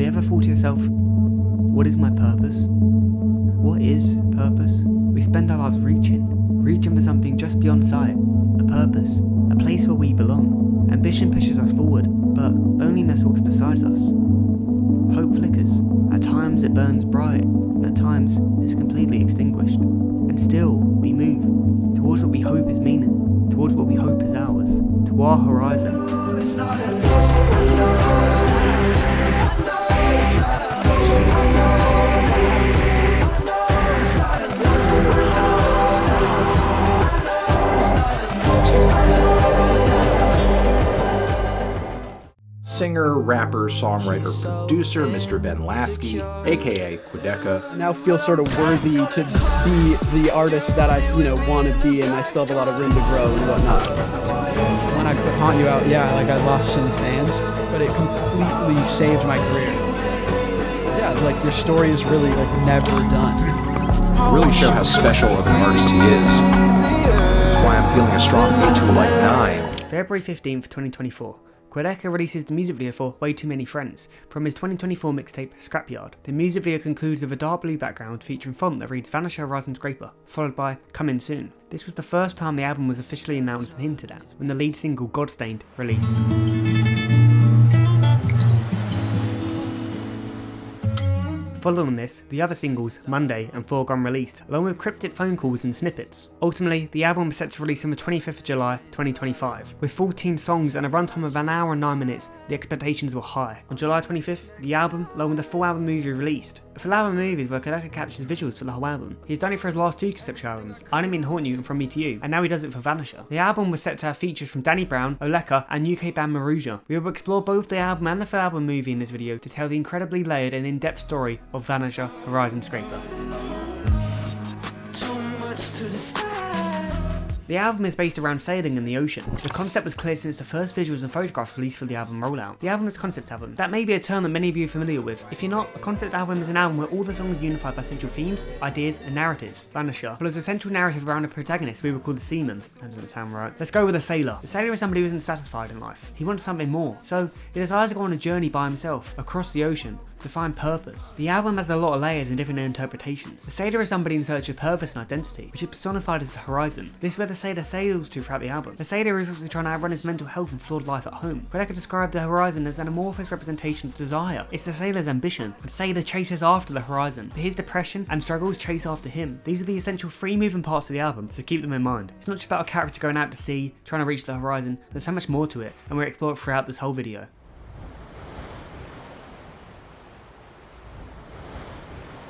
ever thought to yourself, what is my purpose? What is purpose? We spend our lives reaching for something just beyond sight, a purpose, a place where we belong. Ambition pushes us forward, but loneliness walks beside us. Hope flickers. At times it burns bright, and at times it's completely extinguished. And still, we move towards what we hope is meaning, towards what we hope is ours, to our horizon. Singer, rapper, songwriter, producer, Mr. Ben Lasky, aka Quedeca. I now feel sort of worthy to be the artist that I, want to be, and I still have a lot of room to grow and whatnot. When I put Haunt You out, I lost some fans, but it completely saved my career. Yeah, your story is really never done. Really show how special of an artist he is. That's why I'm feeling a strong A2 like 9. February 15th, 2024. Quedeca releases the music video for Way Too Many Friends from his 2024 mixtape Scrapyard. The music video concludes with a dark blue background featuring font that reads Vanisher Horizon Scraper, followed by Coming Soon. This was the first time the album was officially announced and hinted at, when the lead single Godstained released. Following this, the other singles, Monday and Foregone released, along with cryptic phone calls and snippets. Ultimately, the album was set to release on the 25th of July 2025. With 14 songs and a runtime of an hour and 9 minutes, the expectations were high. On July 25th, the album, along with the full album movie, released. A full album movie is where Quedeca captures visuals for the whole album. He's done it for his last two conceptual albums, I Didn't Mean Haunt You and From Me to You, and now he does it for Vanisher. The album was set to have features from Danny Brown, Oleka, and UK band Maruja. We will explore both the album and the full album movie in this video to tell the incredibly layered and in-depth story of Vanisher Horizon Scraper. The album is based around sailing in the ocean. The concept was clear since the first visuals and photographs released for the album rollout. The album is a concept album. That may be a term that many of you are familiar with. If you're not, a concept album is an album where all the songs are unified by central themes, ideas, and narratives. Vanisher follows a central narrative around a protagonist we would call the seaman. That doesn't sound right. Let's go with a sailor. The sailor is somebody who isn't satisfied in life. He wants something more. So he decides to go on a journey by himself across the ocean to find purpose. The album has a lot of layers and different interpretations. The sailor is somebody in search of purpose and identity, which is personified as the horizon. This is where the sailor sails to throughout the album. The sailor is also trying to outrun his mental health and flawed life at home. Quedeca described the horizon as an amorphous representation of desire. It's the sailor's ambition. The sailor chases after the horizon, but his depression and struggles chase after him. These are the essential three moving parts of the album, so keep them in mind. It's not just about a character going out to sea, trying to reach the horizon. There's so much more to it, and we'll explore it throughout this whole video.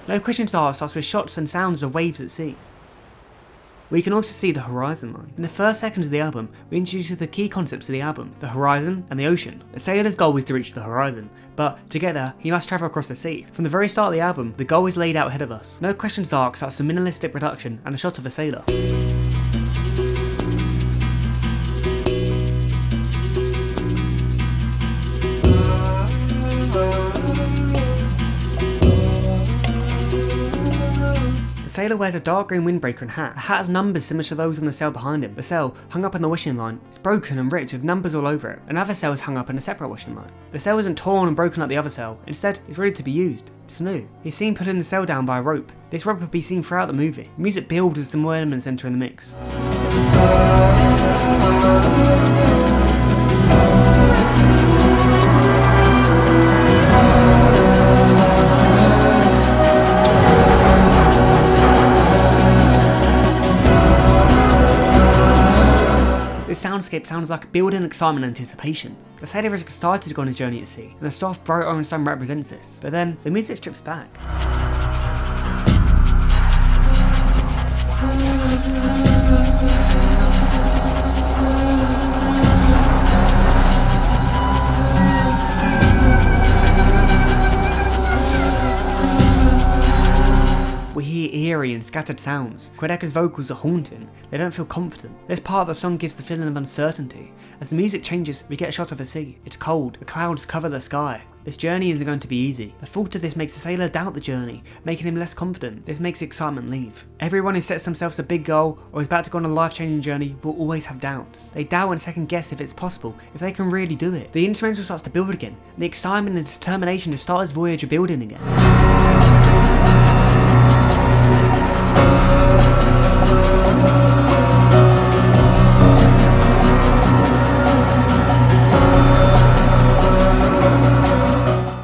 No Questions Asked starts with shots and sounds of waves at sea. We can also see the horizon line. In the first seconds of the album, we introduce the key concepts of the album, the horizon and the ocean. The sailor's goal is to reach the horizon, but to get there, he must travel across the sea. From the very start of the album, the goal is laid out ahead of us. No Questions Asked starts with minimalistic production and a shot of a sailor. The sailor wears a dark green windbreaker and hat. The hat has numbers similar to those on the sail behind him. The sail, hung up on the wishing line, is broken and ripped with numbers all over it. Another sail is hung up on a separate wishing line. The sail isn't torn and broken like the other sail. Instead, it's ready to be used. It's new. He's seen putting the sail down by a rope. This rope would be seen throughout the movie. The music builds as some more elements enter in the mix. This soundscape sounds like building excitement and anticipation. The sailor is excited to go on his journey at sea, and the soft, bright orange sun represents this. But then, the music strips back. We hear eerie and scattered sounds. Quedeca's vocals are haunting, they don't feel confident. This part of the song gives the feeling of uncertainty. As the music changes, we get a shot of the sea. It's cold, the clouds cover the sky. This journey isn't going to be easy. The thought of this makes the sailor doubt the journey, making him less confident. This makes excitement leave. Everyone who sets themselves a big goal or is about to go on a life-changing journey will always have doubts. They doubt and second guess if it's possible, if they can really do it. The instrumental starts to build again, and the excitement and determination to start his voyage are building again.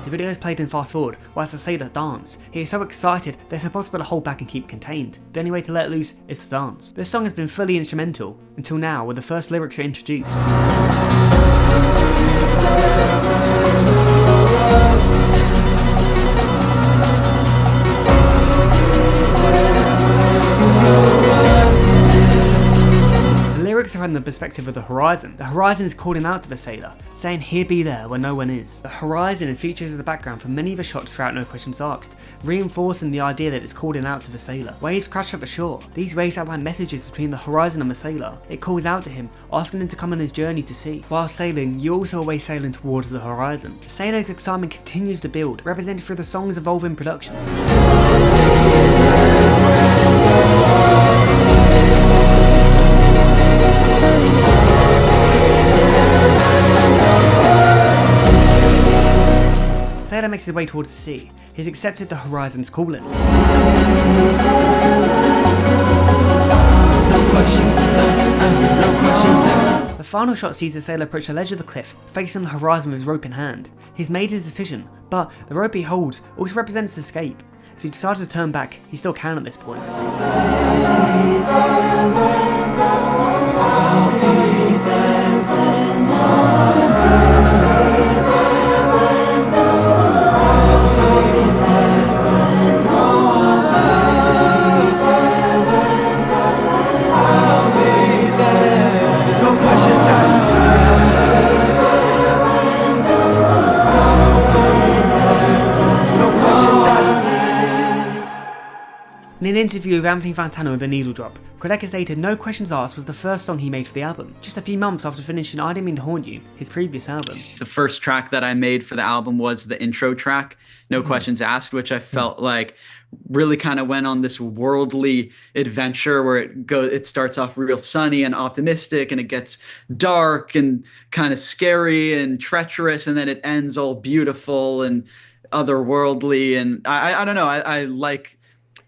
The video is played in fast forward whilst the sailor dance. He is so excited that it's impossible to hold back and keep contained. The only way to let loose is to dance. This song has been fully instrumental until now, where the first lyrics are introduced. Lyrics are from the perspective of the horizon. The horizon is calling out to the sailor, saying "Here be there where no one is." The horizon is featured as the background for many of the shots throughout No Questions Asked, reinforcing the idea that it's calling out to the sailor. Waves crash at the shore. These waves outline messages between the horizon and the sailor. It calls out to him, asking him to come on his journey to sea. While sailing, you're also always sailing towards the horizon. The sailor's excitement continues to build, represented through the song's evolving production. Sailor makes his way towards the sea. He's accepted the horizon's calling. The final shot sees the sailor approach the ledge of the cliff, facing the horizon with his rope in hand. He's made his decision, but the rope he holds also represents escape. If he decides to turn back, he still can at this point. In an interview with Anthony Fantano of The Needle Drop, Quedeca stated No Questions Asked was the first song he made for the album, just a few months after finishing I Didn't Mean to Haunt You, his previous album. The first track that I made for the album was the intro track, No Questions Asked, which I felt like really kind of went on this worldly adventure where it starts off real sunny and optimistic, and it gets dark and kind of scary and treacherous, and then it ends all beautiful and otherworldly. And I don't know,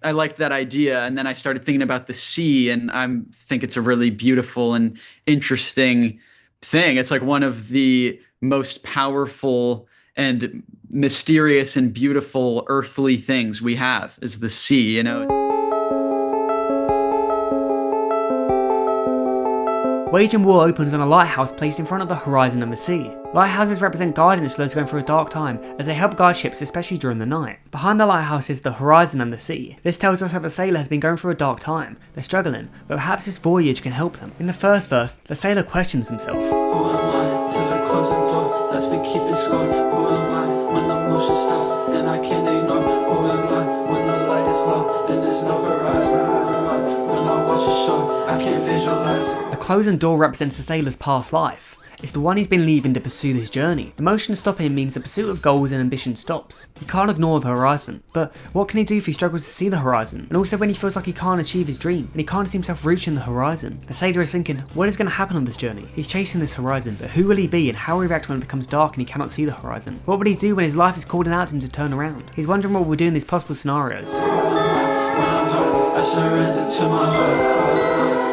I liked that idea, and then I started thinking about the sea, and I think it's a really beautiful and interesting thing. It's like one of the most powerful and mysterious and beautiful earthly things we have is the sea, you know. Waging War opens on a lighthouse placed in front of the horizon and the sea. Lighthouses represent guidance to those going through a dark time, as they help guide ships, especially during the night. Behind the lighthouse is the horizon and the sea. This tells us that the sailor has been going through a dark time. They're struggling, but perhaps this voyage can help them. In the first verse, the sailor questions himself. Who am I till the closing door that's been keeping score? Who am I when the motion stops and I can't ignore? Who am I when the light is low and there's no horizon? Who am I when I watch the shore? I can't visualize it. The closing door represents the sailor's past life. It's the one he's been leaving to pursue his journey. The motion stopping means the pursuit of goals and ambition stops. He can't ignore the horizon, but what can he do if he struggles to see the horizon? And also when he feels like he can't achieve his dream, and he can't see himself reaching the horizon. The sailor is thinking, what is going to happen on this journey? He's chasing this horizon, but who will he be and how will he react when it becomes dark and he cannot see the horizon? What would he do when his life is calling out to him to turn around? He's wondering what we'll do in these possible scenarios. When I'm hurt, I surrender to my heart.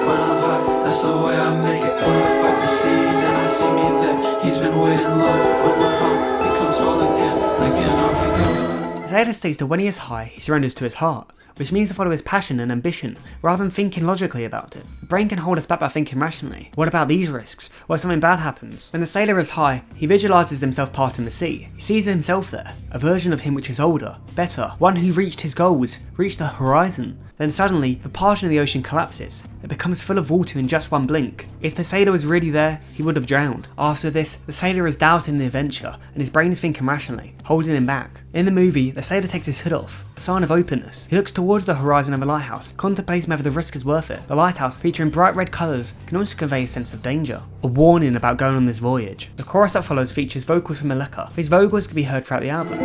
When I'm hot, that's the way I make it. Wipe the seas and I see me there. He's been waiting long. When my heart becomes whole again, thinking I'll be gone. The sailor states that when he is high, he surrenders to his heart, which means to follow his passion and ambition, rather than thinking logically about it. The brain can hold us back by thinking rationally. What about these risks? What if something bad happens? When the sailor is high, he visualises himself parting the sea. He sees himself there, a version of him which is older, better, one who reached his goals, reached the horizon. Then suddenly, the portion of the ocean collapses. It becomes full of water in just one blink. If the sailor was really there, he would have drowned. After this, the sailor is doubting the adventure, and his brain is thinking rationally, holding him back. In the movie, the sailor takes his hood off, a sign of openness. He looks towards the horizon of the lighthouse, contemplating whether the risk is worth it. The lighthouse, featuring bright red colours, can also convey a sense of danger. A warning about going on this voyage. The chorus that follows features vocals from Aleka. His vocals can be heard throughout the album.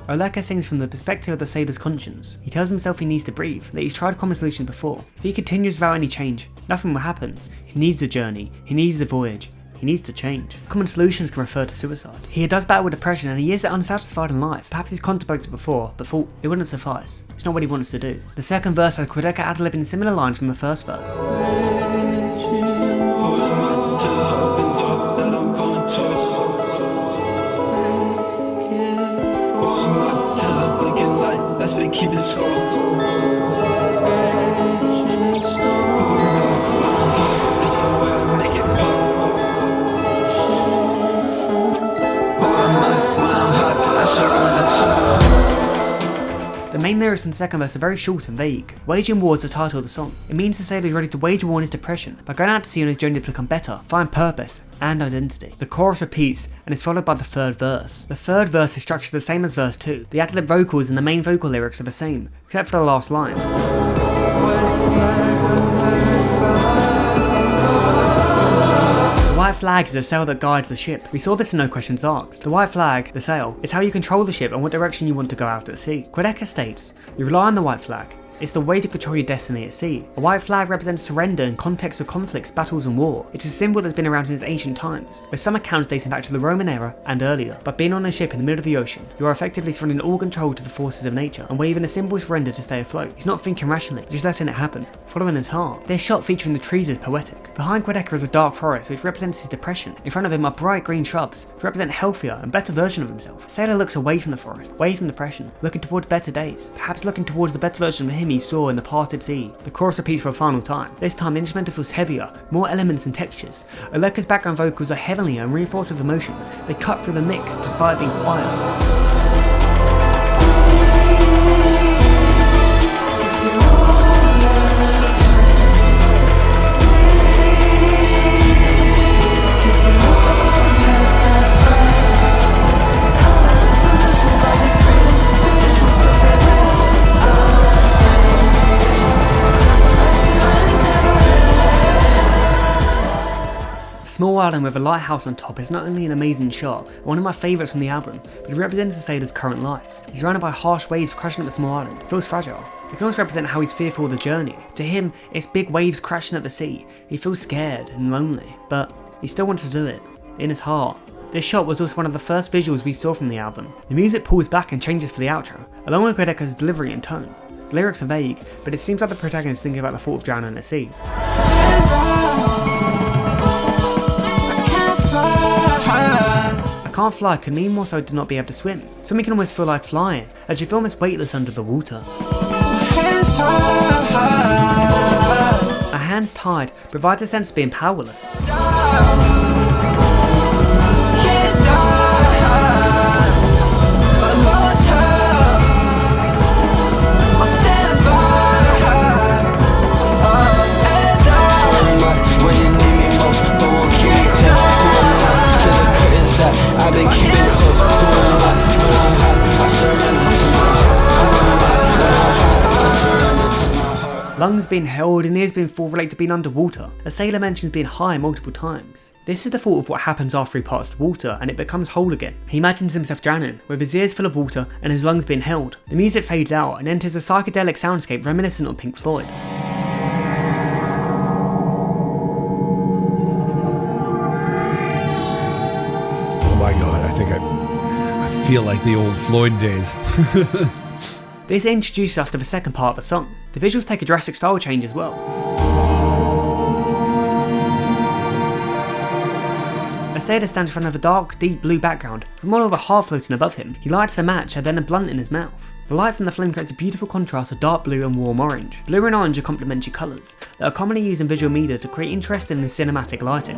Aleka sings from the perspective of the sailor's conscience. He tells himself he needs to breathe, that he's tried common solutions before. If he continues without any change, nothing will happen. He needs the journey, he needs the voyage, he needs to change. Common solutions can refer to suicide. He does battle with depression and he is unsatisfied in life. Perhaps he's contemplated before, but thought it wouldn't suffice. It's not what he wants to do. The second verse has Quedeca ad-libbing similar lines from the first verse. That's been keeping score. That's the way I make it pop. When I'm hot, I surrender to. The main lyrics in the second verse are very short and vague. Waging War is the title of the song. It means the sailor is ready to wage war on his depression by going out to sea on his journey to become better, find purpose and identity. The chorus repeats and is followed by the third verse. The third verse is structured the same as verse 2. The ad-lib vocals and the main vocal lyrics are the same, except for the last line. The white flag is the sail that guides the ship. We saw this in No Questions Asked. The white flag, the sail, is how you control the ship and what direction you want to go out at sea. Quedeca states, you rely on the white flag. It's the way to control your destiny at sea. A white flag represents surrender in context of conflicts, battles and war. It's a symbol that's been around since ancient times, with some accounts dating back to the Roman era and earlier. By being on a ship in the middle of the ocean, you are effectively surrendering all control to the forces of nature and waving a symbol of surrender to stay afloat. He's not thinking rationally, just letting it happen, following his heart. This shot featuring the trees is poetic. Behind Quedeca is a dark forest which represents his depression. In front of him are bright green shrubs which represent a healthier and better version of himself. Sailor looks away from the forest, away from depression, looking towards better days, perhaps looking towards the better version of him he saw in the past sea. The chorus repeats for a final time. This time the instrumental feels heavier, more elements and textures. Aleka's background vocals are heavenlier and reinforced with emotion. They cut through the mix despite being quiet. Small Island with a lighthouse on top is not only an amazing shot, one of my favourites from the album, but it represents the sailor's current life. He's surrounded by harsh waves crashing up the small island. It feels fragile. It can also represent how he's fearful of the journey. To him, it's big waves crashing up the sea. He feels scared and lonely, but he still wants to do it, in his heart. This shot was also one of the first visuals we saw from the album. The music pulls back and changes for the outro, along with Quedeca's delivery and tone. The lyrics are vague, but it seems like the protagonist is thinking about the thought of drowning in the sea. I can't fly could mean more so to not be able to swim. Something can almost feel like flying, as you feel almost weightless under the water. A hands tied provides a sense of being powerless. I've been keeping close. Lungs being held and ears being full relate to being underwater. A sailor mentions being high multiple times. This is the thought of what happens after he parts the water and it becomes whole again. He imagines himself drowning, with his ears full of water and his lungs being held. The music fades out and enters a psychedelic soundscape reminiscent of Pink Floyd. Oh my god, I think I feel like the old Floyd days. This introduces us to the second part of the song. The visuals take a drastic style change as well. A sailor stands in front of a dark, deep blue background with a model of a heart floating above him. He lights a match and then a blunt in his mouth. The light from the flame creates a beautiful contrast of dark blue and warm orange. Blue and orange are complementary colours that are commonly used in visual media to create interest in the cinematic lighting.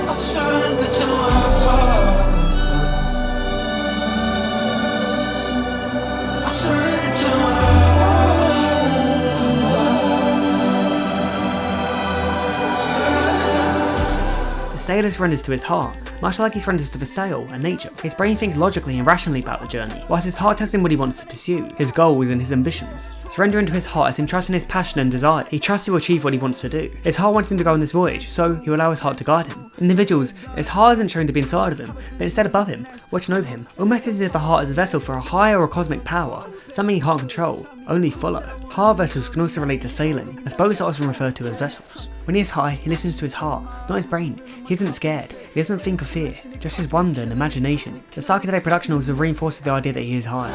I surrender to my heart. I surrender to my heart. The sailor surrenders to his heart, much like he surrenders to the sail and nature. His brain thinks logically and rationally about the journey, whilst his heart tells him what he wants to pursue, his goals and his ambitions. Surrendering to his heart is him trusting his passion and desire. He trusts he will achieve what he wants to do. His heart wants him to go on this voyage, so he will allow his heart to guide him. In the visuals, his heart isn't shown to be inside of him, but instead above him, watching over him, almost as if the heart is a vessel for a higher or cosmic power, something he can't control, only follow. Heart vessels can also relate to sailing, as boats are often referred to as vessels. When he is high, he listens to his heart, not his brain. He isn't scared, he doesn't think of fear, just his wonder and imagination. The psychedelic production also reinforces the idea that he is high.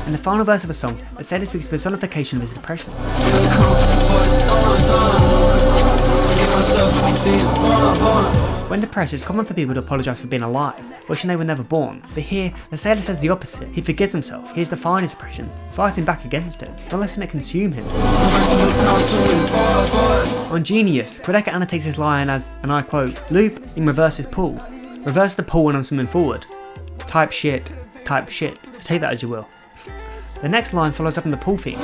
In the final verse of the song, the sailor speaks of personification of his depression. When depressed, it's common for people to apologise for being alive, wishing they were never born. But here, the sailor says the opposite. He forgives himself. He has defied his depression, fighting back against it, not letting it consume him. On Genius, Quedeca annotates his line as, and I quote, "Loop in reverse is pull. Reverse the pull when I'm swimming forward. Type shit. So take that as you will." The next line follows up on the pull theme.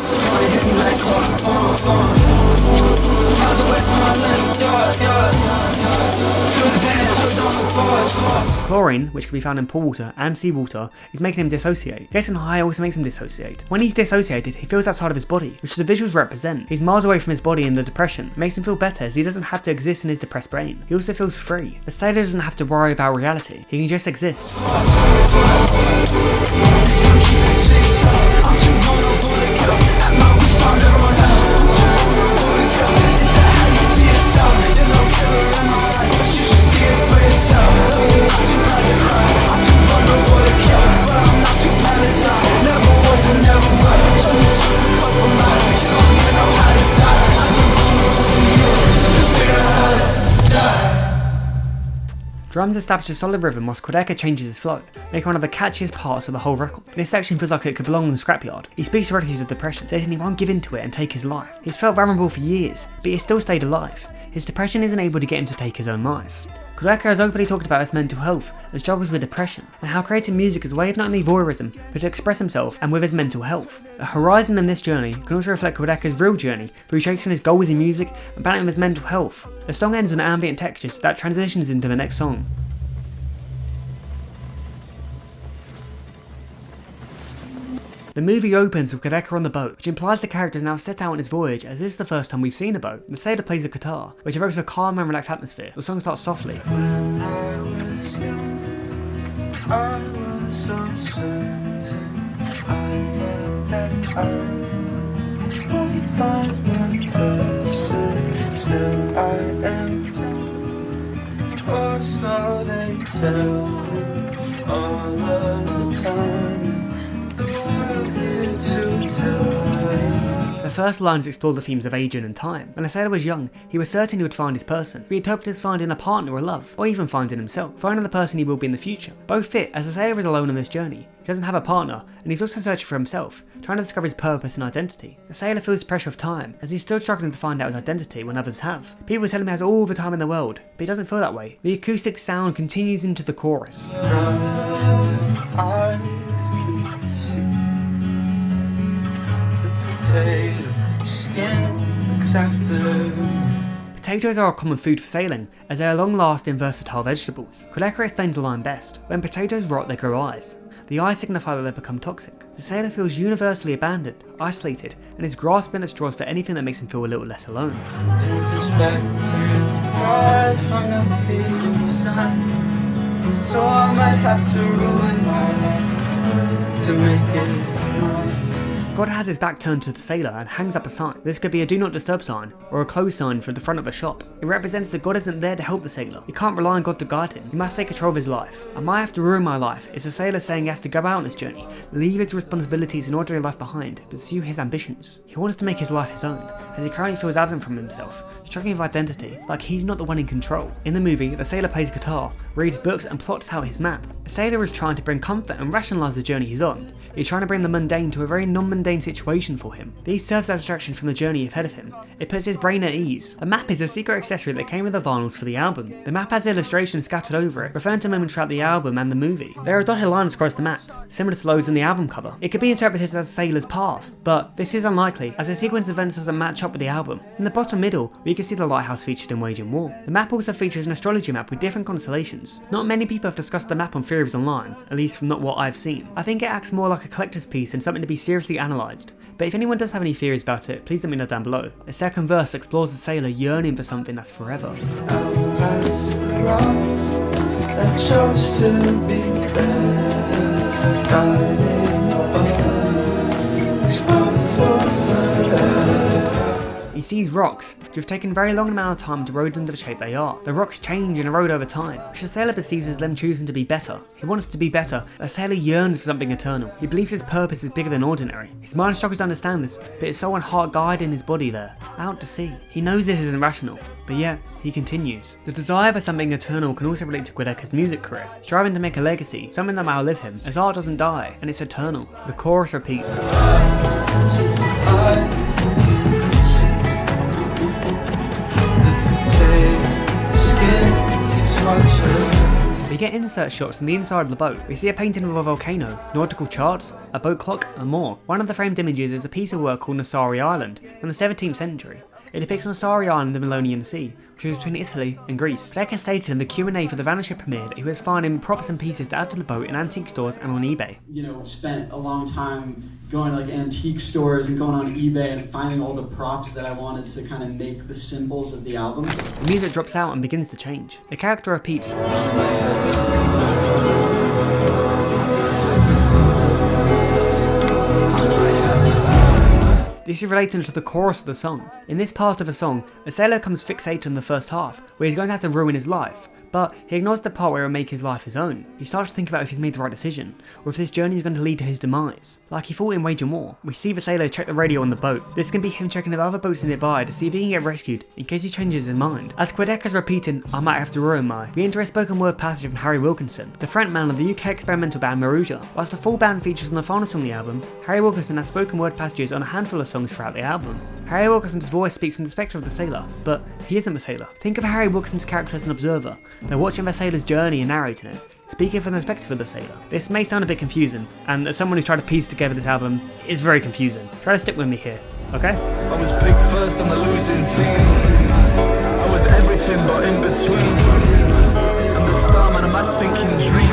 Chlorine, which can be found in pool water and seawater, is making him dissociate. Getting high also makes him dissociate. When he's dissociated, he feels outside of his body, which the visuals represent. He's miles away from his body in the depression. It makes him feel better as he doesn't have to exist in his depressed brain. He also feels free. The sailor doesn't have to worry about reality. He can just exist. Drums establish a solid rhythm whilst Quedeca changes his flow, making one of the catchiest parts of the whole record. This section feels like it could belong in the scrapyard. He speaks directly to depression, stating he won't give in to it and take his life. He's felt vulnerable for years, but he still stayed alive. His depression isn't able to get him to take his own life. Quedeca has openly talked about his mental health and struggles with depression, and how creating music is a way of not only voyeurism, but to express himself and with his mental health. The horizon in this journey can also reflect Quedeca's real journey, through chasing his goals in music and battling with his mental health. The song ends on ambient textures that transitions into the next song. The movie opens with Quedeca on the boat, which implies the character is now set out on his voyage, as this is the first time we've seen a boat. The sailor plays a guitar, which evokes a calm and relaxed atmosphere. The song starts softly. When I was young, I was so certain. I thought that I would find my person. Still I am young, or so they tell me all of the time. The first lines explore the themes of aging and time. When the sailor was young, he was certain he would find his person, but he interpreted as finding a partner or love, or even finding himself, finding the person he will be in the future. Both fit, as the sailor is alone on this journey. He doesn't have a partner, and he's also searching for himself, trying to discover his purpose and identity. The sailor feels the pressure of time, as he's still struggling to find out his identity when others have. People tell him he has all the time in the world, but he doesn't feel that way. The acoustic sound continues into the chorus. Potatoes are a common food for sailing, as they are long-lasting, versatile vegetables. Quedeca explains the line best. When potatoes rot, they grow eyes. The eyes signify that they become toxic. The sailor feels universally abandoned, isolated, and is grasping at straws for anything that makes him feel a little less alone. So I might have to ruin to make it. God has his back turned to the sailor and hangs up a sign. This could be a do not disturb sign or a close sign for the front of a shop. It represents that God isn't there to help the sailor. He can't rely on God to guide him. He must take control of his life. I might have to ruin my life. It's a sailor saying he has to go out on this journey, leave his responsibilities and ordinary life behind, pursue his ambitions. He wants to make his life his own, as he currently feels absent from himself, struggling with identity, like he's not the one in control. In the movie, the sailor plays guitar, reads books and plots out his map. The sailor is trying to bring comfort and rationalise the journey he's on. He's trying to bring the mundane to a very non-mundane situation for him. This serves as a distraction from the journey ahead of him. It puts his brain at ease. The map is a secret accessory that came with the vinyls for the album. The map has illustrations scattered over it, referring to moments throughout the album and the movie. There are dotted lines across the map, similar to those in the album cover. It could be interpreted as a sailor's path, but this is unlikely, as the sequence of events doesn't match up with the album. In the bottom middle, we can see the lighthouse featured in Waging War. The map also features an astrology map with different constellations. Not many people have discussed the map on theories online, at least from not what I've seen. I think it acts more like a collector's piece than something to be seriously analysed. But if anyone does have any theories about it, please let me know down below. The second verse explores the sailor yearning for something that's forever. Past the rocks that chose to be better, guiding above, exposed for further. He sees rocks, which have taken a very long amount of time to erode into the shape they are. The rocks change and erode over time, which the sailor perceives as them choosing to be better. He wants to be better. The sailor yearns for something eternal. He believes his purpose is bigger than ordinary. His mind struggles to understand this, but his soul and heart guide in his body there, out to sea. He knows this isn't rational, but yet, he continues. The desire for something eternal can also relate to Quedeca's music career, striving to make a legacy, something that might outlive him, as art doesn't die, and it's eternal. The chorus repeats. We get insert shots from the inside of the boat. We see a painting of a volcano, nautical charts, a boat clock, and more. One of the framed images is a piece of work called Nassari Island from the 17th century. It depicts Nassari Island in the Malionian Sea, which is between Italy and Greece. Quedeca stated in the Q&A for the Vanisher premiere that he was finding props and pieces to add to the boat in antique stores and on eBay. You know, spent a long time going to like antique stores and going on eBay and finding all the props that I wanted to kind of make the symbols of the album. The music drops out and begins to change. The character repeats. This is related to the chorus of the song. In this part of the song, the sailor becomes fixated on the first half, where he's going to have to ruin his life, but he ignores the part where it will make his life his own. He starts to think about if he's made the right decision, or if this journey is going to lead to his demise. Like he thought in Waging War, we see the sailor check the radio on the boat. This can be him checking the other boats nearby to see if he can get rescued, in case he changes his mind. As Quedeca's repeating, I might have to ruin my, we enter a spoken word passage from Harry Wilkinson, the frontman of the UK experimental band Maruja. Whilst the full band features on the final song of the album, Harry Wilkinson has spoken word passages on a handful of songs throughout the album. Harry Wilkinson's voice speaks from the perspective of the sailor, but he isn't the sailor. Think of Harry Wilkinson's character as an observer. They're watching the sailor's journey and narrating it, speaking from the perspective of the sailor. This may sound a bit confusing, and as someone who's tried to piece together this album, it's very confusing. Try to stick with me here, okay? I was picked first on the losing team. I was everything but in between. I'm the starman of my sinking dream.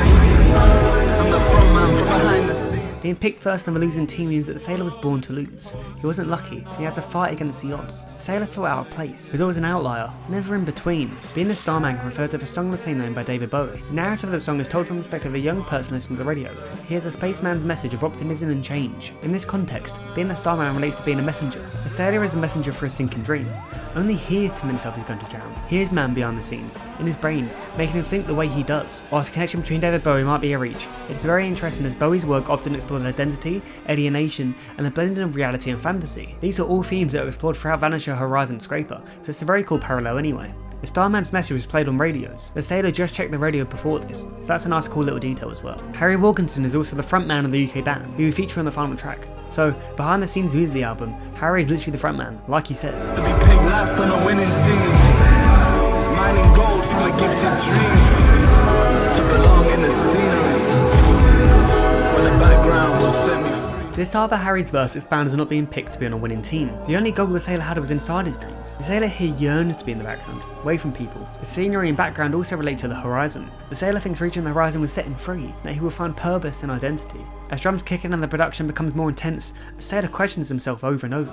I'm the front man from behind the scenes. Being picked first on the losing team means that the sailor was born to lose. He wasn't lucky, he had to fight against the odds. The sailor felt out of place. He was always an outlier, never in between. Being the Starman can refer to the song of the same name by David Bowie. The narrative of the song is told from the perspective of a young person listening to the radio. He hears a spaceman's message of optimism and change. In this context, being the Starman relates to being a messenger. The sailor is the messenger for a sinking dream. Only he is telling himself he's going to drown. He is man behind the scenes, in his brain, making him think the way he does. Whilst the connection between David Bowie might be a reach, it's very interesting as Bowie's work often explored identity, alienation, and the blending of reality and fantasy. These are all themes that are explored throughout Vanisher, Horizon, Scraper, so it's a very cool parallel anyway. The Starman's message was played on radios. The sailor just checked the radio before this, so that's a nice cool little detail as well. Harry Wilkinson is also the frontman of the UK band, who we feature on the final track. So, behind the scenes music of the album, Harry is literally the frontman, like he says. To be picked last on a winning team, mining gold from a gifted dream, to belong in the scenery, where the background will set me free. This half of Harry's verse expounds on not being picked to be on a winning team. The only goal the sailor had was inside his dreams. The sailor here yearns to be in the background, away from people. The scenery and background also relate to the horizon. The sailor thinks reaching the horizon will set him free, that he will find purpose and identity. As drums kick in and the production becomes more intense, the sailor questions himself over and over.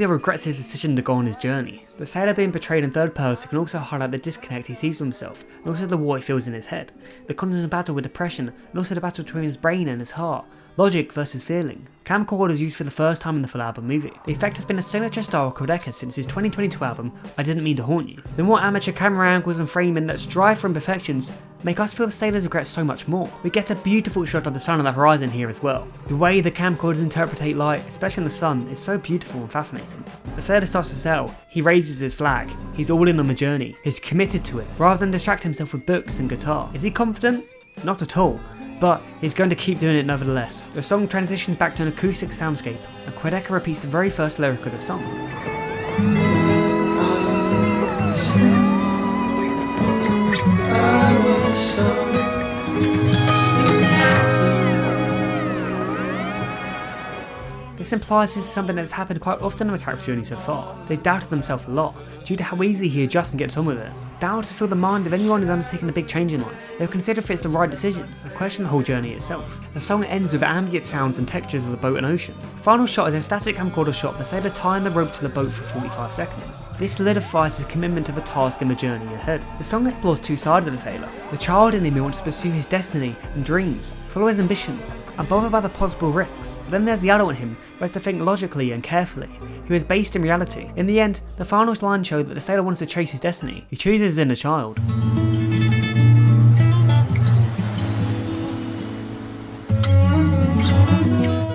clearly regrets his decision to go on his journey. The sailor being portrayed in third person can also highlight the disconnect he sees with himself, and also the war he feels in his head, the constant battle with depression, and also the battle between his brain and his heart. Logic versus feeling. Camcorder is used for the first time in the full album movie. The effect has been a signature style of Quedeca since his 2022 album, I Didn't Mean to Haunt You. The more amateur camera angles and framing that strive for imperfections make us feel the sailor's regrets so much more. We get a beautiful shot of the sun on the horizon here as well. The way the camcorders interpret light, especially in the sun, is so beautiful and fascinating. The sailor starts to sail, he raises his flag, he's all in on the journey, he's committed to it, rather than distract himself with books and guitar. Is he confident? Not at all. But he's going to keep doing it nevertheless. The song transitions back to an acoustic soundscape, and Quedeca repeats the very first lyric of the song. This implies this is something that's happened quite often in the character's journey so far. They doubted themselves a lot, due to how easy he adjusts and gets on with it. Doubts to fill the mind of anyone who's undertaken a big change in life. They'll consider if it's the right decision, and question the whole journey itself. The song ends with ambient sounds and textures of the boat and ocean. The final shot is a static camcorder shot of the sailor tying the rope to the boat for 45 seconds. This solidifies his commitment to the task and the journey ahead. The song explores two sides of the sailor. The child in him who wants to pursue his destiny and dreams, follow his ambition, and bothered by the possible risks. But then there's the adult in him, who has to think logically and carefully, who is based in reality. In the end, the final line shows that the sailor wants to chase his destiny. He chooses his inner child.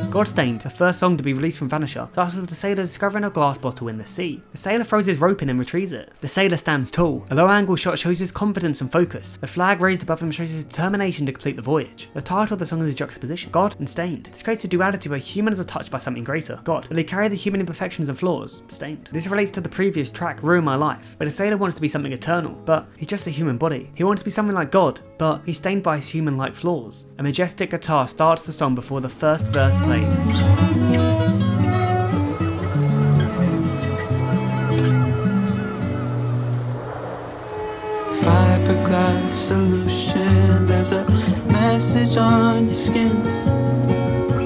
Godstained, the first song to be released from Vanisher, starts with the sailor discovering a glass bottle in the sea. The sailor throws his rope in and retrieves it. The sailor stands tall. A low angle shot shows his confidence and focus. The flag raised above him shows his determination to complete the voyage. The title of the song is a juxtaposition, God and Stained. This creates a duality where humans are touched by something greater, God, but they carry the human imperfections and flaws, Stained. This relates to the previous track, Ruin My Life, where the sailor wants to be something eternal, but he's just a human body. He wants to be something like God, but he's stained by his human-like flaws. A majestic guitar starts the song before the first verse plays. Fiberglass solution, there's a message on your skin,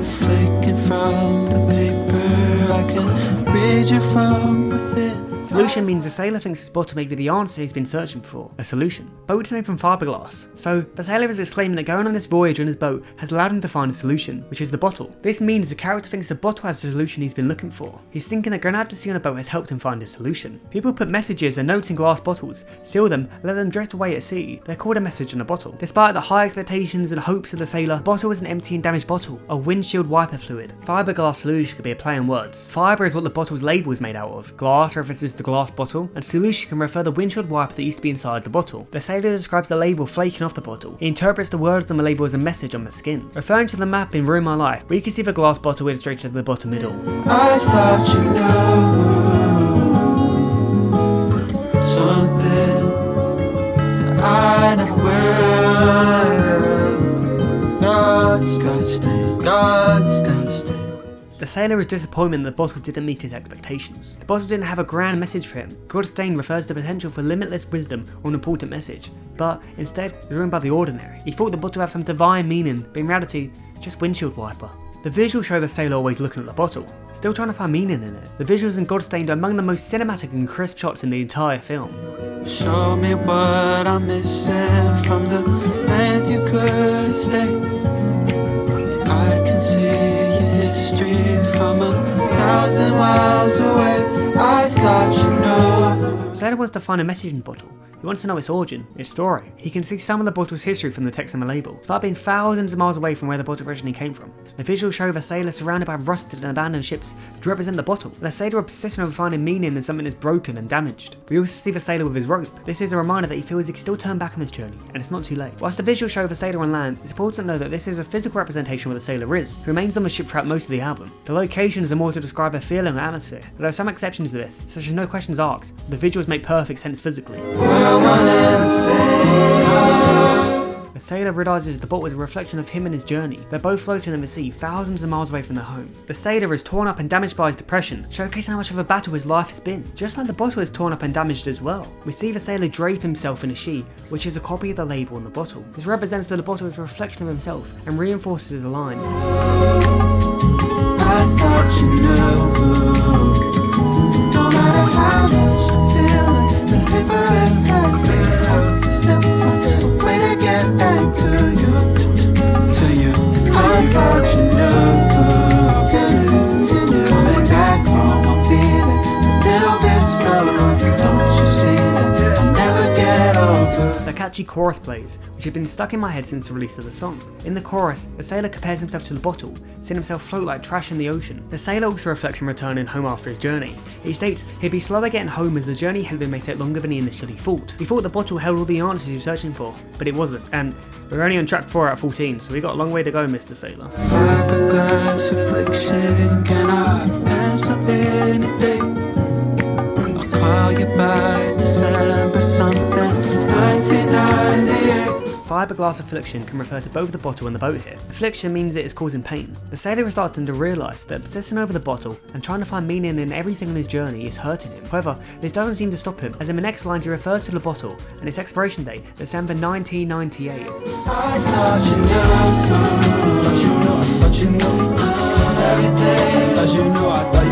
flicking from the paper, I can read you from within. Solution means the sailor thinks his bottle may be the answer he's been searching for, a solution. Boats are made from fiberglass, so the sailor is exclaiming that going on this voyage on his boat has allowed him to find a solution, which is the bottle. This means the character thinks the bottle has the solution he's been looking for. He's thinking that going out to sea on a boat has helped him find his solution. People put messages and notes in glass bottles, seal them, and let them drift away at sea. They're called a message in a bottle. Despite the high expectations and hopes of the sailor, the bottle is an empty and damaged bottle, a windshield wiper fluid. Fiberglass solution could be a play on words. Fiber is what the bottle's label is made out of. Glass references the glass bottle, and solution can refer to the windshield wiper that used to be inside the bottle. The sailor describes the label flaking off the bottle. He interprets the words on the label as a message on the skin. Referring to the map in Ruin My Life, we can see the glass bottle illustrated at the bottom middle. I thought you knew something that I never will. Godstained. The sailor is disappointed that the bottle didn't meet his expectations. The bottle didn't have a grand message for him. Godstained refers to the potential for limitless wisdom or an important message, but instead is ruined by the ordinary. He thought the bottle would have some divine meaning, but in reality, just windshield wiper. The visuals show the sailor always looking at the bottle, still trying to find meaning in it. The visuals in Godstained are among the most cinematic and crisp shots in the entire film. Show me what I'm missing from the land you couldn't stay. I can see your history from 1,000 miles away. I thought you know. The sailor wants to find a message in the bottle. He wants to know its origin, its story. He can see some of the bottle's history from the text on the label, despite being thousands of miles away from where the bottle originally came from. The visuals show the sailor surrounded by rusted and abandoned ships to represent the bottle, and the sailor obsessing on finding meaning in something that's broken and damaged. We also see the sailor with his rope. This is a reminder that he feels he can still turn back on this journey, and it's not too late. Whilst the visuals show the sailor on land, it's important to know that this is a physical representation of where the sailor is, who remains on the ship throughout most of the album. The locations are more to describe a feeling or atmosphere, but there are some exceptions to this, such as no questions asked. The visuals make perfect sense physically. The sailor realises the bottle is a reflection of him and his journey. They're both floating in the sea, thousands of miles away from their home. The sailor is torn up and damaged by his depression, showcasing how much of a battle his life has been, just like the bottle is torn up and damaged as well. We see the sailor drape himself in a sheet, which is a copy of the label on the bottle. This represents that the bottle is a reflection of himself and reinforces the lines. I thought you knew how much I'm feeling the paper and plastic, I can still find a way to get back to you. 'Cause I thought you knew. Coming back home, I'm feeling a little bit slow. Don't you see that I'll never get over? The catchy chorus plays, which had been stuck in my head since the release of the song. In the chorus, the sailor compares himself to the bottle, seeing himself float like trash in the ocean. The sailor also reflects on returning home after his journey. He states he'd be slower getting home as the journey ahead of him may take longer than he initially thought. He thought the bottle held all the answers he was searching for, but it wasn't, and we're only on track 4 out of 14, so we got a long way to go, Mr. Sailor. Fiberglass affliction, can I pencil in a date? I'll call you by December something, 1998. Fiberglass affliction can refer to both the bottle and the boat here. Affliction means it is causing pain. The sailor is starting to realise that obsessing over the bottle and trying to find meaning in everything on his journey is hurting him. However, this doesn't seem to stop him, as in the next lines he refers to the bottle and its expiration date, December 1998. I thought you knew, everything, as you knew, I thought you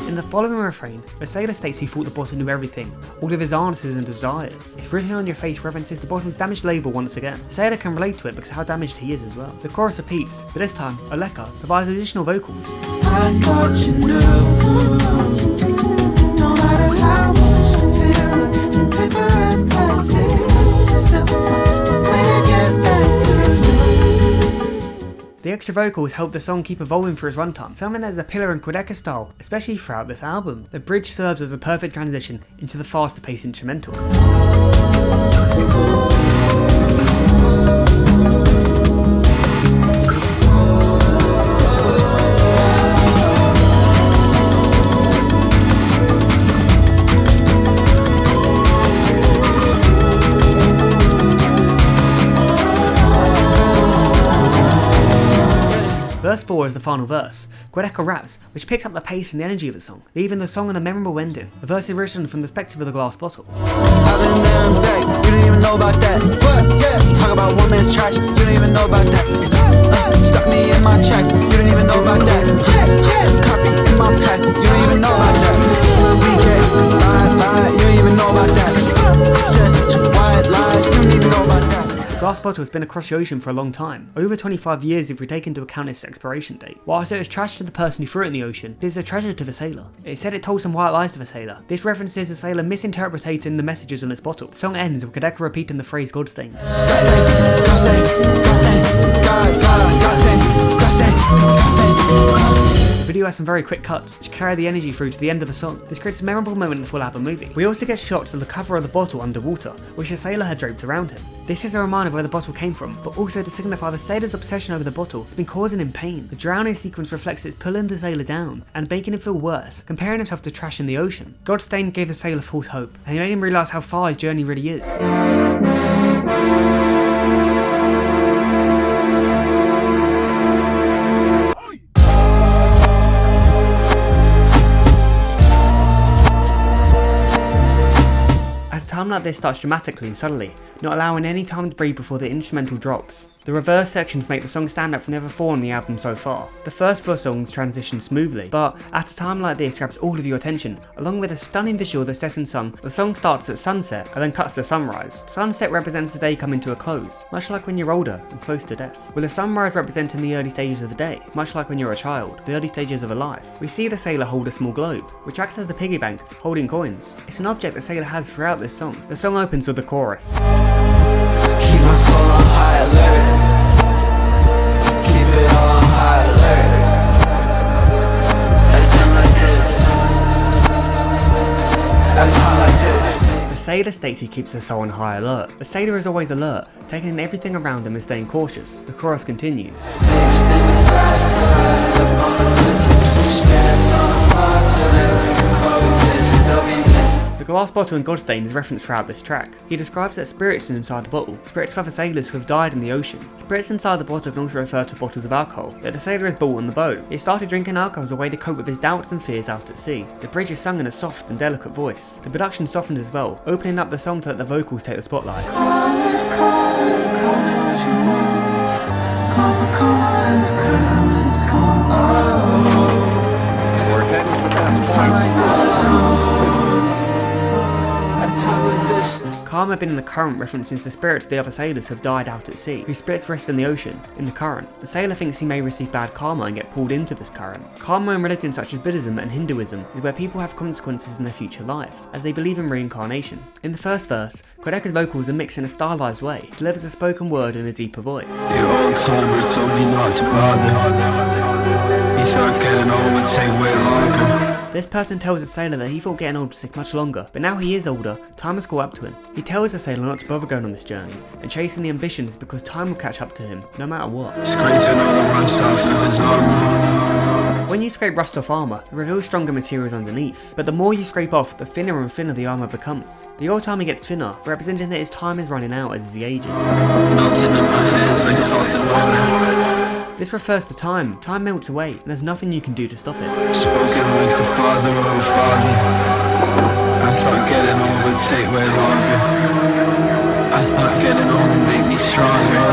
In the following refrain, the sailor states he thought the bottle knew everything, all of his answers and desires. It's written on your face references the bottle's damaged label once again. The sailor can relate to it because of how damaged he is as well. The chorus repeats, but this time, Aleka provides additional vocals. I thought you knew. No matter how much I'm feeling in paper and plastic, still find a way to get back to you. The extra vocals help the song keep evolving through its runtime, something that is a pillar in Quedeca style, especially throughout this album. The bridge serves as a perfect transition into the faster paced instrumental. Verse 4 is the final verse. Quedeca raps, which picks up the pace and the energy of the song, leaving the song on a memorable ending. The verse is written from the perspective of the glass bottle. I've been there and back, you don't even know about that. Talk about one man's trash, you don't even know about that. Stuck me in my tracks, you don't even know about that. Copy in my pack, you don't even know about that. BK, lie, you don't even know about that. Said white lies, you don't even know about that. The glass bottle has been across the ocean for a long time, over 25 years if we take into account its expiration date. Whilst it was trash to the person who threw it in the ocean, it is a treasure to the sailor. It said it told some white lies to the sailor. This references the sailor misinterpreting the messages on its bottle. The song ends with Quedeca repeating the phrase Godstein. The video has some very quick cuts, which carry the energy through to the end of the song. This creates a memorable moment in the full album movie. We also get shots of the cover of the bottle underwater, which the sailor had draped around him. This is a reminder of where the bottle came from, but also to signify the sailor's obsession over the bottle has been causing him pain. The drowning sequence reflects it's pulling the sailor down and making him feel worse, comparing himself to trash in the ocean. Godstein gave the sailor false hope, and he made him realise how far his journey really is. A time like this starts dramatically and subtly, not allowing any time to breathe before the instrumental drops. The reverse sections make the song stand out from the other 4 on the album so far. The first 4 songs transition smoothly, but at a time like this grabs all of your attention. Along with a stunning visual that's set in sun, the song starts at sunset and then cuts to sunrise. Sunset represents the day coming to a close, much like when you're older and close to death, with the sunrise representing the early stages of the day, much like when you're a child, the early stages of a life. We see the sailor hold a small globe, which acts as a piggy bank, holding coins. It's an object the sailor has throughout this song. The song opens with the chorus. Keep my soul on high alert. Keep it all on high alert. At a time like this. The sailor states he keeps his soul on high alert. The sailor is always alert, taking in everything around him and staying cautious. The chorus continues. The glass bottle and Godstein is referenced throughout this track. He describes that spirits are inside the bottle, spirits of other sailors who have died in the ocean. Spirits inside the bottle can also refer to bottles of alcohol that the sailor has bought on the boat. He started drinking alcohol as a way to cope with his doubts and fears out at sea. The bridge is sung in a soft and delicate voice. The production softened as well, opening up the song to let the vocals take the spotlight. calm, when it's calm. We're heading to that At a time like point. this, at a time like this. Karma being in the current references the spirits of the other sailors who have died out at sea, whose spirits rest in the ocean, in the current. The sailor thinks he may receive bad karma and get pulled into this current. Karma in religions such as Buddhism and Hinduism is where people have consequences in their future life, as they believe in reincarnation. In the first verse, Quedeca's vocals are mixed in a stylized way, he delivers a spoken word in a deeper voice. The old timer told me not to bother. He thought getting old would take way longer. This person tells the sailor that he thought getting old would take much longer, but now he is older, time has caught up to him. He tells the sailor not to bother going on this journey, and chasing the ambitions because time will catch up to him, no matter what. Scraping all the rust off of his armor. When you scrape rust off armour, it reveals stronger materials underneath, but the more you scrape off, the thinner and thinner the armour becomes. The old timer gets thinner, representing that his time is running out as he ages. Melting in my hands like salt and water. This refers to time. Time melts away, and there's nothing you can do to stop it. Spoken like the father of a father. I thought getting old would take way longer. I thought getting old would make me stronger.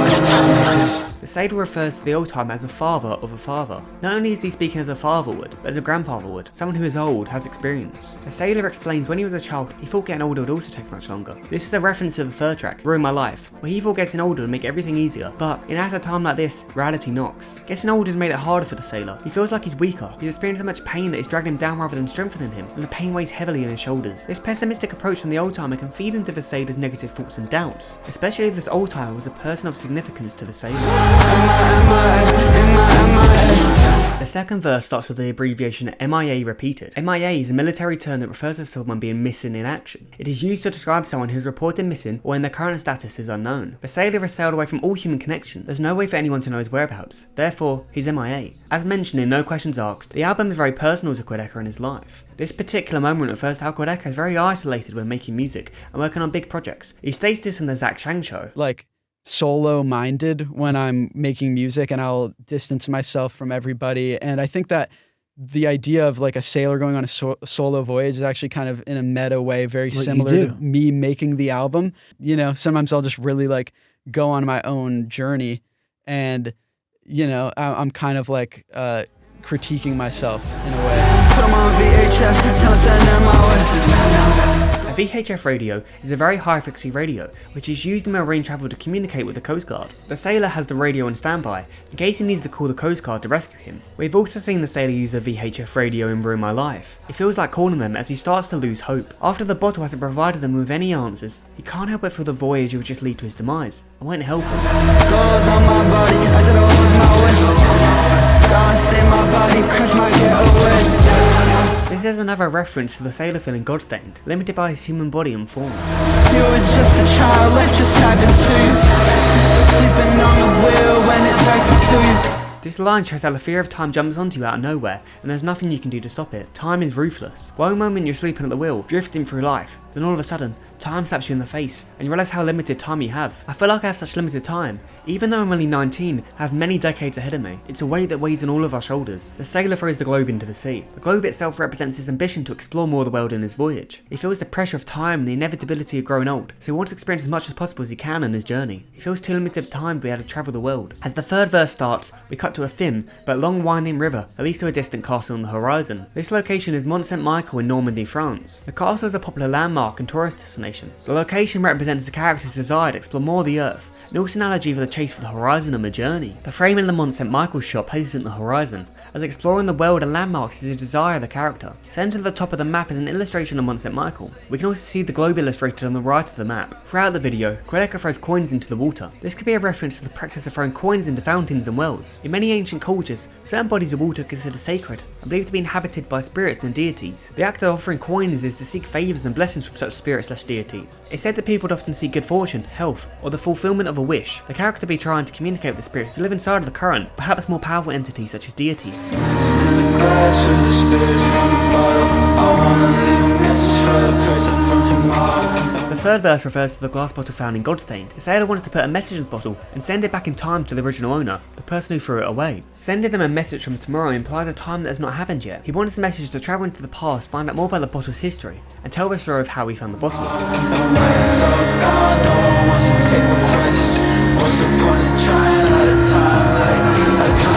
At a time like this. The sailor refers to the old timer as a father of a father. Not only is he speaking as a father would, but as a grandfather would, someone who is old, has experience. The sailor explains when he was a child, he thought getting older would also take much longer. This is a reference to the third track, Ruin My Life, where he thought getting older would make everything easier, but at a time like this, reality knocks. Getting older has made it harder for the sailor. He feels like he's weaker. He's experienced so much pain that it's dragging him down rather than strengthening him, and the pain weighs heavily on his shoulders. This pessimistic approach from the old timer can feed into the sailor's negative thoughts and doubts, especially if this old timer was a person of significance to the sailor. The second verse starts with the abbreviation MIA repeated. MIA is a military term that refers to someone being missing in action. It is used to describe someone who is reported missing or in their current status is unknown. The sailor has sailed away from all human connection. There's no way for anyone to know his whereabouts. Therefore, he's MIA. As mentioned in No Questions Asked, the album is very personal to Quedeca and his life. This particular moment refers to how Quedeca is very isolated when making music and working on big projects. He states this in the Zach Chang show. Like, solo minded when I'm making music, and I'll distance myself from everybody. And I think that the idea of like a sailor going on a solo voyage is actually kind of in a meta way very similar to me making the album. You know, sometimes I'll just really like go on my own journey, and you know, I'm kind of like critiquing myself in a way. Put 'em on VHS, tell us that my way. A VHF radio is a very high frequency radio, which is used in marine travel to communicate with the Coast Guard. The sailor has the radio on standby, in case he needs to call the Coast Guard to rescue him. We've also seen the sailor use a VHF radio in Ruin My Life. It feels like calling them as he starts to lose hope. After the bottle hasn't provided him with any answers, he can't help but feel the voyage will just lead to his demise. I won't help him. Gold on my body, I said I was my way. God stay my body, crash my getaway. This is another reference to the sailor feeling God-stained, limited by his human body and form. You were just a child, life just happened to you. Sleeping on the wheel when it breaks into you. This line shows how the fear of time jumps onto you out of nowhere, and there's nothing you can do to stop it. Time is ruthless. One moment you're sleeping at the wheel, drifting through life, then all of a sudden, time slaps you in the face, and you realise how limited time you have. I feel like I have such limited time. Even though I'm only 19, I have many decades ahead of me. It's a weight that weighs on all of our shoulders. The sailor throws the globe into the sea. The globe itself represents his ambition to explore more of the world in his voyage. He feels the pressure of time and the inevitability of growing old, so he wants to experience as much as possible as he can in his journey. He feels too limited of time to be able to travel the world. As the third verse starts, we cut to a thin, but long winding river that leads to a distant castle on the horizon. This location is Mont Saint-Michel in Normandy, France. The castle is a popular landmark and tourist destination. The location represents the character's desire to explore more of the earth, and also an analogy for the chase for the horizon and the journey. The frame in the Mont Saint-Michel shot places it on the horizon, as exploring the world and landmarks is a desire of the character. Centered at the top of the map is an illustration of Mont Saint-Michel. We can also see the globe illustrated on the right of the map. Throughout the video, Quedeca throws coins into the water. This could be a reference to the practice of throwing coins into fountains and wells. In many ancient cultures, certain bodies of water are considered sacred and believed to be inhabited by spirits and deities. The act of offering coins is to seek favours and blessings from such spirits/deities. It's said that people would often seek good fortune, health, or the fulfillment of a wish. The character be trying to communicate with the spirits to live inside of the current, perhaps more powerful entities such as deities. The third verse refers to the glass bottle found in Godstained. The sailor wants to put a message in the bottle and send it back in time to the original owner, the person who threw it away. Sending them a message from tomorrow implies a time that has not happened yet. He wants the message to travel into the past, find out more about the bottle's history, and tell the story of how he found the bottle. what's the point in trying at a time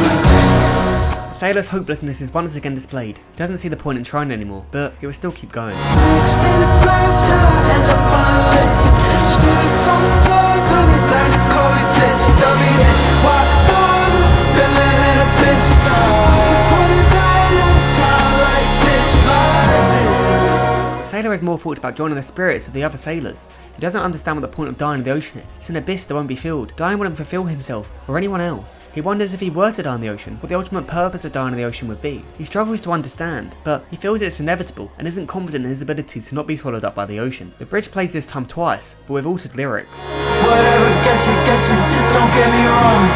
like this? Sailor's hopelessness is once again displayed. He doesn't see the point in trying anymore, but he will still keep going. Extended flags till I end up on a list. Spirits on the floor till they learn to coexist. They'll be this wide water, filling in a fist. What's the point in dying at a time like this? Sailor has more thoughts about joining the spirits of the other sailors. He doesn't understand what the point of dying in the ocean is. It's an abyss that won't be filled. Dying wouldn't fulfill himself or anyone else. He wonders if he were to die in the ocean, what the ultimate purpose of dying in the ocean would be. He struggles to understand, but he feels it's inevitable and isn't confident in his ability to not be swallowed up by the ocean. The bridge plays this time twice, but with altered lyrics. Whatever gets me, don't get me wrong.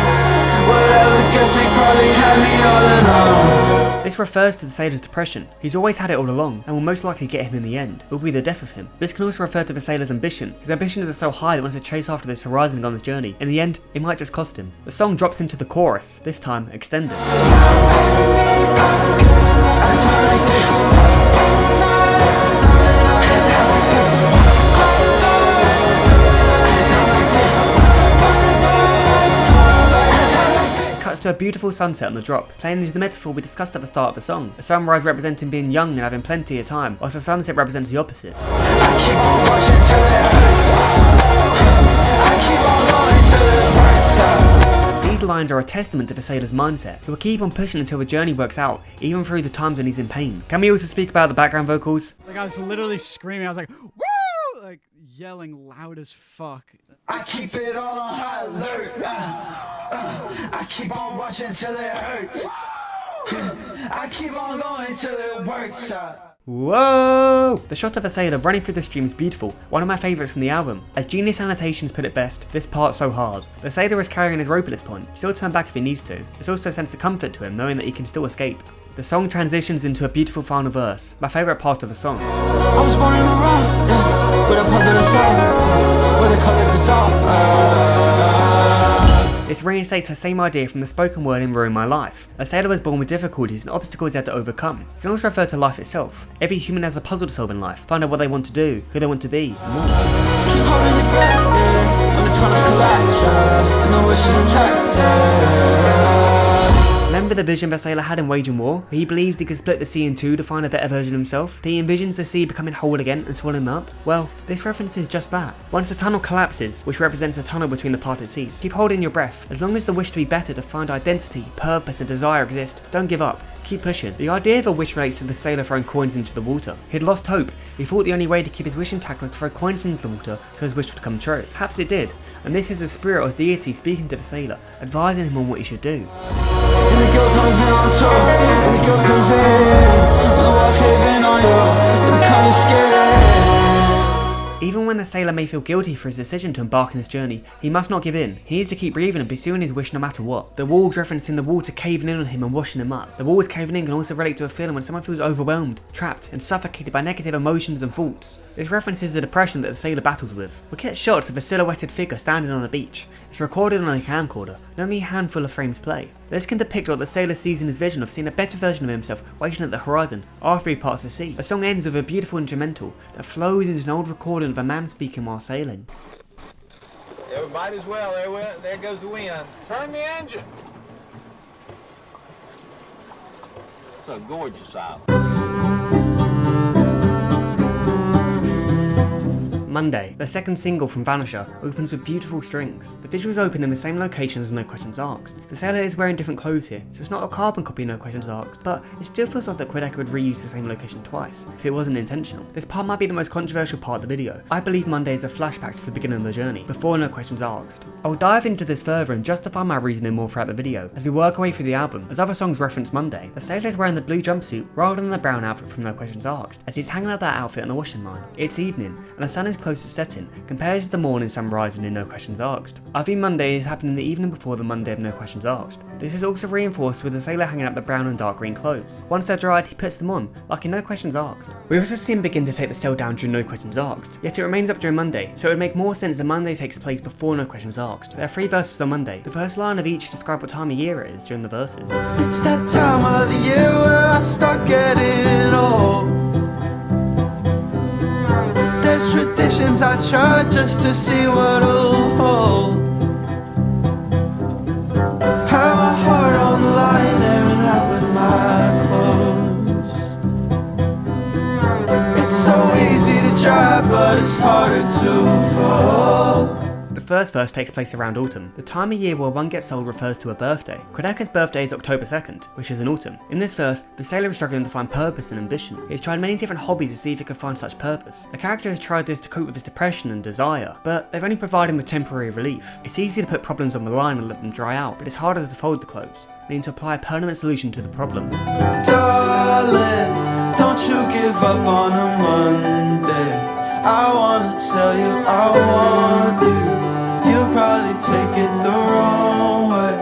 Whatever gets me probably had me all along. This refers to the sailor's depression. He's always had it all along, and will most likely get him in the end. It will be the death of him. This can also refer to the sailor's ambition. His ambitions are so high that he wants to chase after this horizon and go on this journey. In the end, it might just cost him. The song drops into the chorus, this time extended. To a beautiful sunset on the drop, playing into the metaphor we discussed at the start of the song. A sunrise representing being young and having plenty of time, whilst a sunset represents the opposite. These lines are a testament to the sailor's mindset. He will keep on pushing until the journey works out, even through the times when he's in pain. Can we also speak about the background vocals? Like I was literally screaming. I was like, woo! Like yelling loud as fuck. I keep it all on high alert. I keep on watching till it hurts. I keep on going till it works out. Whoa! The shot of a sailor running through the stream is beautiful, one of my favourites from the album. As Genius Annotations put it best, this part's so hard. The sailor is carrying his rope at this point, he'll turn back if he needs to. There's also a sense of comfort to him knowing that he can still escape. The song transitions into a beautiful final verse, my favourite part of the song. I was born in the wrong, yeah, with a puzzle to solve, where the colours dissolve. This reinstates the same idea from the spoken word in Ruin My Life. A sailor was born with difficulties and obstacles he had to overcome. It can also refer to life itself. Every human has a puzzle to solve in life, find out what they want to do, who they want to be, and more. Just keep holding your breath, yeah, when the tunnels collapse, and the wish is intact, yeah. Remember the vision the sailor had in Waging War, where he believes he could split the sea in two to find a better version of himself? He envisions the sea becoming whole again and swallow him up? Well, this references just that. Once the tunnel collapses, which represents a tunnel between the parted seas, keep holding your breath. As long as the wish to be better, to find identity, purpose and desire exist, don't give up. Keep pushing. The idea of a wish relates to the sailor throwing coins into the water. He'd lost hope. He thought the only way to keep his wish intact was to throw coins into the water so his wish would come true. Perhaps it did, and this is the spirit or deity speaking to the sailor, advising him on what he should do. And the girl comes in on top, and the girl comes in, when the walls cave in on you, you become scared. Even when the sailor may feel guilty for his decision to embark on this journey, he must not give in. He needs to keep breathing and pursuing his wish no matter what. The walls referencing the water caving in on him and washing him up. The walls caving in can also relate to a feeling when someone feels overwhelmed, trapped, and suffocated by negative emotions and thoughts. This references the depression that the sailor battles with. We get shots of a silhouetted figure standing on a beach. It's recorded on a camcorder, and only a handful of frames play. This can depict what the sailor sees in his vision of seeing a better version of himself waiting at the horizon, after he parts the sea. The song ends with a beautiful instrumental that flows into an old recording of a man speaking while sailing. Yeah, we might as well. There goes the wind. Turn the engine. It's a gorgeous island. Monday, the second single from Vanisher, opens with beautiful strings. The visuals open in the same location as No Questions Asked. The sailor is wearing different clothes here, so it's not a carbon copy of No Questions Asked, but it still feels odd that Quebec would reuse the same location twice, if it wasn't intentional. This part might be the most controversial part of the video. I believe Monday is a flashback to the beginning of the journey, before No Questions Asked. I will dive into this further and justify my reasoning more throughout the video, as we work our way through the album, as other songs reference Monday. The sailor is wearing the blue jumpsuit rather than the brown outfit from No Questions Asked, as he's hanging out that outfit on the washing line. It's evening, and the sun is close to setting, compared to the morning sun rising in No Questions Asked. I think Monday is happening the evening before the Monday of No Questions Asked. This is also reinforced with the sailor hanging out the brown and dark green clothes. Once they're dried, he puts them on, like in No Questions Asked. We also see him begin to take the sail down during No Questions Asked, yet it remains up during Monday, so it would make more sense that Monday takes place before No Questions Asked. There are 3 verses on Monday. The first line of each describe what time of year it is during the verses. It's that time of the year where I start getting old. There's traditions I try just to see what'll hold. so easy to try, but it's harder to fall. The first verse takes place around autumn. The time of year where one gets old refers to a birthday. Quedeca's birthday is October 2nd, which is in autumn. In this verse, the sailor is struggling to find purpose and ambition. He has tried many different hobbies to see if he could find such purpose. The character has tried this to cope with his depression and desire, but they've only provided him with temporary relief. It's easy to put problems on the line and let them dry out, but it's harder to fold the clothes, meaning to apply a permanent solution to the problem. Darling, don't you give up on a Monday. I wanna tell you I want you. You'll probably take it the wrong way.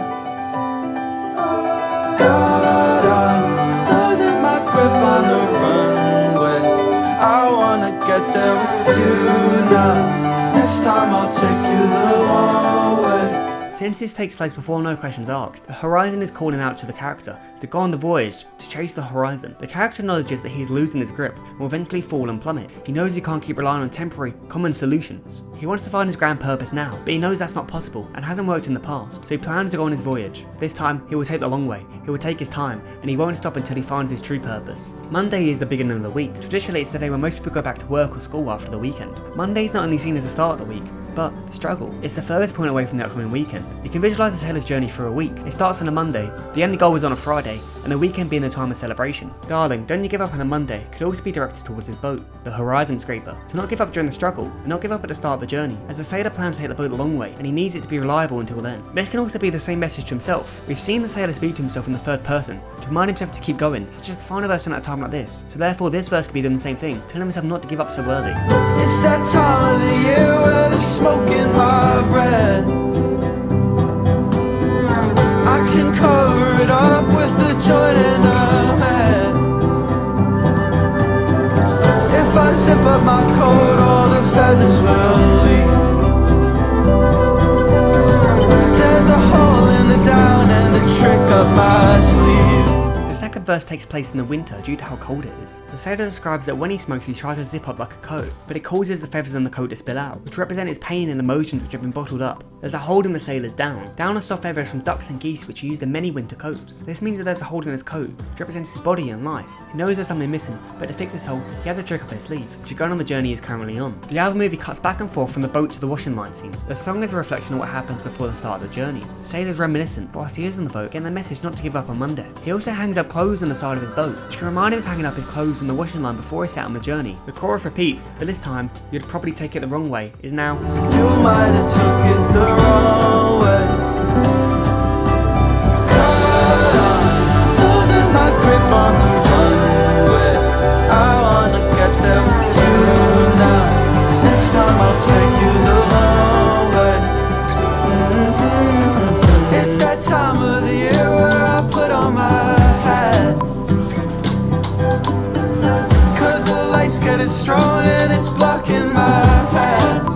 God, I'm losing my grip on the runway. I wanna get there with you now. Next time I'll take you the long way. Since this takes place before No Questions Asked, the Horizon is calling out to the character to go on the voyage, to chase the horizon. The character acknowledges that he is losing his grip and will eventually fall and plummet. He knows he can't keep relying on temporary, common solutions. He wants to find his grand purpose now, but he knows that's not possible and hasn't worked in the past, so he plans to go on his voyage. This time, he will take the long way, he will take his time, and he won't stop until he finds his true purpose. Monday is the beginning of the week. Traditionally, it's the day when most people go back to work or school after the weekend. Monday is not only seen as the start of the week, but the struggle. It's the furthest point away from the upcoming weekend. You can visualise the sailor's journey for a week. It starts on a Monday, the end goal is on a Friday, and the weekend being the time of celebration. Darling, don't you give up on a Monday could also be directed towards his boat, the Horizon Scraper. To not give up during the struggle, and not give up at the start of the journey, as the sailor plans to take the boat the long way, and he needs it to be reliable until then. This can also be the same message to himself. We've seen the sailor speak to himself in the third person, to remind himself to keep going, such as the final verse in a time like this. So therefore this verse could be doing the same thing, telling himself not to give up so early. It's that time of the year where there's smoke in my breath. I can cover it up with a joint and a mess. If I zip up my coat, all the feathers will leave. There's a hole in the down and a trick up my sleeve. The second verse takes place in the winter due to how cold it is. The sailor describes that when he smokes he tries to zip up like a coat, but it causes the feathers on the coat to spill out, which represent his pain and emotions which have been bottled up. There's a hole in the sailor's down. Down are soft feathers from ducks and geese which are used in many winter coats. This means that there's a hole in his coat, which represents his body and life. He knows there's something missing, but to fix this hole, he has a trick up his sleeve, which is going on the journey he's currently on. The album movie cuts back and forth from the boat to the washing line scene. The song is a reflection of what happens before the start of the journey. The sailor's reminiscent whilst he is on the boat, getting the message not to give up on Monday. He also hangs up clothes on the side of his boat, which can remind him of hanging up his clothes on the washing line before he set on the journey. The chorus repeats, but this time, you'd probably take it the wrong way, is now. You might have took it the wrong way. Caught on, losing my grip on the runway. I wanna get there with you now. Next time I'll take you the long way. It's that time of the year where I put on my hat. Cause the light's getting strong and it's blocking my path.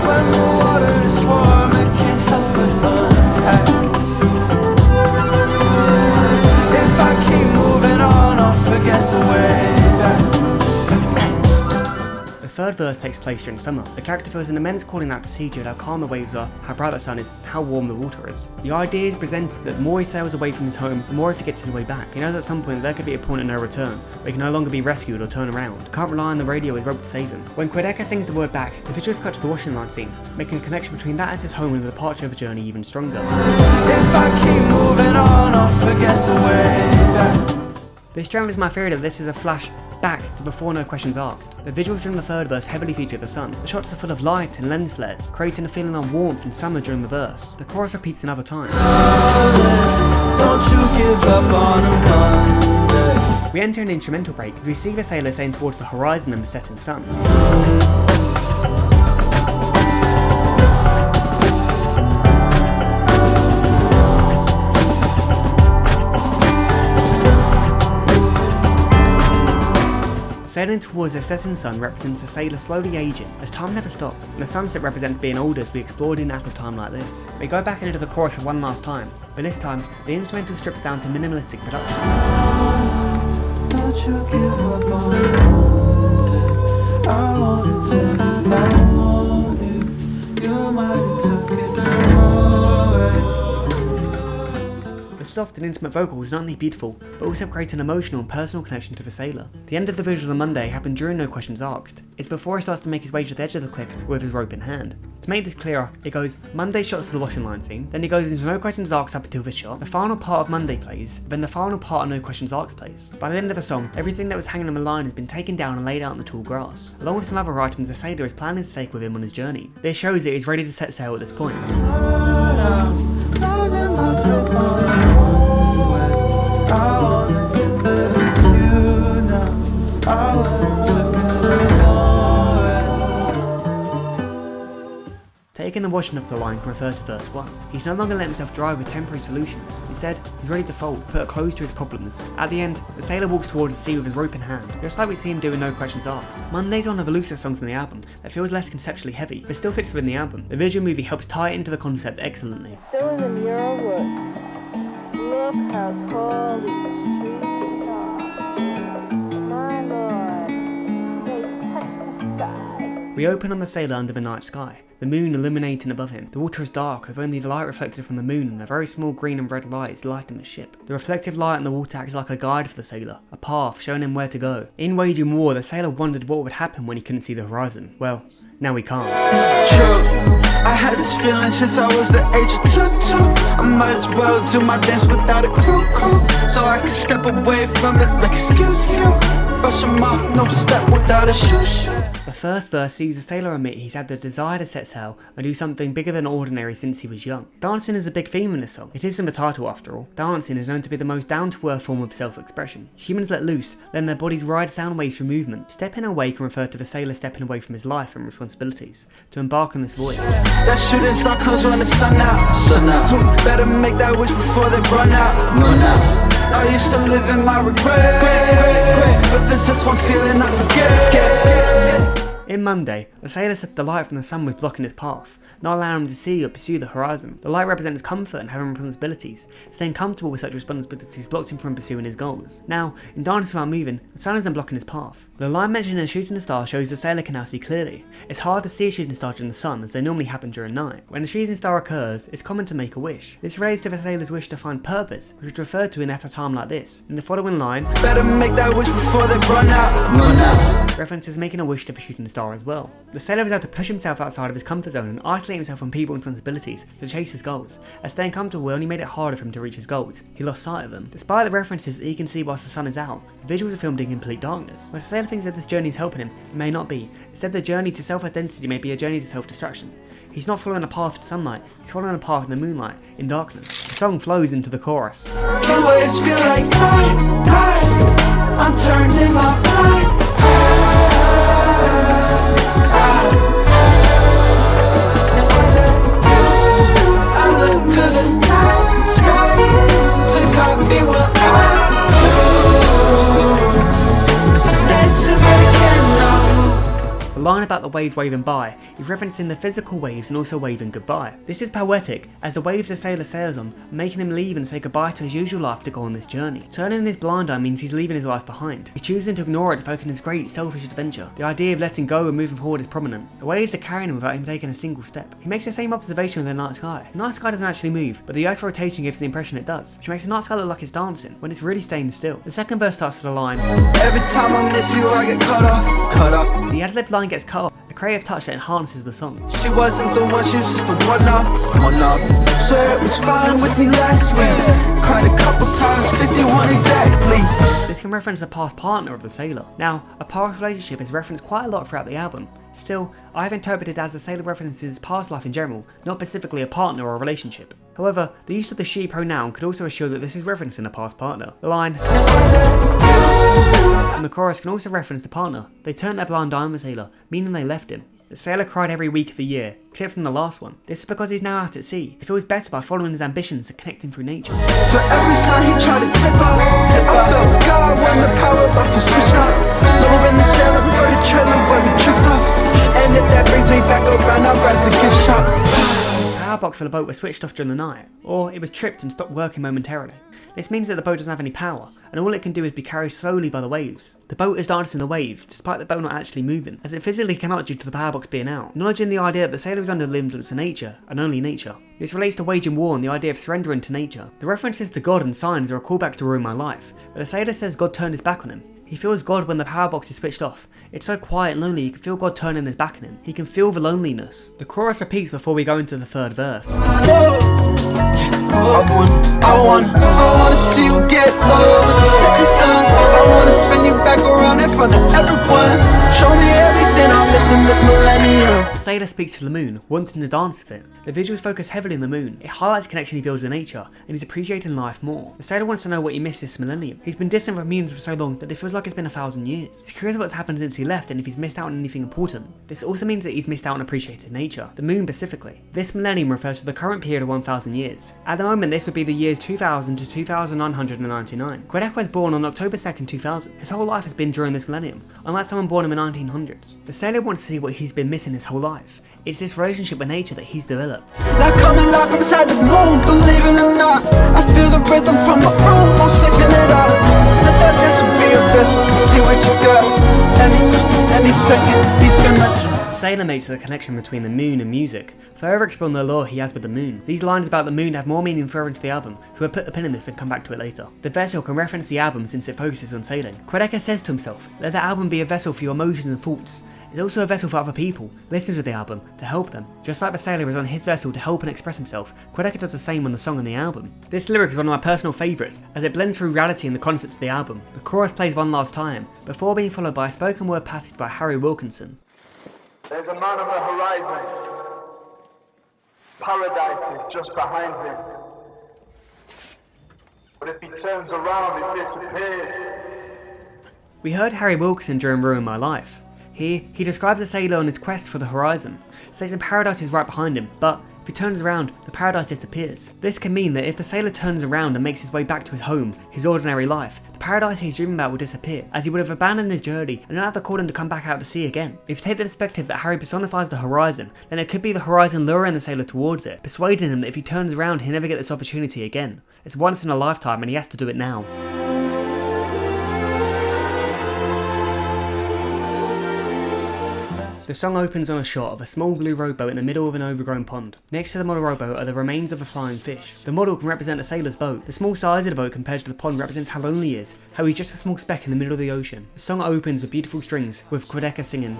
When the water is warm, I can't help but unpack. If I keep moving on, I'll forget the way back. The third verse takes place during summer. The character feels an immense calling out to sea due to how calm the waves are, how bright the sun is, and how warm the water is. The idea is presented that the more he sails away from his home, the more he forgets his way back. He knows at some point there could be a point of no return, where he can no longer be rescued or turn around. He can't rely on the radio as rope to save him. When Quedeca sings the word back, the visuals cut to the washing line scene, making a connection between that as his home and the departure of the journey even stronger. If I keep moving on, I'll forget the way back. This strengthens my theory that this is a flash back to before No Questions Asked. The visuals during the third verse heavily feature the sun. The shots are full of light and lens flares, creating a feeling of warmth and summer during the verse. The chorus repeats another time. Don't you give up on a Monday. We enter an instrumental break as we see the sailor sailing towards the horizon and the setting sun. Sailing towards the setting sun represents the sailor slowly aging, as time never stops, and the sunset represents being older as we explored in at a time like this. We go back into the chorus for one last time, but this time, the instrumental strips down to minimalistic production. Don't you give up on a Monday. I wanna tell you I want you. You might have took it the wrong way. The soft and intimate vocals not only beautiful, but also create an emotional and personal connection to the sailor. The end of the visuals on Monday happened during No Questions Asked. It's before he starts to make his way to the edge of the cliff with his rope in hand. To make this clearer, it goes Monday shots to the washing line scene, then he goes into No Questions Asked up until this shot, the final part of Monday plays, then the final part of No Questions Asked plays. By the end of the song, everything that was hanging on the line has been taken down and laid out in the tall grass. Along with some other items the sailor is planning to take with him on his journey. This shows that he's ready to set sail at this point. Taking the washing off the line can refer to verse 1. He's no longer let himself drive with temporary solutions. Instead, he's ready to fold, put a close to his problems. At the end, the sailor walks towards the sea with his rope in hand, just like we see him do in No Questions Asked. Monday's one of the looser songs on the album that feels less conceptually heavy, but still fits within the album. The visual movie helps tie it into the concept excellently. Still in the mural woods, look how tall these trees are. My lord, they touch the sky. We open on the sailor under the night sky, the moon illuminating above him. The water is dark, with only the light reflected from the moon and a very small green and red light lighting the ship. The reflective light on the water acts like a guide for the sailor, a path showing him where to go. In waging war, the sailor wondered what would happen when he couldn't see the horizon. Well, now he can't. True, I had this feeling since I was the age of 2. I might as well do my dance without a crew, so I can step away from it like excuse you. Brush him off, no step without a shoe. The first verse sees the sailor admit he's had the desire to set sail and do something bigger than ordinary since he was young. Dancing is a big theme in this song. It is from the title after all. Dancing is known to be the most down-to-earth form of self-expression. Humans let loose, letting their bodies ride sound waves through movement. Stepping away can refer to the sailor stepping away from his life and responsibilities to embark on this voyage. That shooting star comes when the sun out. Better make that wish before they run out. I used to live in my regret, but there's just one feeling I forget. In Monday, the sailor said the light from the sun was blocking his path, not allowing him to see or pursue the horizon. The light represents comfort and having responsibilities. Staying comfortable with such responsibilities blocked him from pursuing his goals. Now, in Dancing Without Moving, the sun isn't blocking his path. The line mentioned in Shooting the Star shows the sailor can now see clearly. It's hard to see a shooting star during the sun as they normally happen during night. When a shooting star occurs, it's common to make a wish. This relates to the sailor's wish to find purpose, which is referred to in at a time like this. In the following line, better make that wish before they run out. References making a wish to the shooting star as well. The sailor is able to push himself outside of his comfort zone and isolate himself from people and responsibilities to chase his goals, as staying comfortable only made it harder for him to reach his goals. He lost sight of them. Despite the references that he can see whilst the sun is out, the visuals are filmed in complete darkness. While the sailor thinks that this journey is helping him, it may not be. Instead, the journey to self-identity may be a journey to self-destruction. He's not following a path to sunlight, he's following a path in the moonlight, in darkness. The song flows into the chorus. Always feel like I'm turning my mind. To the night sky to copy what I do. It's dancing again now. The line about the waves waving by is referencing the physical waves and also waving goodbye. This is poetic, as the waves the sailor sails on are making him leave and say goodbye to his usual life to go on this journey. Turning his blind eye means he's leaving his life behind. He's choosing to ignore it to focus on his great selfish adventure. The idea of letting go and moving forward is prominent. The waves are carrying him without him taking a single step. He makes the same observation of the night sky. The night sky doesn't actually move, but the Earth's rotation gives the impression it does, which makes the night sky look like it's dancing, when it's really staying still. The second verse starts with a line, every time I miss you I get cut off. The ad-lib line gets cut off, a creative touch that enhances the song. She wasn't the one, she was just the one off. Swear it was fine with me last week. Cried a couple times, 51 exactly. This can reference the past partner of the sailor. Now, a past relationship is referenced quite a lot throughout the album. Still, I have interpreted it as the sailor references his past life in general, not specifically a partner or a relationship. However, the use of the she pronoun could also assure that this is referencing a past partner. The line and the chorus can also reference the partner. They turned their blind eye on the sailor, meaning they left him. The sailor cried every week of the year, except from the last one. This is because he's now out at sea. He feels better by following his ambitions and connecting through nature. For every sign he tried to tip off, I felt God when the power box was switched off. Lowering the sail up for the trailer where we drift off. And if that brings me back around, I'll rise the gift shop. power box for the boat was switched off during the night, or it was tripped and stopped working momentarily. This means that the boat doesn't have any power, and all it can do is be carried slowly by the waves. The boat is dancing in the waves, despite the boat not actually moving, as it physically cannot due to the power box being out, acknowledging the idea that the sailor is under the influence of nature, and only nature. This relates to waging war and the idea of surrendering to nature. The references to God and signs are a callback to Ruin My Life, but the sailor says God turned his back on him. He feels God when the power box is switched off. It's so quiet and lonely you can feel God turning his back on him. He can feel the loneliness. The chorus repeats before we go into the third verse. I wanna see you get low with the setting sun. I wanna spin you back around in front of everyone. Show me everything I missed in this millennium. The sailor speaks to the moon, wanting to dance with it. The visuals focus heavily on the moon. It highlights the connection he builds with nature, and he's appreciating life more. The sailor wants to know what he missed this millennium. He's been distant from humans for so long that it feels like it's been 1,000 years. He's curious what's happened since he left and if he's missed out on anything important. This also means that he's missed out on appreciating nature, the moon specifically. This millennium refers to the current period of 1,000 years. At the moment, this would be the years 2000 to 2999. Quebec was born on October 2nd, 2000. His whole life has been during this millennium, unlike someone born in the 1900s. The sailor wants to see what he's been missing his whole life. It's this relationship with nature that he's developed. Now coming live from inside the moon, believe it or not. I feel the rhythm from my room, I'm slipping it out. Let that vessel be a vessel, see what you got. Any second, he's gonna. The sailor makes the connection between the moon and music, further exploring the lore he has with the moon. These lines about the moon have more meaning further into the album, so we'll put a pin in this and come back to it later. The vessel can reference the album since it focuses on sailing. Quedeca says to himself, let the album be a vessel for your emotions and thoughts. It's also a vessel for other people, listeners of the album, to help them. Just like the sailor is on his vessel to help and express himself, Quedeca does the same on the song on the album. This lyric is one of my personal favourites, as it blends through reality and the concepts of the album. The chorus plays one last time, before being followed by a spoken word passage by Harry Wilkinson. There's a man on the horizon. Paradise is just behind him. But if he turns around, it disappears. We heard Harry Wilkinson during Ruin My Life. Here, he describes a sailor on his quest for the horizon, stating paradise is right behind him, but if he turns around, the paradise disappears. This can mean that if the sailor turns around and makes his way back to his home, his ordinary life, the paradise he's dreaming about will disappear, as he would have abandoned his journey and not have the calling to come back out to sea again. If you take the perspective that Harry personifies the horizon, then it could be the horizon luring the sailor towards it, persuading him that if he turns around he'll never get this opportunity again. It's once in a lifetime and he has to do it now. The song opens on a shot of a small blue rowboat in the middle of an overgrown pond. Next to the model rowboat are the remains of a flying fish. The model can represent a sailor's boat. The small size of the boat compared to the pond represents how lonely he is, how he's just a small speck in the middle of the ocean. The song opens with beautiful strings, with Quedeca singing.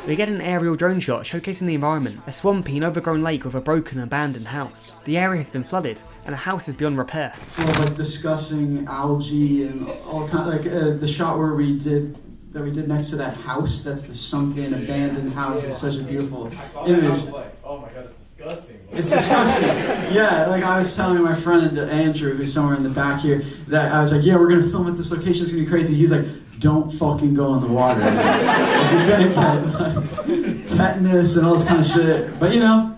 We get an aerial drone shot showcasing the environment, a swampy and overgrown lake with a broken and abandoned house. The area has been flooded, and the house is beyond repair. Like discussing algae and all kind of the shot where we did next to that house. That's the sunken, abandoned house. It's such a beautiful image. Oh my god, it's disgusting. It's disgusting. Yeah, like I was telling my friend Andrew, who's somewhere in the back here, that I was like, yeah, we're gonna film at this location. It's gonna be crazy. He was like, don't fucking go in the water. Like, you're gonna get like, tetanus and all this kind of shit. But you know,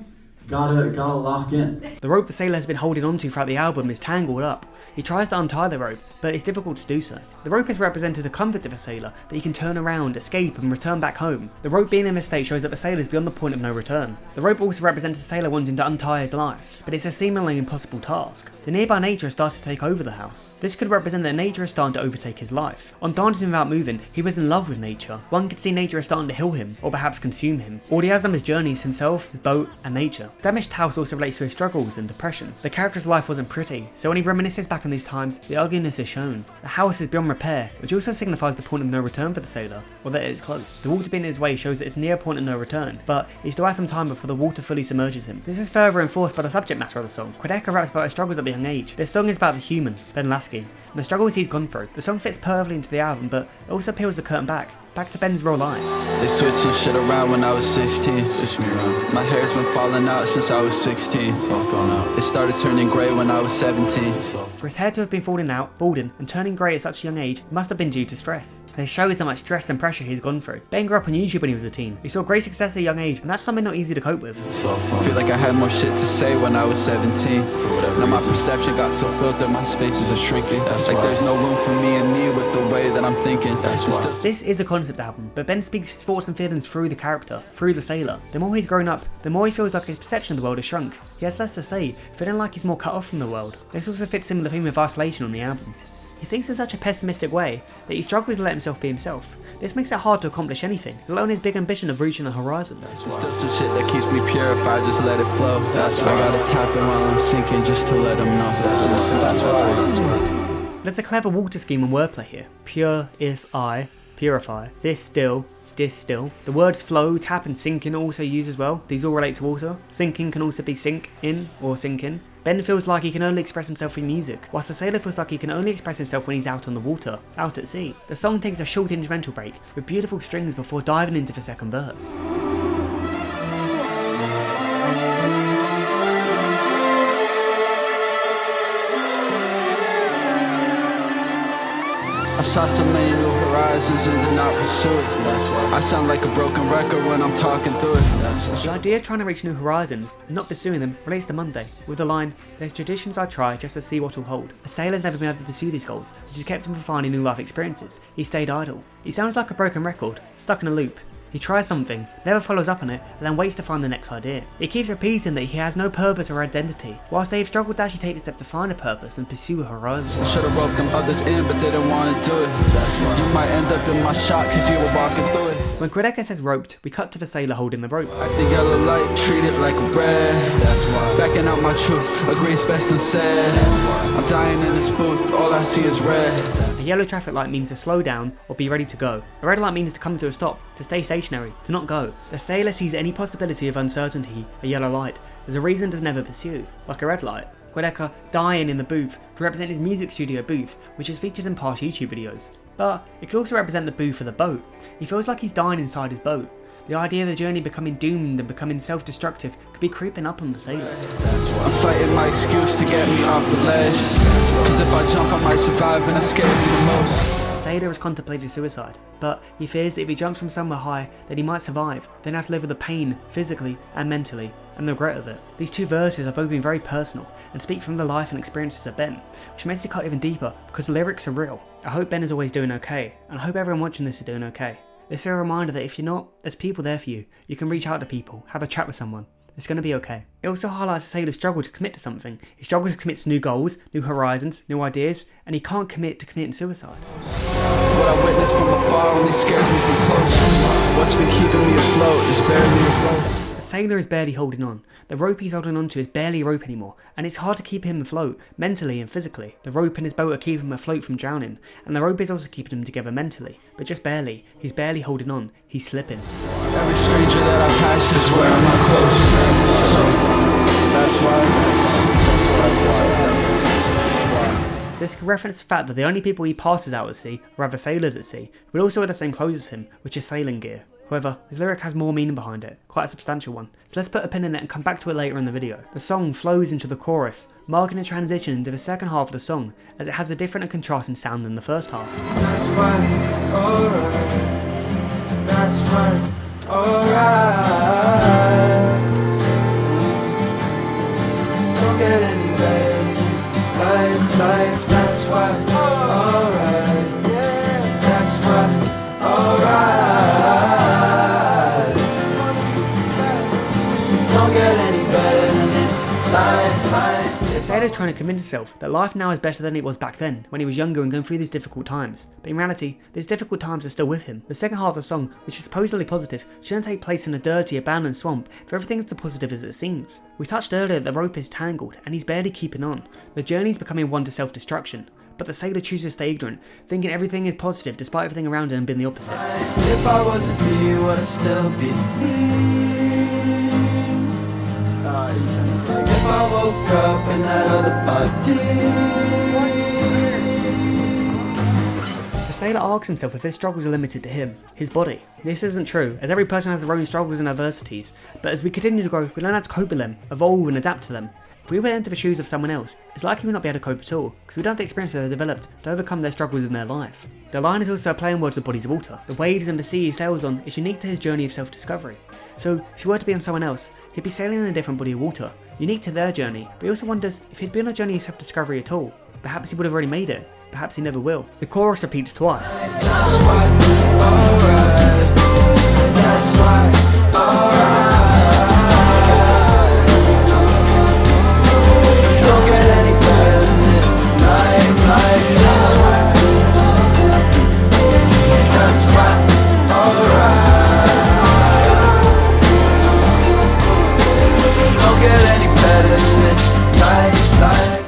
gotta lock in. The rope the sailor has been holding onto throughout the album is tangled up. He tries to untie the rope, but it's difficult to do so. The rope has represented a comfort of a sailor that he can turn around, escape, and return back home. The rope being in this state shows that the sailor is beyond the point of no return. The rope also represents a sailor wanting to untie his life, but it's a seemingly impossible task. The nearby nature has started to take over the house. This could represent that nature is starting to overtake his life. On Dancing Without Moving, he was in love with nature. One could see nature is starting to heal him, or perhaps consume him. All he has on his journey is himself, his boat, and nature. Damaged House also relates to his struggles and depression. The character's life wasn't pretty, so when he reminisces back on these times, the ugliness is shown. The house is beyond repair, which also signifies the point of no return for the sailor, or that it is close. The water being in his way shows that it's near a point of no return, but he still has some time before the water fully submerges him. This is further enforced by the subject matter of the song. Quedeca raps about his struggles at a young age. This song is about the human, Ben Lasky, and the struggles he's gone through. The song fits perfectly into the album, but it also peels the curtain back to Ben's real life. They switched some shit around when I was 16. My hair's been falling out since I was 16. It started turning grey when I was 17. For his hair to have been falling out, balding, and turning grey at such a young age must have been due to stress. They shows how much stress and pressure he's gone through. Ben grew up on YouTube when he was a teen. He saw great success at a young age, and that's something not easy to cope with. I feel like I had more shit to say when I was 17. Now my perception got so filled that my spaces are shrinking. Like there's no room for me and me with the way that I'm thinking. This is a concept concept album, but Ben speaks his thoughts and feelings through the character, through the sailor. The more he's grown up, the more he feels like his perception of the world has shrunk. He has less to say, feeling like he's more cut off from the world. This also fits in with the theme of isolation on the album. He thinks in such a pessimistic way that he struggles to let himself be himself. This makes it hard to accomplish anything, let alone his big ambition of reaching the horizon. There's still some shit that keeps me pure if I just let it flow. That's why I gotta tap in while I'm sinking just to let them know. That's why. There's a clever water scheme and wordplay here. Purify, this still, distill. The words flow, tap and sink in are also used as well. These all relate to water. Sinking can also be sink in or sink in. Ben feels like he can only express himself through music, whilst the sailor feels like he can only express himself when he's out on the water, out at sea. The song takes a short instrumental break with beautiful strings before diving into the second verse. I saw so many new horizons and did not pursue it. That's why I sound like a broken record when I'm talking through it. That's why. The idea of trying to reach new horizons and not pursuing them relates to Monday, with the line, "There's traditions I try just to see what will hold." The sailor's never been able to pursue these goals, which has kept him from finding new life experiences. He stayed idle. He sounds like a broken record, stuck in a loop. He tries something, never follows up on it, and then waits to find the next idea. He keeps repeating that he has no purpose or identity, whilst they've struggled to actually take the step to find a purpose and pursue a horizon. Should've roped them others in, but they didn't want to do it. That's why. You might end up in my shot cause you were walking through it. When Quedeca says roped, we cut to the sailor holding the rope. Like the yellow light, treat it like a red. That's why. Backing out my truth, agree's best unsaid. That's why. I'm dying in this booth, all I see is red. A yellow traffic light means to slow down or be ready to go. A red light means to come to a stop, to stay stationary, to not go. The sailor sees any possibility of uncertainty, a yellow light, as a reason to never pursue, like a red light. Quedeca dying in the booth to represent his music studio booth, which is featured in past YouTube videos. But it could also represent the booth of the boat. He feels like he's dying inside his boat. The idea of the journey becoming doomed and becoming self-destructive could be creeping up on the sailor. I'm fighting my excuse to get me off the ledge. Cause if I jump I might survive and that scares me the most. The sailor has contemplated suicide, but he fears that if he jumps from somewhere high, then he might survive, then have to live with the pain, physically and mentally, and the regret of it. These two verses are both being very personal, and speak from the life and experiences of Ben, which makes it cut even deeper, because the lyrics are real. I hope Ben is always doing okay, and I hope everyone watching this is doing okay. This is a reminder that if you're not, there's people there for you. You can reach out to people, have a chat with someone. It's going to be okay. It also highlights the sailor's struggle to commit to something. He struggles to commit to new goals, new horizons, new ideas, and he can't commit to committing suicide. What I witness from afar only scares me from close. What's been keeping me afloat is barely afloat. The sailor is barely holding on. The rope he's holding onto is barely a rope anymore, and it's hard to keep him afloat, mentally and physically. The rope in his boat are keeping him afloat from drowning, and the rope is also keeping him together mentally, but just barely. He's barely holding on. He's slipping. Every stranger that I pass is wearing my clothes. That's why. This can reference the fact that the only people he passes out at sea are other sailors at sea, but also wear the same clothes as him, which is sailing gear. However, this lyric has more meaning behind it, quite a substantial one, so let's put a pin in it and come back to it later in the video. The song flows into the chorus, marking a transition into the second half of the song, as it has a different and contrasting sound than the first half. That's fine, alright. That's fine, alright. Don't get any better, life, that's fine, alright. That's fine, alright. Don't get any better than this life. The sailor's trying to convince himself that life now is better than it was back then, when he was younger and going through these difficult times. But in reality, these difficult times are still with him. The second half of the song, which is supposedly positive, shouldn't take place in a dirty, abandoned swamp, for everything is as positive as it seems. We touched earlier that the rope is tangled, and he's barely keeping on. The journey is becoming one to self-destruction. But the sailor chooses to stay ignorant, thinking everything is positive despite everything around him being the opposite. If I wasn't me, would I still be me? If I woke up in that other body. The sailor asks himself if his struggles are limited to him, his body. This isn't true, as every person has their own struggles and adversities, but as we continue to grow, we learn how to cope with them, evolve and adapt to them. If we went into the shoes of someone else, it's likely we would not be able to cope at all, because we don't have the experience that they've developed to overcome their struggles in their life. The line is also a play on words with bodies of water. The waves and the sea he sails on is unique to his journey of self-discovery. So, if he were to be on someone else, he'd be sailing in a different body of water, unique to their journey, but he also wonders if he'd been on a journey of self-discovery at all. Perhaps he would have already made it, perhaps he never will. The chorus repeats twice.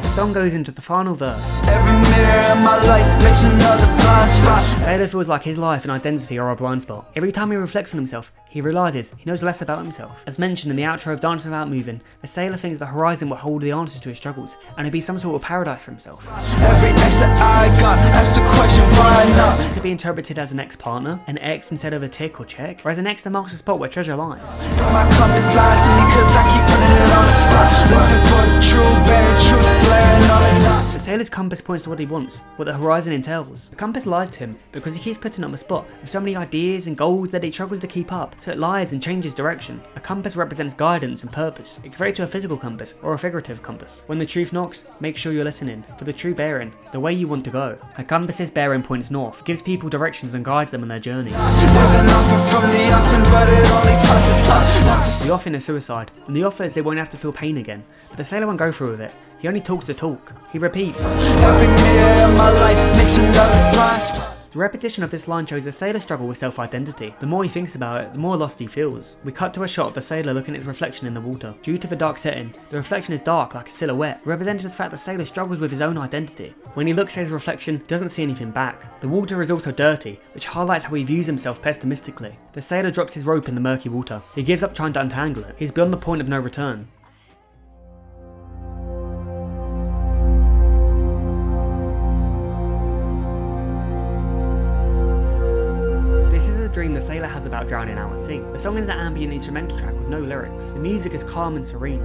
The song goes into the final verse. Every mirror in my life makes another blind spot. Sailor feels like his life and identity are a blind spot. Every time he reflects on himself, he realises he knows less about himself. As mentioned in the outro of Dancing Without Moving, the sailor thinks the horizon will hold the answers to his struggles, and it'd be some sort of paradise for himself. Every ex that I got asks the question, why not? This could be interpreted as an ex-partner, an ex instead of a tick or check, or as an ex that marks the spot where treasure lies. My compass lies to me cause I keep putting it on the spot. Listen for the true, very true, blaring on the dots. The sailor's compass points to what he wants, what the horizon entails. The compass lies to him because he keeps putting on the spot with so many ideas and goals that he struggles to keep up, so it lies and changes direction. A compass represents guidance and purpose. It can relate to a physical compass or a figurative compass. When the truth knocks, make sure you're listening for the true bearing, the way you want to go. A compass's bearing points north, gives people directions and guides them on their journey. There's an offer from the offering, but it only touch. The offering is suicide, and the offer is they won't have to feel pain again. But the sailor won't go through with it. He only talks the talk. He repeats. Every mirror in my life makes another blind spot. The repetition of this line shows the sailor's struggle with self-identity. The more he thinks about it, the more lost he feels. We cut to a shot of the sailor looking at his reflection in the water. Due to the dark setting, the reflection is dark like a silhouette, representing the fact the sailor struggles with his own identity. When he looks at his reflection, he doesn't see anything back. The water is also dirty, which highlights how he views himself pessimistically. The sailor drops his rope in the murky water. He gives up trying to untangle it. He's beyond the point of no return. Dream the sailor has about drowning out at sea. The song is an ambient instrumental track with no lyrics. The music is calm and serene.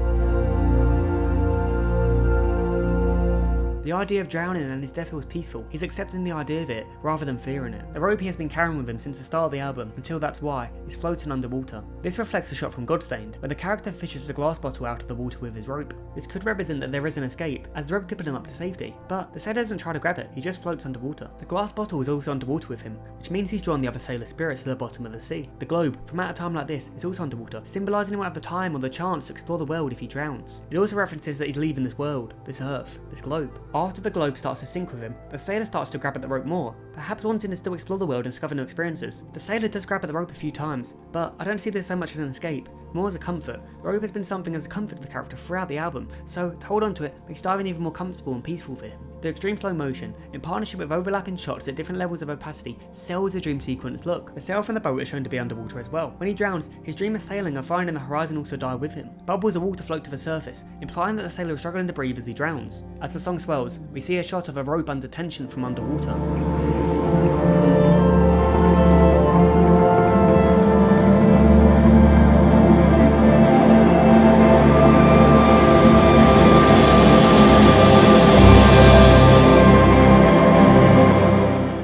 The idea of drowning and his death feels peaceful. He's accepting the idea of it rather than fearing it. The rope he has been carrying with him since the start of the album, until that's why, is floating underwater. This reflects a shot from Godstained, where the character fishes the glass bottle out of the water with his rope. This could represent that there is an escape, as the rope could put him up to safety, but the sailor doesn't try to grab it, he just floats underwater. The glass bottle is also underwater with him, which means he's drawn the other sailor's spirit to the bottom of the sea. The globe, from at a time like this, is also underwater, symbolising he won't have the time or the chance to explore the world if he drowns. It also references that he's leaving this world, this earth, this globe. After the globe starts to sink with him, the sailor starts to grab at the rope more, perhaps wanting to still explore the world and discover new experiences. The sailor does grab at the rope a few times, but I don't see this so much as an escape, more as a comfort. The rope has been something as a comfort to the character throughout the album, so to hold on to it makes diving even more comfortable and peaceful for him. The extreme slow motion, in partnership with overlapping shots at different levels of opacity, sells the dream sequence look. The sail from the boat is shown to be underwater as well. When he drowns, his dream of sailing and finding the horizon also die with him. Bubbles of water float to the surface, implying that the sailor is struggling to breathe as he drowns. As the song swells, we see a shot of a rope under tension from underwater.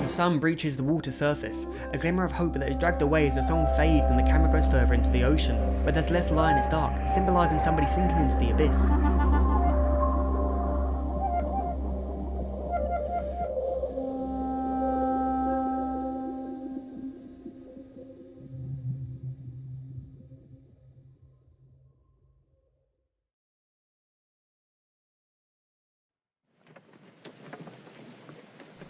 The sun breaches the water surface, a glimmer of hope that is dragged away as the song fades and the camera goes further into the ocean, where there's less light and it's dark, symbolising somebody sinking into the abyss.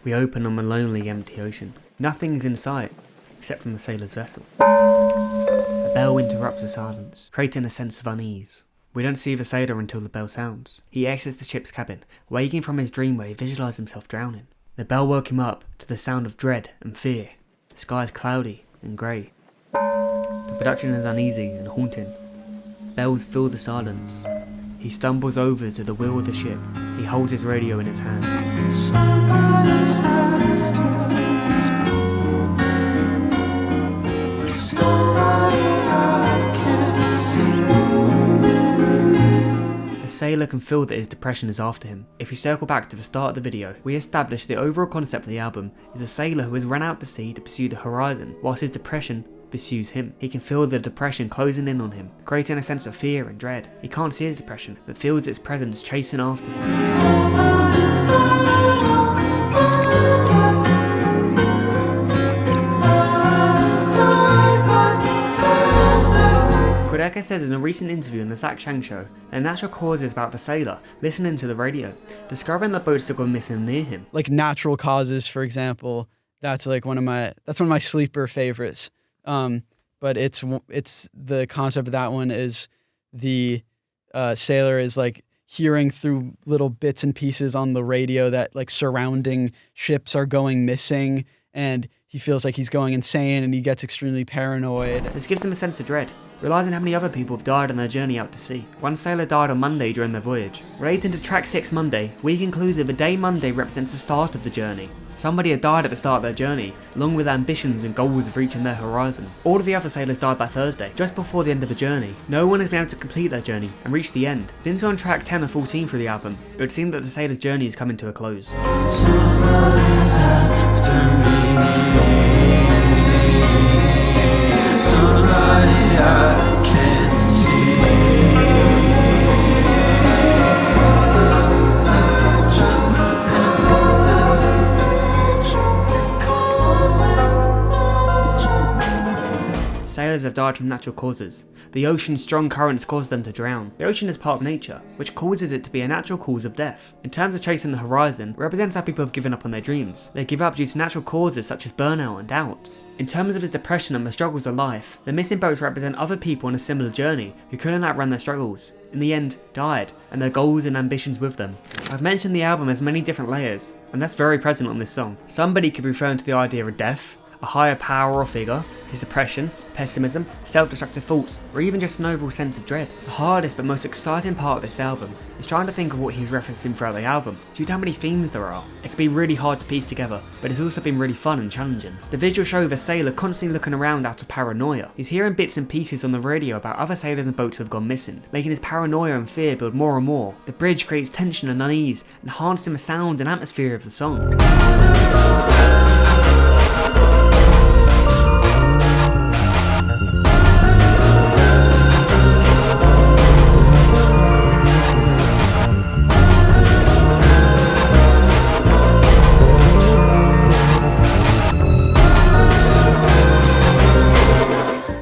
We open on a lonely, empty ocean. Nothing is in sight, except from the sailor's vessel. A bell interrupts the silence, creating a sense of unease. We don't see the sailor until the bell sounds. He exits the ship's cabin, waking from his dream where he visualised himself drowning. The bell woke him up to the sound of dread and fear. The sky is cloudy and grey. The production is uneasy and haunting. Bells fill the silence. He stumbles over to the wheel of the ship. He holds his radio in his hand. Somebody's after me. Somebody I can't see. The sailor can feel that his depression is after him. If we circle back to the start of the video, we establish the overall concept of the album is a sailor who has run out to sea to pursue the horizon, whilst his depression pursues him. He can feel the depression closing in on him, creating a sense of fear and dread. He can't see his depression, but feels its presence chasing after him. Quedeca said in a recent interview on the Zach Chang show, the natural cause is about the sailor listening to the radio, discovering that boats have gone missing near him. Like natural causes, for example, that's like one of my sleeper favorites. But it's the concept of that one is the sailor is like hearing through little bits and pieces on the radio that like surrounding ships are going missing, and he feels like he's going insane and he gets extremely paranoid. This gives him a sense of dread, realising how many other people have died on their journey out to sea. One sailor died on Monday during their voyage. Relating to track 6 Monday, we conclude that the day Monday represents the start of the journey. Somebody had died at the start of their journey, along with ambitions and goals of reaching their horizon. All of the other sailors died by Thursday, just before the end of the journey. No one has been able to complete their journey and reach the end. Since we're on track 10 or 14 through the album, it would seem that the sailor's journey is coming to a close. Somebody's after me. Somebody I can't see. Sailors have died from natural causes. The ocean's strong currents cause them to drown. The ocean is part of nature, which causes it to be a natural cause of death. In terms of chasing the horizon, it represents how people have given up on their dreams. They give up due to natural causes such as burnout and doubts. In terms of his depression and the struggles of life, the missing boats represent other people on a similar journey who couldn't outrun their struggles, in the end died, and their goals and ambitions with them. I've mentioned the album has many different layers, and that's very present on this song. Somebody could be referring to the idea of death, a higher power or figure, his depression, pessimism, self-destructive thoughts, or even just an overall sense of dread. The hardest but most exciting part of this album is trying to think of what he's referencing throughout the album, due to how many themes there are. It can be really hard to piece together, but it's also been really fun and challenging. The visual show of a sailor constantly looking around out of paranoia. He's hearing bits and pieces on the radio about other sailors and boats who have gone missing, making his paranoia and fear build more and more. The bridge creates tension and unease, enhancing the sound and atmosphere of the song.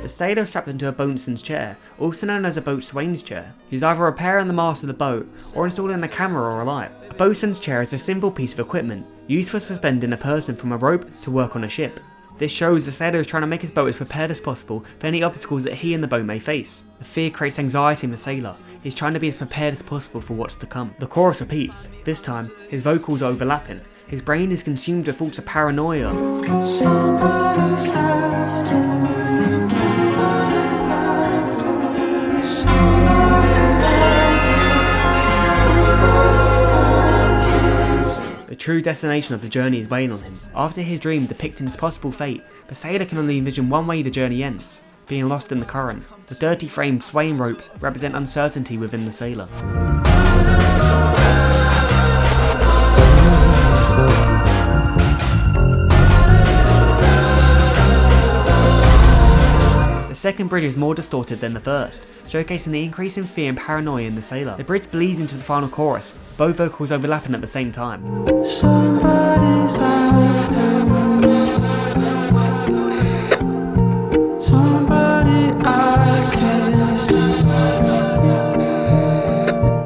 The sailor is strapped into a boatswain's chair, also known as a boatswain's chair. He's either repairing the mast of the boat or installing a camera or a light. A boatswain's chair is a simple piece of equipment used for suspending a person from a rope to work on a ship. This shows the sailor is trying to make his boat as prepared as possible for any obstacles that he and the boat may face. The fear creates anxiety in the sailor. He's trying to be as prepared as possible for what's to come. The chorus repeats. This time, his vocals are overlapping. His brain is consumed with thoughts of paranoia. Somebody's after me. Somebody's after me. Somebody I can't see. The true destination of the journey is weighing on him. After his dream depicting his possible fate, the sailor can only envision one way the journey ends, being lost in the current. The dirty framed swaying ropes represent uncertainty within the sailor. The second bridge is more distorted than the first, showcasing the increase in fear and paranoia in the sailor. The bridge bleeds into the final chorus, both vocals overlapping at the same time. Somebody's after me. Somebody I can't see.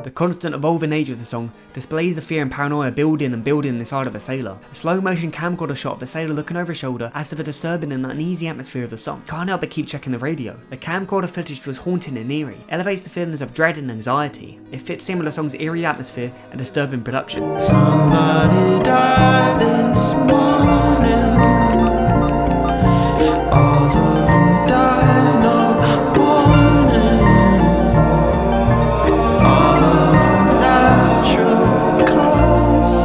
The constant evolving nature of the song displays the fear and paranoia building and building inside of the sailor. A slow motion camcorder shot of the sailor looking over his shoulder adds to the disturbing and uneasy atmosphere of the song. Can't help but keep checking the radio. The camcorder footage feels haunting and eerie, elevates the feelings of dread and anxiety. It fits in with the song's eerie atmosphere and disturbing production. Somebody died this morning. All of them died, no warning. All of natural causes.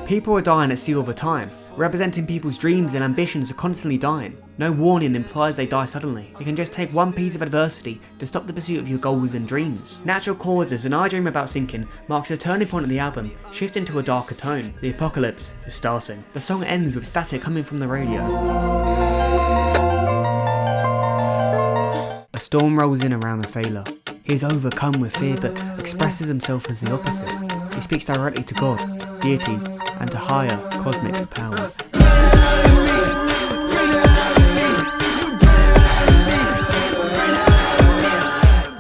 People are dying at sea all the time, representing people's dreams and ambitions are constantly dying. No warning implies they die suddenly. It can just take one piece of adversity to stop the pursuit of your goals and dreams. Natural Causes and I Dream About Sinking marks a turning point of the album, shifting to a darker tone. The apocalypse is starting. The song ends with static coming from the radio. storm rolls in around the sailor. He is overcome with fear but expresses himself as the opposite. He speaks directly to God, deities, and to higher cosmic powers.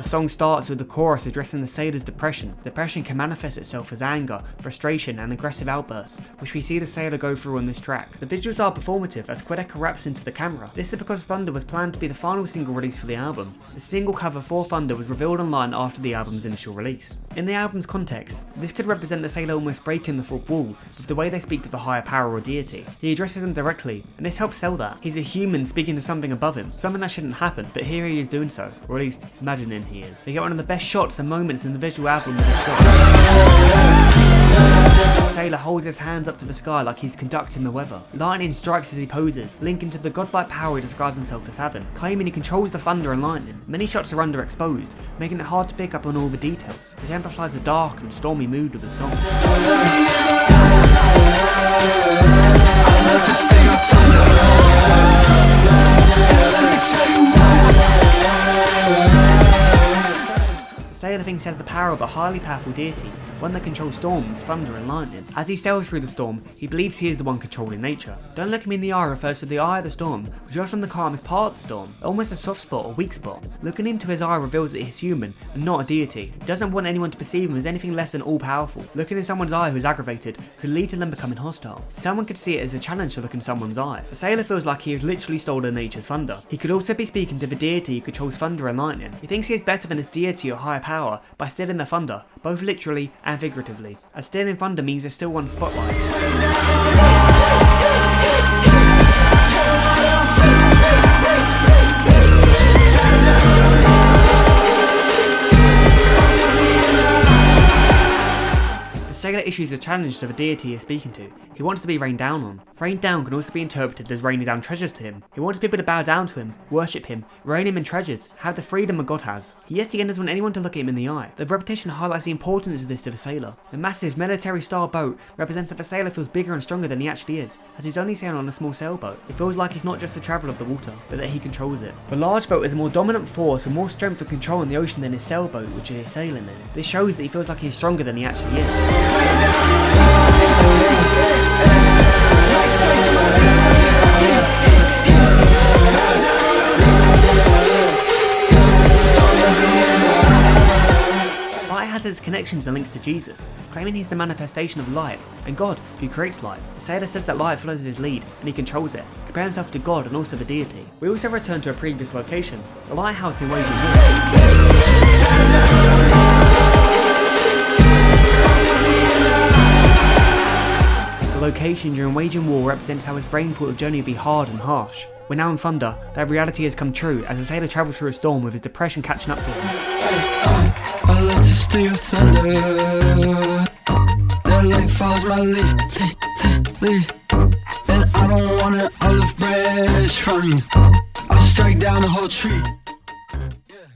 The song starts with the chorus addressing the sailor's depression. Depression can manifest itself as anger, frustration, and aggressive outbursts, which we see the sailor go through on this track. The visuals are performative as Quedeca raps into the camera. This is because Thunder was planned to be the final single released for the album. The single cover for Thunder was revealed online after the album's initial release. In the album's context, this could represent the sailor almost breaking the fourth wall with the way they speak to the higher power or deity. He addresses them directly, and this helps sell that. He's a human speaking to something above him, something that shouldn't happen, but here he is doing so, or at least imagining he is. We get one of the best shots and moments in the visual album with this shot. The sailor holds his hands up to the sky like he's conducting the weather. Lightning strikes as he poses, linking to the godlike power he described himself as having, claiming he controls the thunder and lightning. Many shots are underexposed, making it hard to pick up on all the details. It amplifies the dark and stormy mood of the song. Sailor thinks he has the power of a highly powerful deity, one that controls storms, thunder and lightning. As he sails through the storm, he believes he is the one controlling nature. Don't Look Me in the Eye refers to the eye of the storm, which is often the calmest part of the storm, almost a soft spot or weak spot. Looking into his eye reveals that he is human and not a deity. He doesn't want anyone to perceive him as anything less than all-powerful. Looking in someone's eye who is aggravated could lead to them becoming hostile. Someone could see it as a challenge to look in someone's eye. The sailor feels like he has literally stolen nature's thunder. He could also be speaking to the deity who controls thunder and lightning. He thinks he is better than his deity or higher power by stealing the thunder, both literally and figuratively, as stealing thunder means there's still one spotlight. The sailor issues a challenge to the deity he is speaking to. He wants to be rained down on. Rained down can also be interpreted as raining down treasures to him. He wants people to bow down to him, worship him, rain him in treasures, have the freedom a god has. Yet again doesn't want anyone to look at him in the eye. The repetition highlights the importance of this to the sailor. The massive military-style boat represents that the sailor feels bigger and stronger than he actually is, as he's only sailing on a small sailboat. It feels like he's not just a traveller of the water, but that he controls it. The large boat is a more dominant force with more strength and control in the ocean than his sailboat, which he is sailing in. This shows that he feels like he is stronger than he actually is. Light has its connections and links to Jesus, claiming he's the manifestation of light and God who creates light. The sailor says that light follows his lead and he controls it, comparing himself to God and also the deity. We also return to a previous location, the lighthouse in Waging War. The location during Waging War represents how his brain thought the journey would be hard and harsh. We're now in Thunder, that reality has come true as the sailor travels through a storm with his depression catching up to him. I like to steal thunder. That light follows my lead. And I don't want an olive branch from you. I'll strike down the whole tree.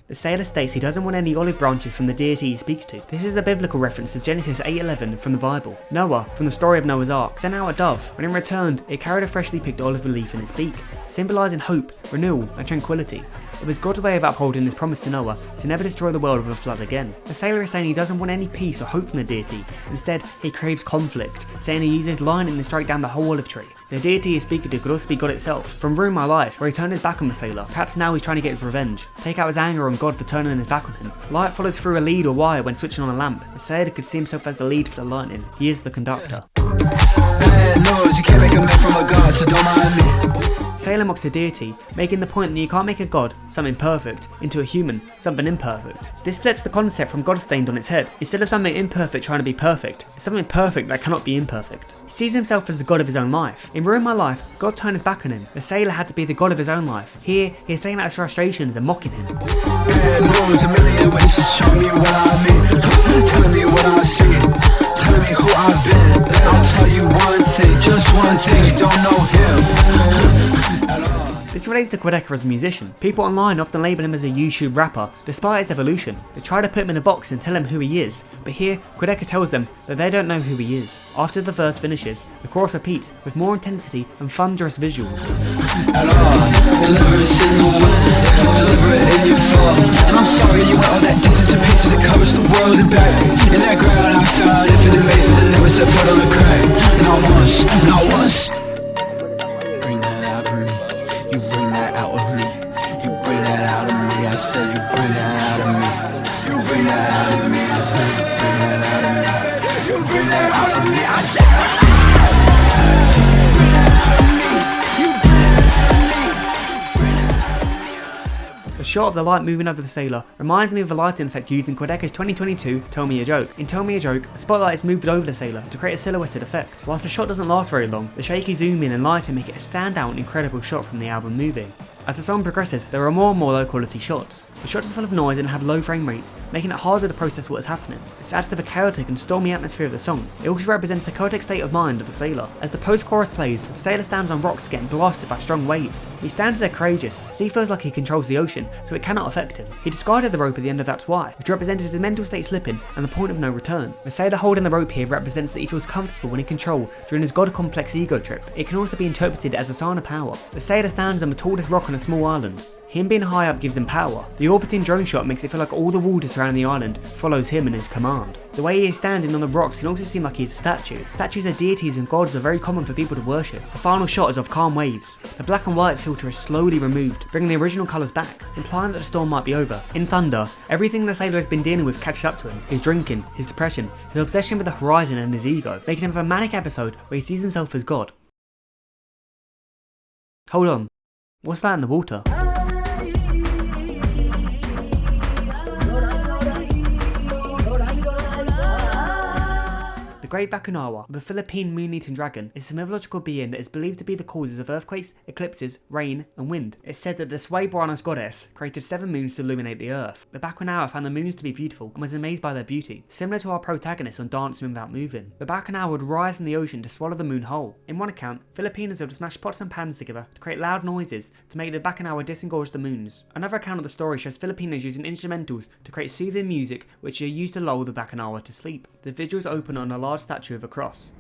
The sailor states he doesn't want any olive branches from the deity he speaks to. This is a biblical reference to Genesis 8:11 from the Bible. Noah, from the story of Noah's Ark, sent out a dove. When it returned, it carried a freshly picked olive leaf in its beak, symbolising hope, renewal and tranquility. It was God's way of upholding his promise to Noah to never destroy the world with a flood again. The sailor is saying he doesn't want any peace or hope from the deity. Instead, he craves conflict, saying he uses lightning to strike down the whole olive tree. The deity he is speaking to could also be God itself. From Ruin My Life, where he turned his back on the sailor, perhaps now he's trying to get his revenge, take out his anger on God for turning his back on him. Light follows through a lead or wire when switching on a lamp. The sailor could see himself as the lead for the lightning. He is the conductor. Bad noise, you can't make a man from a god, so don't mind me. Sailor mocks the deity, making the point that you can't make a god, something perfect, into a human, something imperfect. This flips the concept from God stained on its head. Instead of something imperfect trying to be perfect, it's something perfect that cannot be imperfect. He sees himself as the god of his own life. In Ruin My Life, God turned his back on him. The sailor had to be the god of his own life. Here, he is taking out his frustrations and mocking him. Bad news, a million ways to show me what I mean. Telling me what I see, telling me who I've been. I'll tell you one thing, just one thing, you don't know him at all. This relates to Quedeca as a musician. People online often label him as a YouTube rapper, despite his evolution. They try to put him in a box and tell him who he is, but here, Quedeca tells them that they don't know who he is. After the verse finishes, the chorus repeats with more intensity and thunderous visuals. At all. deliverance in the wind, deliberate in your fall. And I'm sorry you went all that distance and paces, it covers the world and back. In that ground I found infinite bases and never set foot on a crack. Not once, not once. Bring that out of me, you bring that out of me, you bring that out of me. I said you bring that out of me, you bring that out of me. I said you bring that out of me, you bring that out of me. I said The shot of the light moving over the sailor reminds me of the lighting effect used in Quedeca's 2022 Tell Me a Joke. In Tell Me a Joke, a spotlight is moved over the sailor to create a silhouetted effect. Whilst the shot doesn't last very long, the shaky zoom in and lighting make it a standout and incredible shot from the album movie. As the song progresses, there are more and more low quality shots. The shots are full of noise and have low frame rates, making it harder to process what is happening. This adds to the chaotic and stormy atmosphere of the song. It also represents the chaotic state of mind of the sailor. As the post-chorus plays, the sailor stands on rocks getting blasted by strong waves. He stands there courageous, as he feels like he controls the ocean, so it cannot affect him. He discarded the rope at the end of That's Why, which represented his mental state slipping and the point of no return. The sailor holding the rope here represents that he feels comfortable and in control during his god-complex ego trip. It can also be interpreted as a sign of power. The sailor stands on the tallest rock on a small island. Him being high up gives him power. The orbiting drone shot makes it feel like all the water surrounding the island follows him and his command. The way he is standing on the rocks can also seem like he's a statue. Statues of deities and gods are very common for people to worship. The final shot is of calm waves. The black and white filter is slowly removed, bringing the original colours back, implying that the storm might be over. In Thunder, everything the sailor has been dealing with catches up to him. His drinking, his depression, his obsession with the horizon and his ego, making him have a manic episode where he sees himself as God. Hold on, what's that in the water? The Great Bakunawa, the Philippine moon-eating dragon, is a mythological being that is believed to be the causes of earthquakes, eclipses, rain, and wind. It's said that the Suebranos goddess created 7 moons to illuminate the earth. The Bakunawa found the moons to be beautiful and was amazed by their beauty, similar to our protagonist on Dancing Without Moving. The Bakunawa would rise from the ocean to swallow the moon whole. In one account, Filipinos would smash pots and pans together to create loud noises to make the Bakunawa disengorge the moons. Another account of the story shows Filipinos using instrumentals to create soothing music which are used to lull the Bakunawa to sleep. The vigils open on a large statue of a cross.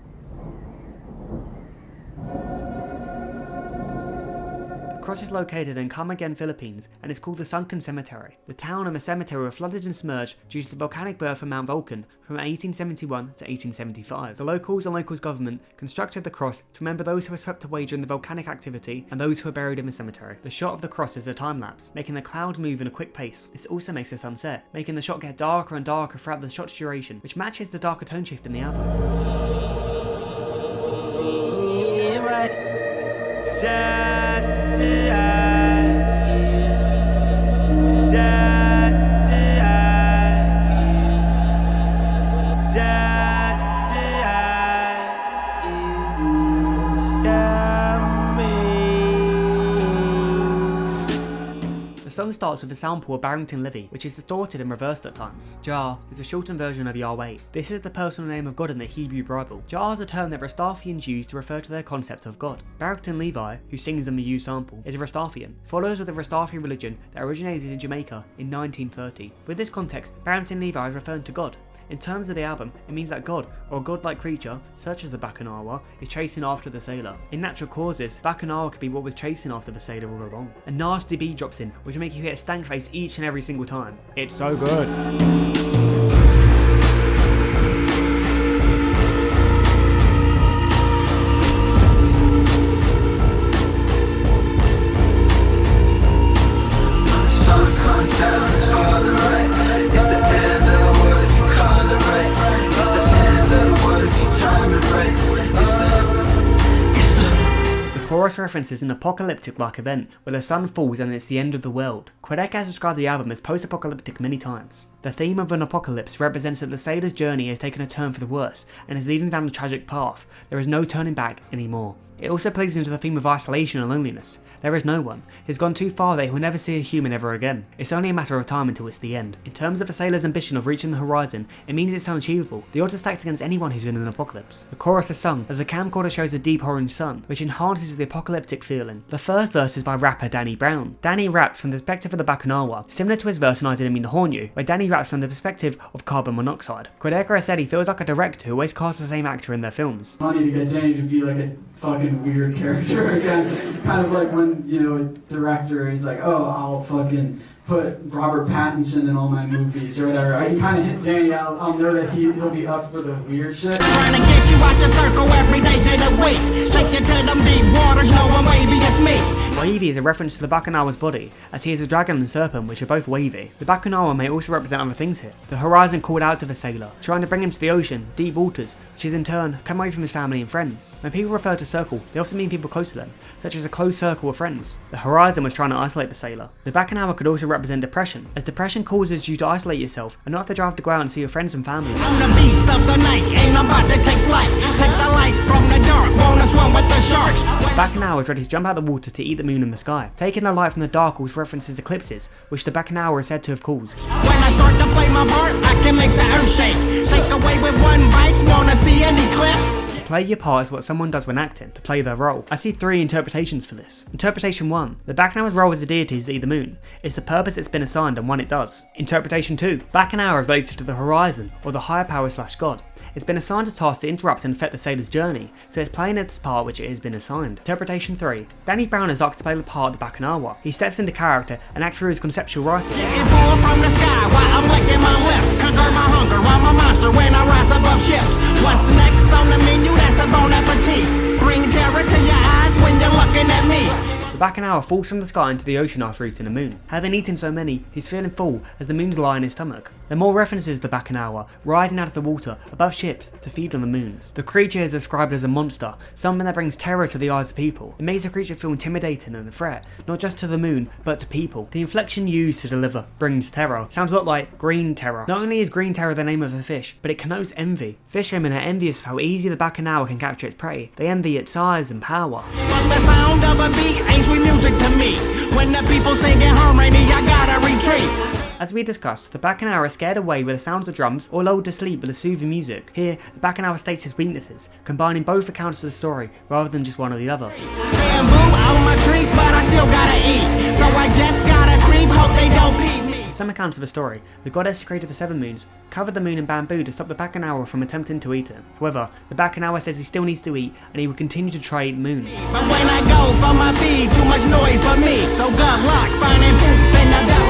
The cross is located in Camiguin, Philippines, and is called the Sunken Cemetery. The town and the cemetery were flooded and submerged due to the volcanic birth of Mount Vulcan from 1871 to 1875. The locals and local government constructed the cross to remember those who were swept away during the volcanic activity and those who were buried in the cemetery. The shot of the cross is a time lapse, making the clouds move in a quick pace. This also makes the sun set, making the shot get darker and darker throughout the shot's duration, which matches the darker tone shift in the album. The song starts with a sample of Barrington Levy, which is distorted and reversed at times. Jah is a shortened version of Yahweh. This is the personal name of God in the Hebrew Bible. Jah is a term that Rastafarians use to refer to their concept of God. Barrington Levy, who sings in the U sample, is a Rastafarian, followers of the Rastafarian religion that originated in Jamaica in 1930. With this context, Barrington Levy is referring to God. In terms of the album, it means that God, or a godlike creature, such as the Bakunawa, is chasing after the sailor. In Natural Causes, Bakunawa could be what was chasing after the sailor all along. A nasty beat drops in, which will make you hit a stank face each and every single time. It's so good. The chorus references an apocalyptic-like event where the sun falls and it's the end of the world. Quedeca has described the album as post-apocalyptic many times. The theme of an apocalypse represents that the sailor's journey has taken a turn for the worse and is leading down a tragic path. There is no turning back anymore. It also plays into the theme of isolation and loneliness. There is no one. He's gone too far that he will never see a human ever again. It's only a matter of time until it's the end. In terms of a sailor's ambition of reaching the horizon, it means it's unachievable. The odds are stacked against anyone who's in an apocalypse. The chorus is sung as the camcorder shows a deep orange sun, which enhances the apocalyptic feeling. The first verse is by rapper Danny Brown. Danny raps from the perspective of the Bakunawa, similar to his verse in I Didn't Mean to Horn You, where Danny raps from the perspective of carbon monoxide. Quedeca has said he feels like a director who always casts the same actor in their films. Funny to get Danny to be like a fucking weird character again. Kind of like when, you know, a director is like, oh, I'll fucking put Robert Pattinson in all my movies or whatever. I can kind of hit Danny, I'll know that he'll be up for the weird shit. Trying to get you out your circle every day to the week. Take you to them deep waters, no one wavy, it's me. Wavy is a reference to the Bakunawa's body, as he is a dragon and serpent which are both wavy. The Bakunawa may also represent other things here. The Horizon called out to the sailor, trying to bring him to the ocean, deep waters, which is in turn come away from his family and friends. When people refer to circle, they often mean people close to them, such as a close circle of friends. The Horizon was trying to isolate the sailor. The Bakunawa could also represent depression, as depression causes you to isolate yourself and not have the drive to go out and see your friends and family. I'm the beast of the night, ain't about to take flight. Take the light from the dark, wanna swim with the sharks. Bakunawa is ready to jump out of the water to eat the moon in the sky. Taking the light from the dark also references eclipses, which the Bakunawa is said to have caused. When I start to play my part, I can make the earth shake. Take away with one bite, wanna see an eclipse? Play your part is what someone does when acting, to play their role. I see 3 interpretations for this. Interpretation 1. The Bakunawa's role as a deity is to eat the moon. It's the purpose it's been assigned and one it does. Interpretation 2. Bakunawa is related to the Horizon, or the higher power / god. It's been assigned a task to interrupt and affect the sailor's journey, so it's playing its part which it has been assigned. Interpretation 3. Danny Brown is asked to play the part of the Bakunawa. He steps into character and acts through his conceptual writing. It fall from the sky while I'm licking my lips. Conquer my hunger, I'm a monster when I rise above ships. What's next on the menu? That's a bon appetit. Bring terror to your eyes when you're looking at me. The Bakunawa falls from the sky into the ocean after eating a moon. Having eaten so many, he's feeling full as the moons lie in his stomach. There are more references to the Bakunawa rising out of the water above ships to feed on the moons. The creature is described as a monster, something that brings terror to the eyes of people. It makes the creature feel intimidating and a threat, not just to the moon, but to people. The inflection used to deliver brings terror sounds a lot like green terror. Not only is green terror the name of a fish, but it connotes envy. Fishermen are envious of how easy the Bakunawa can capture its prey. They envy its size and power. But the sound of a beat ain't sweet music to me. When the people sing in harmony, I gotta retreat. As we discussed, the Bakunawa is scared away with the sounds of drums or lulled to sleep with the soothing music. Here, the Bakunawa states his weaknesses, combining both accounts of the story rather than just one or the other. Bamboo on my tree, but I still gotta eat. So I just gotta creep, hope they don't peep me. In some accounts of the story, the goddess who created the 7 moons covered the moon in bamboo to stop the Bakunawa from attempting to eat it. However, the Bakunawa says he still needs to eat and he will continue to try eat the moon. But when I go for my feed, too much noise for me. So good luck finding poop in the belly.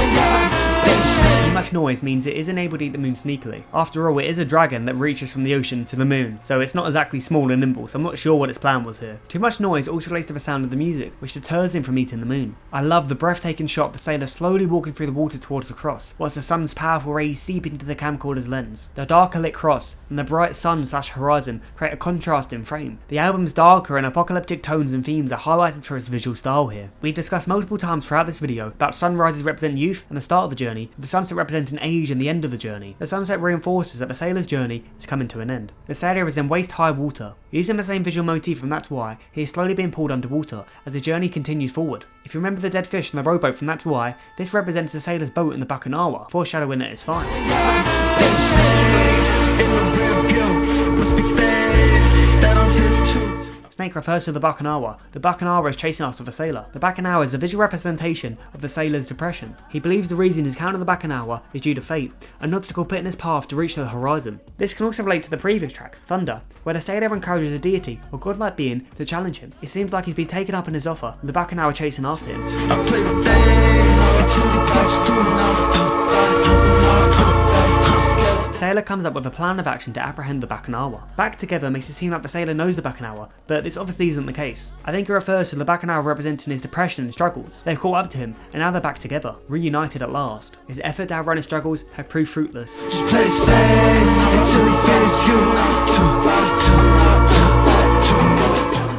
Too much noise means it isn't able to eat the moon sneakily. After all, it is a dragon that reaches from the ocean to the moon, so it's not exactly small and nimble, so I'm not sure what its plan was here. Too much noise also relates to the sound of the music, which deters him from eating the moon. I love the breathtaking shot of the sailor slowly walking through the water towards the cross, whilst the sun's powerful rays seep into the camcorder's lens. The darker lit cross and the bright sun / horizon create a contrast in frame. The album's darker and apocalyptic tones and themes are highlighted for its visual style here. We've discussed multiple times throughout this video about sunrises represent youth and the start of the journey, with the sunset representing age and the end of the journey. The sunset reinforces that the sailor's journey is coming to an end. The sailor is in waist-high water. Using the same visual motif, and that's why he is slowly being pulled underwater as the journey continues forward. If you remember the dead fish in the rowboat from That's Why, this represents the sailor's boat in the Bakunawa, foreshadowing at its finest. Snake refers to the Bakunawa. The Bakunawa is chasing after the sailor. The Bakunawa is a visual representation of the sailor's depression. He believes the reason his count of the Bakunawa is due to fate, an obstacle put in his path to reach the horizon. This can also relate to the previous track, Thunder, where the sailor encourages a deity or godlike being to challenge him. It seems like he's been taken up in his offer, and the Bakunawa chasing after him. The sailor comes up with a plan of action to apprehend the Bakunawa. Back together makes it seem like the sailor knows the Bakunawa, but this obviously isn't the case. I think it refers to the Bakunawa representing his depression and struggles. They've caught up to him, and now they're back together, reunited at last. His effort to outrun his struggles have proved fruitless. Just play it safe until he fears you.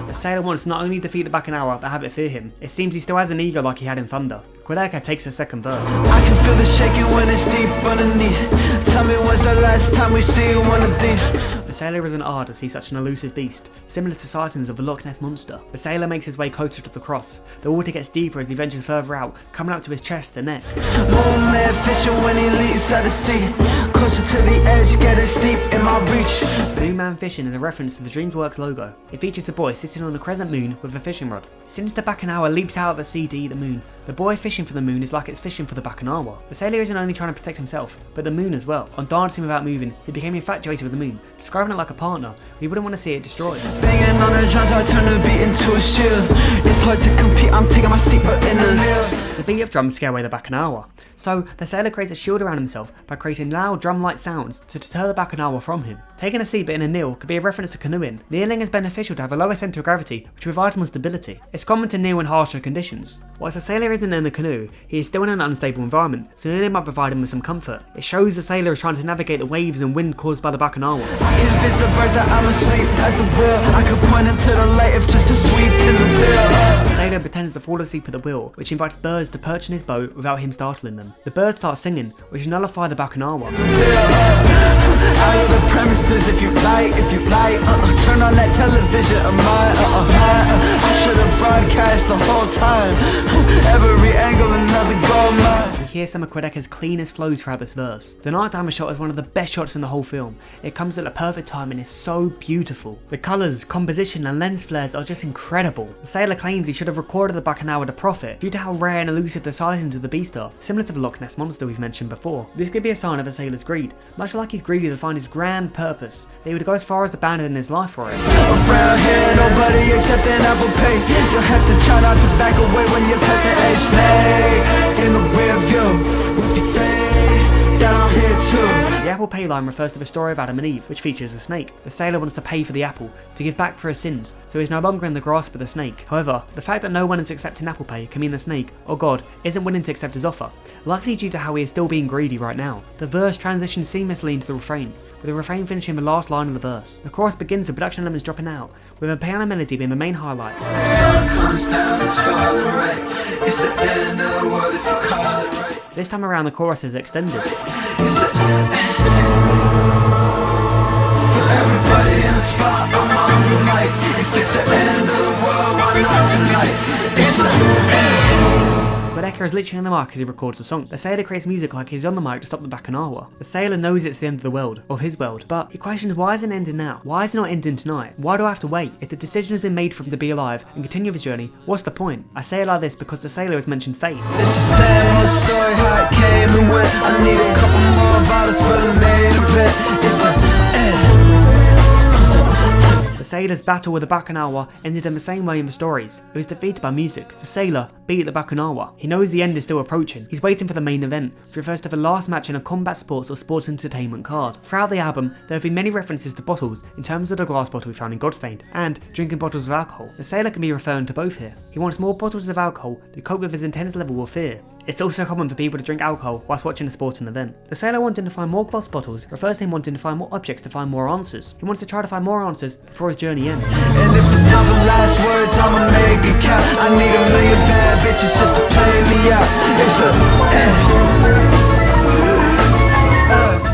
The sailor wants to not only defeat the Bakunawa, but have it fear him. It seems he still has an ego like he had in Thunder. Quedeka takes the second verse. I can feel the shaking when it's deep underneath. Tell me when's the last time we see one of these. The sailor is in awe to see such an elusive beast, similar to Titans of the Loch Ness Monster. The sailor makes his way closer to the cross. The water gets deeper as he ventures further out, coming up to his chest and neck. Moon man fishing when he leaps out the sea. Closer to the edge, getting steep in my reach. Moon Man Fishing is a reference to the DreamWorks logo. It features a boy sitting on a crescent moon with a fishing rod. Since the Bakunawa leaps out of the sea to eat the moon, the boy fishing for the moon is like it's fishing for the Bakunawa. The sailor isn't only trying to protect himself, but the moon as well. On dancing without moving, he became infatuated with the moon, describing it like a partner. We wouldn't want to see it destroyed. Banging on the drums, I turn the beat into a shield. It's hard to compete, I'm taking my seat, but in the middle. The beat of drums scare away the Bacchanal. So the sailor creates a shield around himself by creating loud drum-like sounds to deter the Bacchanal from him. Taking a seat but in a kneel could be a reference to canoeing. Kneeling is beneficial to have a lower centre of gravity, which provides more stability. It's common to kneel in harsher conditions. Whilst the sailor isn't in the canoe, he is still in an unstable environment, so kneeling might provide him with some comfort. It shows the sailor is trying to navigate the waves and wind caused by the Bacchanal. I convince the birds that I'm asleep at the wheel. I could point them to the light if just a sweet in the deal. The sailor pretends to fall asleep at the wheel, which invites birds to perch in his boat without him startling them. The birds start singing, which nullify the Bacchanal. Out of the premises, if you like, turn on that television of mine, I should have broadcast the whole time, every angle another gold mine. We hear some of Quedeca's cleanest flows throughout this verse. The night diamond shot is one of the best shots in the whole film. It comes at the perfect time and is so beautiful. The colours, composition and lens flares are just incredible. The sailor claims he should have recorded the Bacchanal with a Prophet due to how rare and elusive the sightings of the beast are, similar to the Loch Ness Monster we've mentioned before. This could be a sign of a sailor's greed, much like he's greedy to find his grand purpose. They would go as far as abandoning his life for it. Around here, nobody accepting Apple Pay. You'll have to try not to back away when you're passing a snake in the rear view. Once we fade down here too. The Apple Pay line refers to the story of Adam and Eve, which features a snake. The sailor wants to pay for the apple, to give back for his sins, so he's no longer in the grasp of the snake. However, the fact that no one is accepting Apple Pay can mean the snake, or God, isn't willing to accept his offer, likely due to how he is still being greedy right now. The verse transitions seamlessly into the refrain, with the refrain finishing the last line of the verse. The chorus begins with production elements dropping out, with a piano melody being the main highlight. Sun comes down, it's falling right. It's the end of the world if you call it right. This time around the chorus is extended. It's the end. For everybody in the spot, I'm on the mic. If it's the end of the world, why not tonight? It's the end. Quedeca is literally on the mic as he records the song. The sailor creates music like he's on the mic to stop the Bacchanal. The sailor knows it's the end of the world, of his world, but he questions why isn't it ending now? Why is it not ending tonight? Why do I have to wait? If the decision has been made for him to be alive and continue his journey, what's the point? I say it like this because the sailor has mentioned fate. It's the same old story, how it came and went. I need a couple more bottles for the main event. It's the end. The sailor's battle with the Bacchanal ended in the same way in the stories. It was defeated by music. The sailor beat the Bacchanal. He knows the end is still approaching. He's waiting for the main event, which refers to the last match in a combat sports or sports entertainment card. Throughout the album, there have been many references to bottles in terms of the glass bottle we found in Godstained, and drinking bottles of alcohol. The sailor can be referring to both here. He wants more bottles of alcohol to cope with his intense level of fear. It's also common for people to drink alcohol whilst watching a sporting event. The sailor wanting to find more glass bottles refers to him wanting to find more objects to find more answers. He wants to try to find more answers before his journey ends. And if it's time for last words, I'ma make it count. I need a million bad bitches just to play me out. It's the end.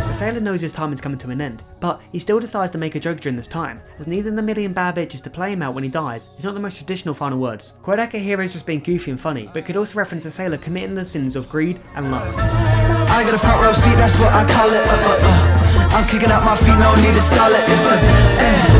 The sailor knows his time is coming to an end, but he still decides to make a joke during this time, as needing the million bad bitches to play him out when he dies is not the most traditional final words. Quedeca here is just being goofy and funny, but could also reference the sailor committing the sins of greed and lust. I got a front row seat, that's what I call it. I'm kicking out my feet, no need to stall it. It's the end.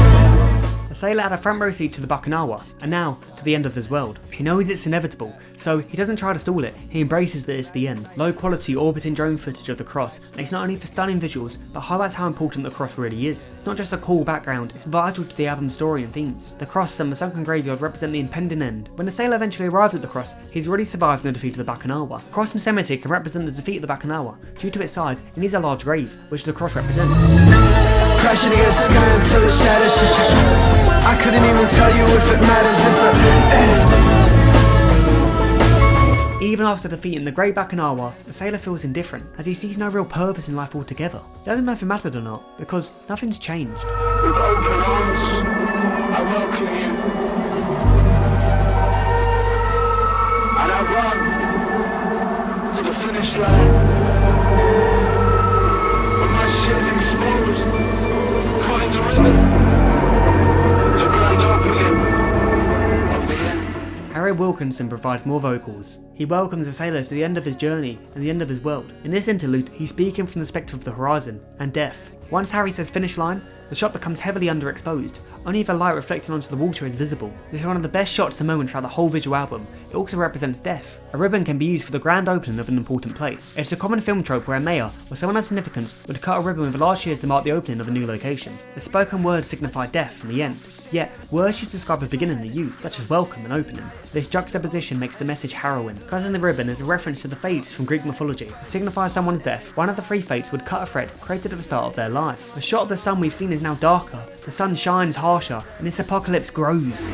The sailor had a front row seat to the Bacchanal, and now to the end of his world. He knows it's inevitable, so he doesn't try to stall it, he embraces that it's the end. Low quality orbiting drone footage of the cross makes not only for stunning visuals, but highlights how important the cross really is. It's not just a cool background, it's vital to the album's story and themes. The cross and the sunken graveyard represent the impending end. When the sailor eventually arrives at the cross, he's already survived the defeat of the Bacchanal. Cross and cemetery can represent the defeat of the Bacchanal. Due to its size, it needs a large grave, which the cross represents. Crashing against the sky until it shatters. I couldn't even tell you if it matters. It's the end. Even after defeating the great Bacchanal, the sailor feels indifferent, as he sees no real purpose in life altogether. He doesn't know if it mattered or not, because nothing's changed. With open arms, I welcome you. And I run to the finish line. When my shit's exposed, caught in the ribbon. The grand opening of the end. Harry Wilkinson provides more vocals. He welcomes the sailors to the end of his journey and the end of his world. In this interlude, he's speaking from the perspective of the horizon and death. Once Harry says finish line, the shot becomes heavily underexposed. Only the light reflecting onto the water is visible. This is one of the best shots and moments throughout the whole visual album. It also represents death. A ribbon can be used for the grand opening of an important place. It's a common film trope where a mayor or someone of significance would cut a ribbon with large shears to mark the opening of a new location. The spoken words signify death and the end. Yet, words used to describe a beginning are used, such as welcome and opening. This juxtaposition makes the message harrowing. Cutting the ribbon is a reference to the fates from Greek mythology. To signify someone's death, one of the three fates would cut a thread created at the start of their life. The shot of the sun we've seen is now darker, the sun shines harsher, and this apocalypse grows.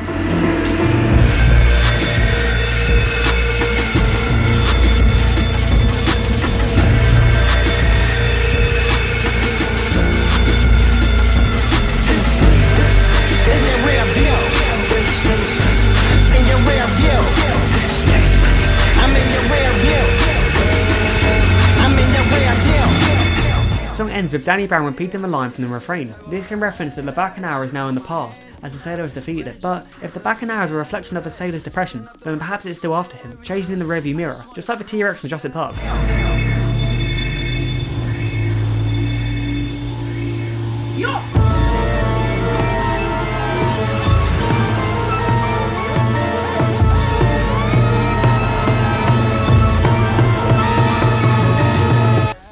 The song ends with Danny Brown repeating the line from the refrain. This can reference that the Bacchanal is now in the past, as the sailor has defeated it, but if the Bacchanal is a reflection of the sailor's depression, then perhaps it's still after him, chasing in the rearview mirror, just like the T-Rex from Jurassic Park.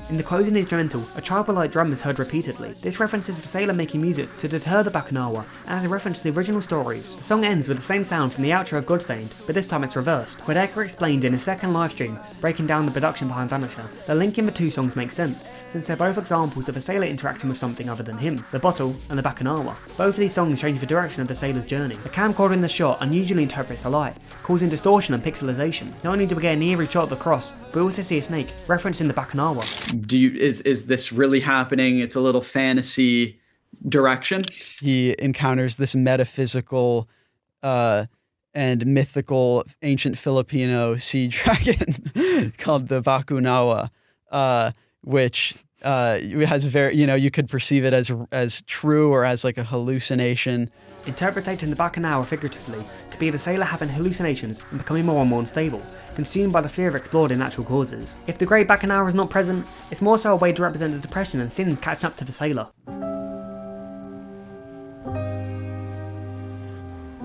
In the closing instrumental, a childlike drum is heard repeatedly. This references the sailor making music to deter the Bacchanal and has a reference to the original stories. The song ends with the same sound from the outro of Godstained, but this time it's reversed. Quedecker explained in his second livestream, breaking down the production behind Vanisher, the link in the two songs makes sense, since they're both examples of a sailor interacting with something other than him, the bottle and the Bacchanal. Both of these songs change the direction of the sailor's journey. The camcorder in the shot unusually interprets the light, causing distortion and pixelization. Not only do we get an eerie shot of the cross, but we also see a snake, referencing the Bacchanal. Is this really happening? It's a little fantasy direction. He encounters this metaphysical and mythical ancient Filipino sea dragon called the Bakunawa, which has very, you could perceive it as true or as like a hallucination. Interpreting the Bacchanal figuratively could be the sailor having hallucinations and becoming more and more unstable, consumed by the fear of exploring natural causes. If the Great Bacchanal is not present, it's more so a way to represent the depression and sins catching up to the sailor.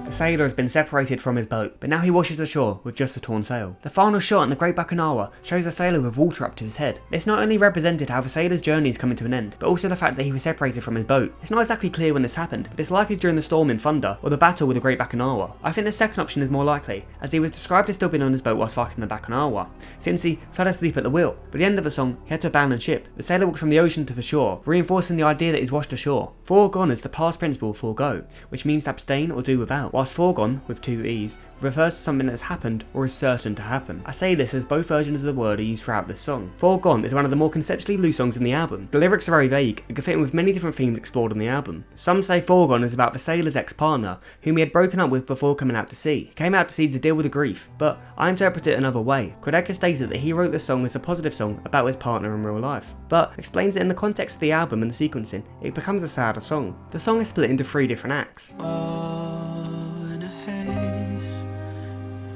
The sailor has been separated from his boat, but now he washes ashore with just a torn sail. The final shot in the Great Bacchanal shows a sailor with water up to his head. This not only represented how the sailor's journey is coming to an end, but also the fact that he was separated from his boat. It's not exactly clear when this happened, but it's likely during the storm in Thunder or the battle with the Great Bacchanal. I think the second option is more likely, as he was described as still being on his boat whilst fighting the Bacchanal, since he fell asleep at the wheel. But at the end of the song, he had to abandon ship. The sailor walks from the ocean to the shore, reinforcing the idea that he's washed ashore. Foregone is the past participle of forego, which means to abstain or do without, whilst foregone, with two E's, refers to something that has happened or is certain to happen. I say this as both versions of the word are used throughout this song. Foregone is one of the more conceptually loose songs in the album. The lyrics are very vague and can fit in with many different themes explored on the album. Some say Foregone is about the sailor's ex-partner, whom he had broken up with before coming out to sea. He came out to sea to deal with the grief, but I interpret it another way. Quedecker stated that he wrote the song as a positive song about his partner in real life, but explains that in the context of the album and the sequencing, it becomes a sadder song. The song is split into 3 different acts.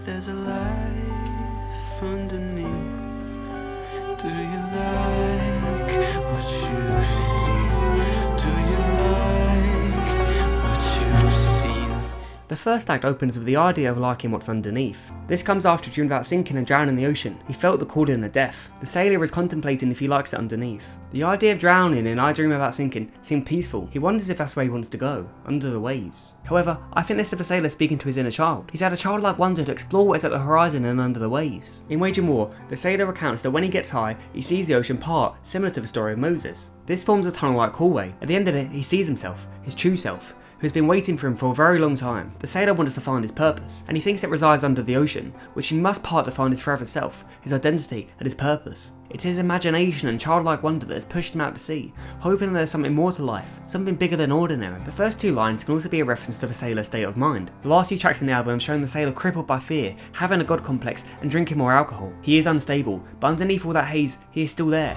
There's a life underneath. Do you like what you've seen? Do you like what you've seen? The first act opens with the idea of liking what's underneath. This comes after dreaming about sinking and drowning in the ocean. He felt the calling of death. The sailor is contemplating if he likes it underneath. The idea of drowning in I Dream About Sinking seemed peaceful. He wonders if that's where he wants to go, under the waves. However, I think this is the sailor speaking to his inner child. He's had a childlike wonder to explore what is at the horizon and under the waves. In Waging War, the sailor recounts that when he gets high, he sees the ocean part, similar to the story of Moses. This forms a tunnel-like hallway. At the end of it, he sees himself, his true self, who has been waiting for him for a very long time. The sailor wants to find his purpose, and he thinks it resides under the ocean, which he must part to find his forever self, his identity, and his purpose. It's his imagination and childlike wonder that has pushed him out to sea, hoping that there's something more to life, something bigger than ordinary. The first 2 lines can also be a reference to the sailor's state of mind. The last few tracks in the album show the sailor crippled by fear, having a god complex, and drinking more alcohol. He is unstable, but underneath all that haze, he is still there.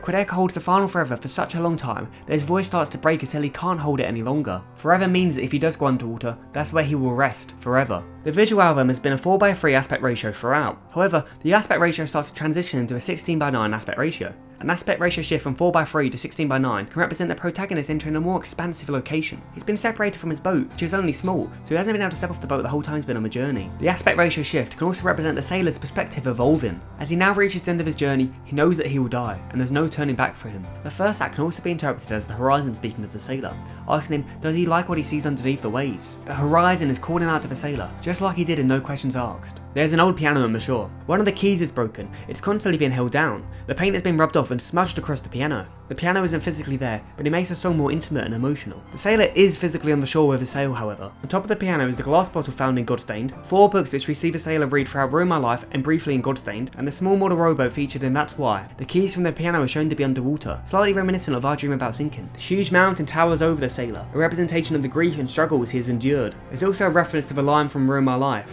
Quebec holds the final forever for such a long time that his voice starts to break until he can't hold it any longer. Forever means that if he does go underwater, that's where he will rest, forever. The visual album has been a 4:3 aspect ratio throughout. However, the aspect ratio starts to transition into a 16:9 aspect ratio. An aspect ratio shift from 4:3 to 16:9 can represent the protagonist entering a more expansive location. He's been separated from his boat, which is only small, so he hasn't been able to step off the boat the whole time he's been on the journey. The aspect ratio shift can also represent the sailor's perspective evolving. As he now reaches the end of his journey, he knows that he will die, and there's no turning back for him. The first act can also be interpreted as the horizon speaking to the sailor, asking him does he like what he sees underneath the waves. The horizon is calling out to the sailor, just like he did in No Questions Asked. There's an old piano on the shore. One of the keys is broken, it's constantly being held down. The paint has been rubbed off and smudged across the piano. The piano isn't physically there, but it makes the song more intimate and emotional. The sailor is physically on the shore with a sail, however. On top of the piano is the glass bottle found in Godstained, 4 books which we see the sailor read throughout Ruin My Life and briefly in Godstained, and the small model rowboat featured in That's Why. The keys from the piano are shown to be underwater, slightly reminiscent of Our Dream About Sinking. The huge mountain towers over the sailor, a representation of the grief and struggles he has endured. There's also a reference to the line from Ruin My Life.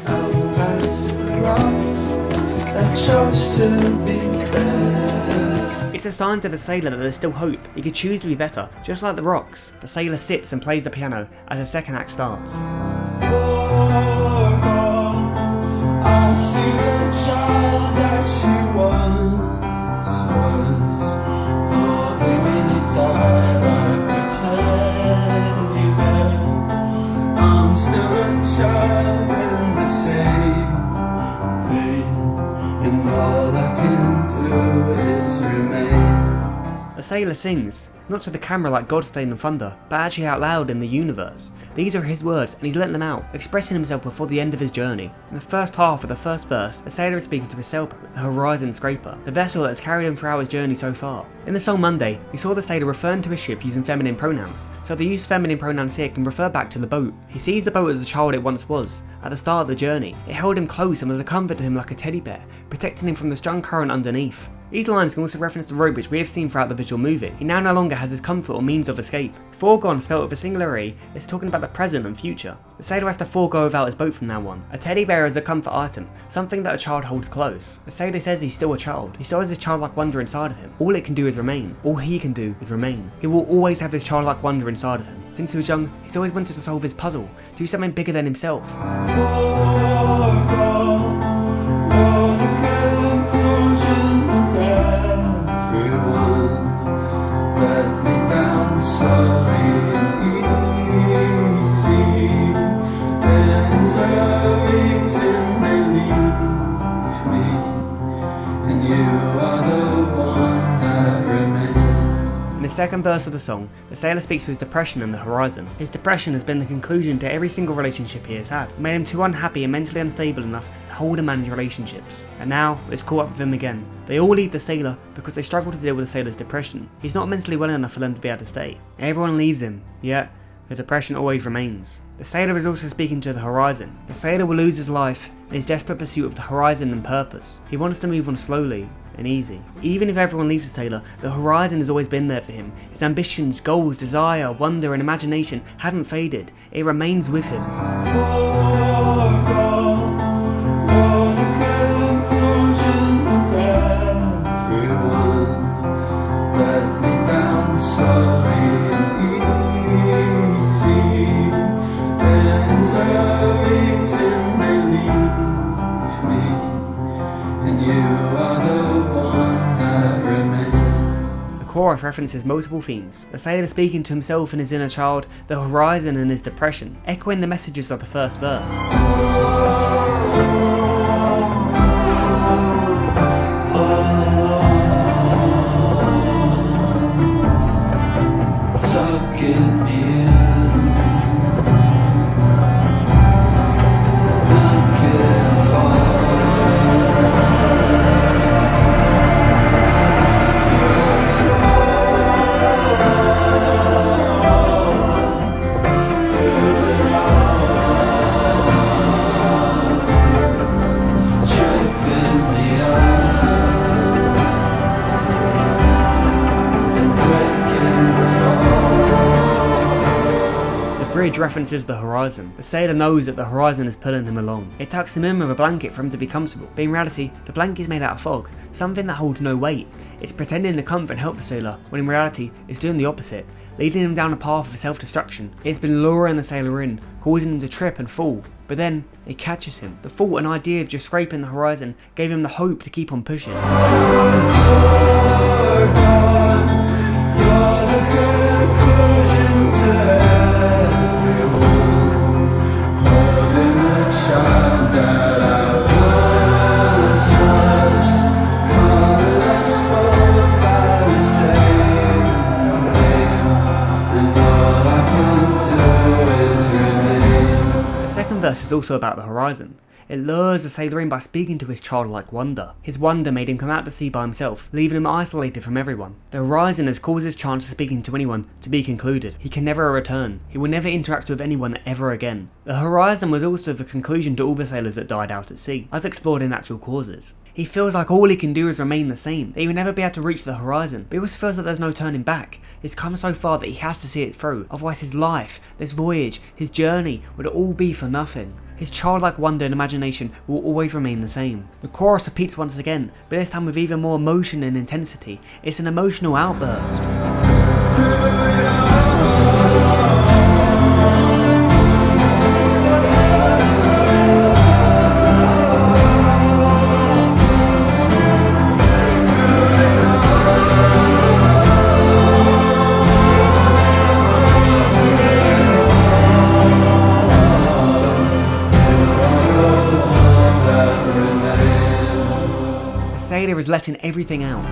It's a sign to the sailor that there's still hope. He could choose to be better, just like the rocks. The sailor sits and plays the piano as the second act starts. The sailor sings, not to the camera like Godstained and Thunder, but actually out loud in the universe. These are his words, and he's letting them out, expressing himself before the end of his journey. In the first half of the first verse, the sailor is speaking to his sailboat, the Horizon Scraper, the vessel that has carried him throughout his journey so far. In the song Monday, we saw the sailor referring to his ship using feminine pronouns, so the use of feminine pronouns here can refer back to the boat. He sees the boat as the child it once was, at the start of the journey. It held him close and was a comfort to him like a teddy bear, protecting him from the strong current underneath. These lines can also reference the rope which we have seen throughout the visual movie. He now no longer has his comfort or means of escape. Foregone, spelled with a singular E, is talking about the present and future. The sailor has to forego without his boat from now on. A teddy bear is a comfort item, something that a child holds close. The sailor says he's still a child. He still has this childlike wonder inside of him. All it can do is remain. All he can do is remain. He will always have this childlike wonder inside of him. Since he was young, he's always wanted to solve his puzzle, do something bigger than himself. In the second verse of the song, the sailor speaks of his depression and the horizon. His depression has been the conclusion to every single relationship he has had. It made him too unhappy and mentally unstable enough to hold and manage relationships. And now, it's caught up with him again. They all leave the sailor because they struggle to deal with the sailor's depression. He's not mentally well enough for them to be able to stay. Everyone leaves him, yet the depression always remains. The sailor is also speaking to the horizon. The sailor will lose his life in his desperate pursuit of the horizon and purpose. He wants to move on slowly and easy. Even if everyone leaves the sailor, the horizon has always been there for him. His ambitions, goals, desire, wonder and imagination haven't faded. It remains with him. The chorus references multiple themes, the sailor speaking to himself and his inner child, the horizon and his depression, echoing the messages of the first verse. bridge references the horizon. The sailor knows that the horizon is pulling him along. It tucks him in with a blanket for him to be comfortable, but in reality, the blanket is made out of fog, something that holds no weight. It's pretending to comfort and help the sailor, when in reality, it's doing the opposite, leading him down a path of self-destruction. It's been luring the sailor in, causing him to trip and fall, but then it catches him. The thought and idea of just scraping the horizon gave him the hope to keep on pushing. The second verse is also about the horizon. It lures the sailor in by speaking to his childlike wonder. His wonder made him come out to sea by himself, leaving him isolated from everyone. The horizon has caused his chance of speaking to anyone to be concluded. He can never return. He will never interact with anyone ever again. The horizon was also the conclusion to all the sailors that died out at sea, as explored in natural causes. He feels like all he can do is remain the same, that he will never be able to reach the horizon, but he also feels that there's no turning back. It's come so far that he has to see it through, otherwise his life, this voyage, his journey would all be for nothing. His childlike wonder and imagination will always remain the same. The chorus repeats once again, but this time with even more emotion and intensity. It's an emotional outburst. The sailor is letting everything out.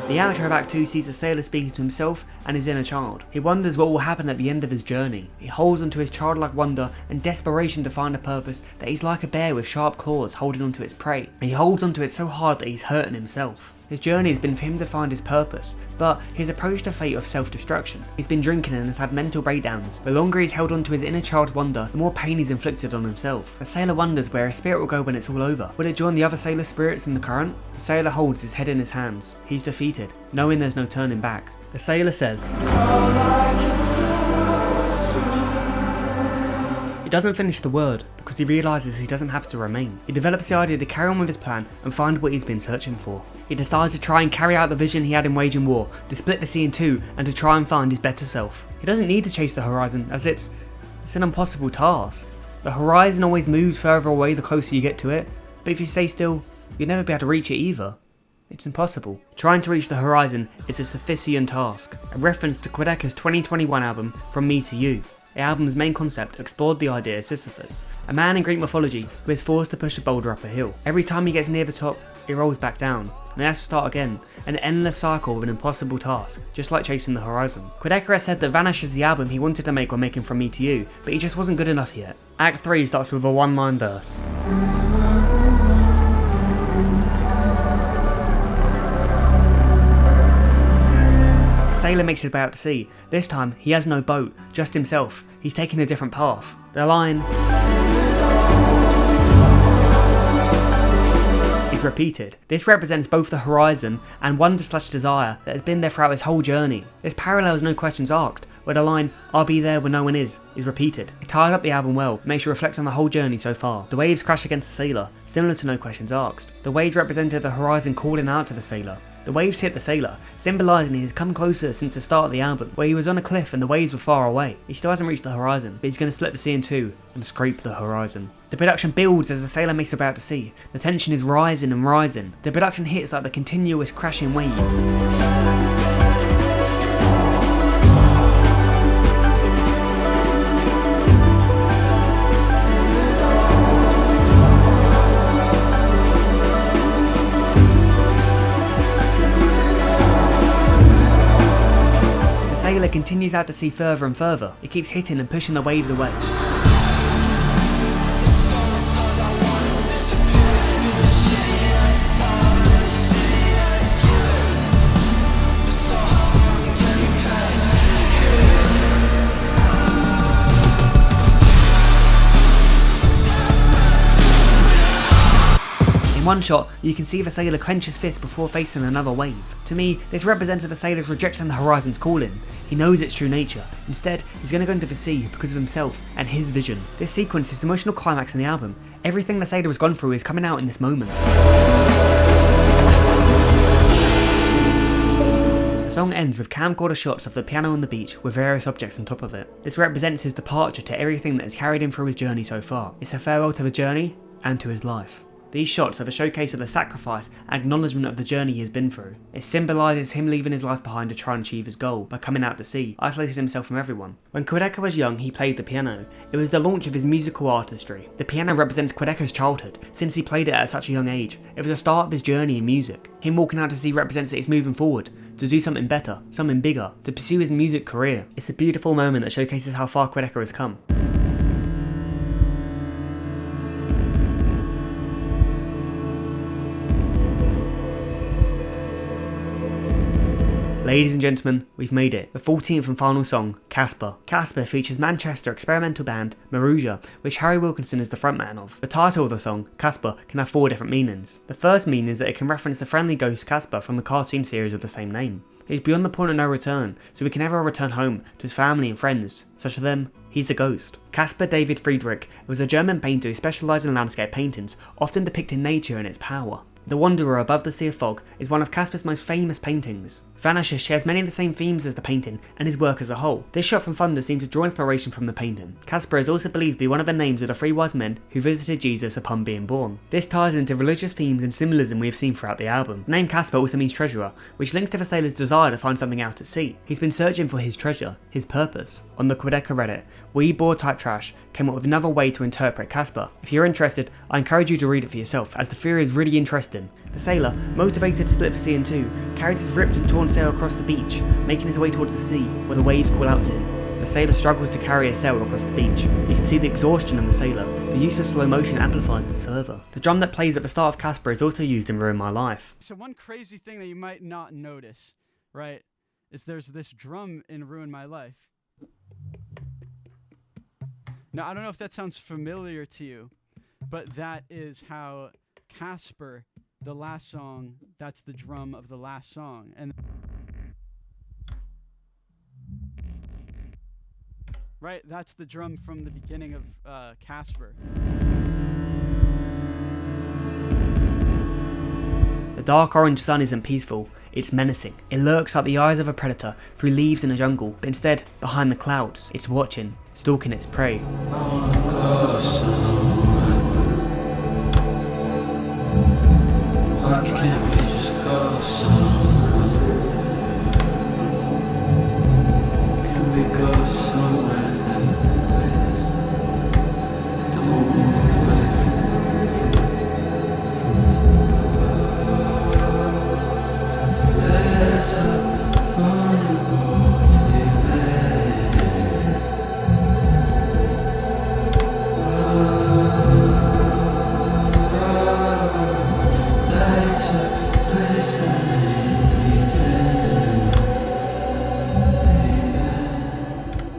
The outro of Act 2 sees the sailor speaking to himself and his inner child. He wonders what will happen at the end of his journey. He holds onto his childlike wonder and desperation to find a purpose that he's like a bear with sharp claws holding onto its prey. And he holds onto it so hard that he's hurting himself. His journey has been for him to find his purpose, but his approach to fate of self-destruction. He's been drinking and has had mental breakdowns. The longer he's held onto his inner child's wonder, the more pain he's inflicted on himself. The sailor wonders where his spirit will go when it's all over. Will it join the other sailor spirits in the current? The sailor holds his head in his hands. He's defeated, knowing there's no turning back. The sailor says, He doesn't finish the word because he realises he doesn't have to remain. He develops the idea to carry on with his plan and find what he's been searching for. He decides to try and carry out the vision he had in waging war, to split the sea in two and to try and find his better self. He doesn't need to chase the horizon, as it's an impossible task. The horizon always moves further away the closer you get to it, but if you stay still, you'll never be able to reach it either. It's impossible. Trying to reach the horizon is a Sisyphean task, a reference to Quedeca's 2021 album From Me to You. The album's main concept explored the idea of Sisyphus, a man in Greek mythology who is forced to push a boulder up a hill. Every time he gets near the top, he rolls back down, and he has to start again, an endless cycle of an impossible task, just like chasing the horizon. Quedeca has said that Vanish is the album he wanted to make when making From Me to You, but he just wasn't good enough yet. Act 3 starts with a one-line verse. Sailor makes his way out to sea. This time, he has no boat, just himself. He's taking a different path. The line is repeated. This represents both the horizon and wonder/desire that has been there throughout his whole journey. This parallels No Questions Asked, where the line, I'll be there when no one is repeated. It ties up the album well, makes you reflect on the whole journey so far. The waves crash against the sailor, similar to No Questions Asked. The waves represented the horizon calling out to the sailor. The waves hit the sailor, symbolising he has come closer since the start of the album, where he was on a cliff and the waves were far away. He still hasn't reached the horizon, but he's going to split the sea in two and scrape the horizon. The production builds as the sailor makes about to sea. The tension is rising and rising. The production hits like the continuous crashing waves. sailor continues out to sea further and further. It keeps hitting and pushing the waves away. In one shot, you can see the sailor clench his fist before facing another wave. To me, this represents the sailor's rejecting the horizon's calling. He knows its true nature. Instead, he's going to go into the sea because of himself and his vision. This sequence is the emotional climax in the album. Everything the sailor has gone through is coming out in this moment. The song ends with camcorder shots of the piano on the beach with various objects on top of it. This represents his departure to everything that has carried him through his journey so far. It's a farewell to the journey and to his life. These shots are the showcase of the sacrifice and acknowledgement of the journey he has been through. It symbolises him leaving his life behind to try and achieve his goal by coming out to sea, isolating himself from everyone. When Quedeca was young, he played the piano. It was the launch of his musical artistry. The piano represents Quedeca's childhood, since he played it at such a young age. It was the start of his journey in music. Him walking out to sea represents that he's moving forward, to do something better, something bigger, to pursue his music career. It's a beautiful moment that showcases how far Quedeca has come. Ladies and gentlemen, we've made it. The 14th and final song, Casper. Casper features Manchester experimental band Maruja, which Harry Wilkinson is the frontman of. The title of the song, Casper, can have 4 different meanings. The first meaning is that it can reference the friendly ghost Casper from the cartoon series of the same name. He's beyond the point of no return, so he can never return home to his family and friends. Such to them, he's a ghost. Caspar David Friedrich was a German painter who specialised in landscape paintings, often depicting nature and its power. The Wanderer Above the Sea of Fog is one of Caspar's most famous paintings. Vanisher shares many of the same themes as the painting and his work as a whole. This shot from thunder seems to draw inspiration from the painting. Caspar is also believed to be one of the names of the 3 wise men who visited Jesus upon being born. This ties into religious themes and symbolism we have seen throughout the album. The name Caspar also means treasurer, which links to the sailor's desire to find something out at sea. He's been searching for his treasure, his purpose. On the Quedeca Reddit, We Bored Type Trash came up with another way to interpret Caspar. If you're interested, I encourage you to read it for yourself, as the theory is really interesting. The sailor, motivated to split the sea in 2, carries his ripped and torn sail across the beach, making his way towards the sea, where the waves call out to him. The sailor struggles to carry his sail across the beach. You can see the exhaustion of the sailor. The use of slow motion amplifies this further. The drum that plays at the start of Caspar is also used in Ruin My Life. So one crazy thing that you might not notice, right, is there's this drum in Ruin My Life. Now, I don't know if that sounds familiar to you, but that is how Casper, the last song, that's the drum of the last song. And right, that's the drum from the beginning of Casper. The dark orange sun isn't peaceful, it's menacing. It lurks like the eyes of a predator through leaves in a jungle, but instead, behind the clouds, it's watching, stalking its prey. Why can't we just go somewhere? Can we go somewhere that don't move away from me? There's a vulnerable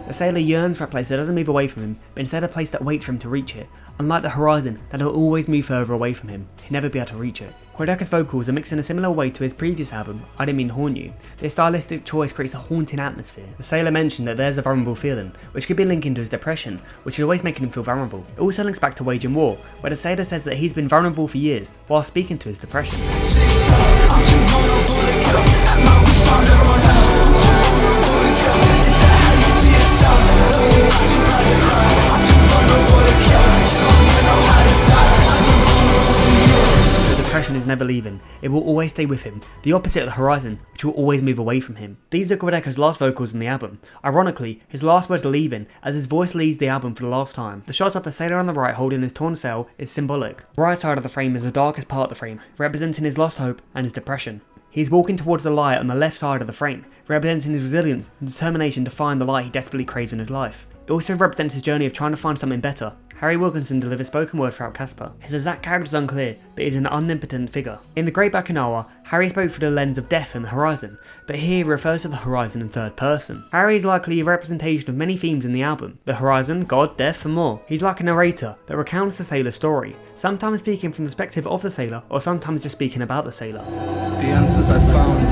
The sailor yearns for a place that doesn't move away from him, but instead a place that waits for him to reach it. Unlike the horizon, that will always move further away from him, he'll never be able to reach it. Quedeca's vocals are mixed in a similar way to his previous album, I Didn't Mean to Horn You. This stylistic choice creates a haunting atmosphere. The sailor mentioned that there's a vulnerable feeling, which could be linking to his depression, which is always making him feel vulnerable. It also links back to Waging War, where the sailor says that he's been vulnerable for years, while speaking to his depression. The depression is never leaving, it will always stay with him, the opposite of the horizon, which will always move away from him. These are Quedeca's last vocals on the album. Ironically, his last words are leaving, as his voice leaves the album for the last time. The shot of the sailor on the right holding his torn sail is symbolic. The right side of the frame is the darkest part of the frame, representing his lost hope and his depression. He's walking towards the light on the left side of the frame, representing his resilience and determination to find the light he desperately craves in his life. It also represents his journey of trying to find something better. Harry Wilkinson delivers spoken word throughout Caspar. His exact character is unclear, but is an omnipotent figure. In The Great Bakunawa, Harry spoke through the lens of death and the horizon, but here he refers to the horizon in third person. Harry is likely a representation of many themes in the album: the horizon, God, death, and more. He's like a narrator that recounts the sailor's story, sometimes speaking from the perspective of the sailor, or sometimes just speaking about the sailor. The answers I found,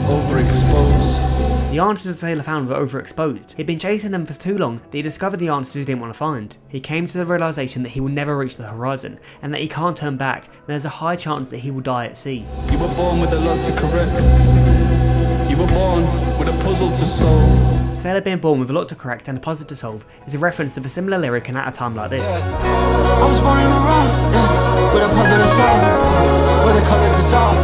overexposed. The answers the sailor found were overexposed. He'd been chasing them for too long that he discovered the answers he didn't want to find. He came to the realization that he will never reach the horizon, and that he can't turn back, and there's a high chance that he will die at sea. You were born with a lot to correct. You were born with a puzzle to solve. The sailor being born with a lot to correct and a puzzle to solve is a reference to the similar lyric in At a Time Like This. I was born in the wrong, with a puzzle to solve, with the colors to solve.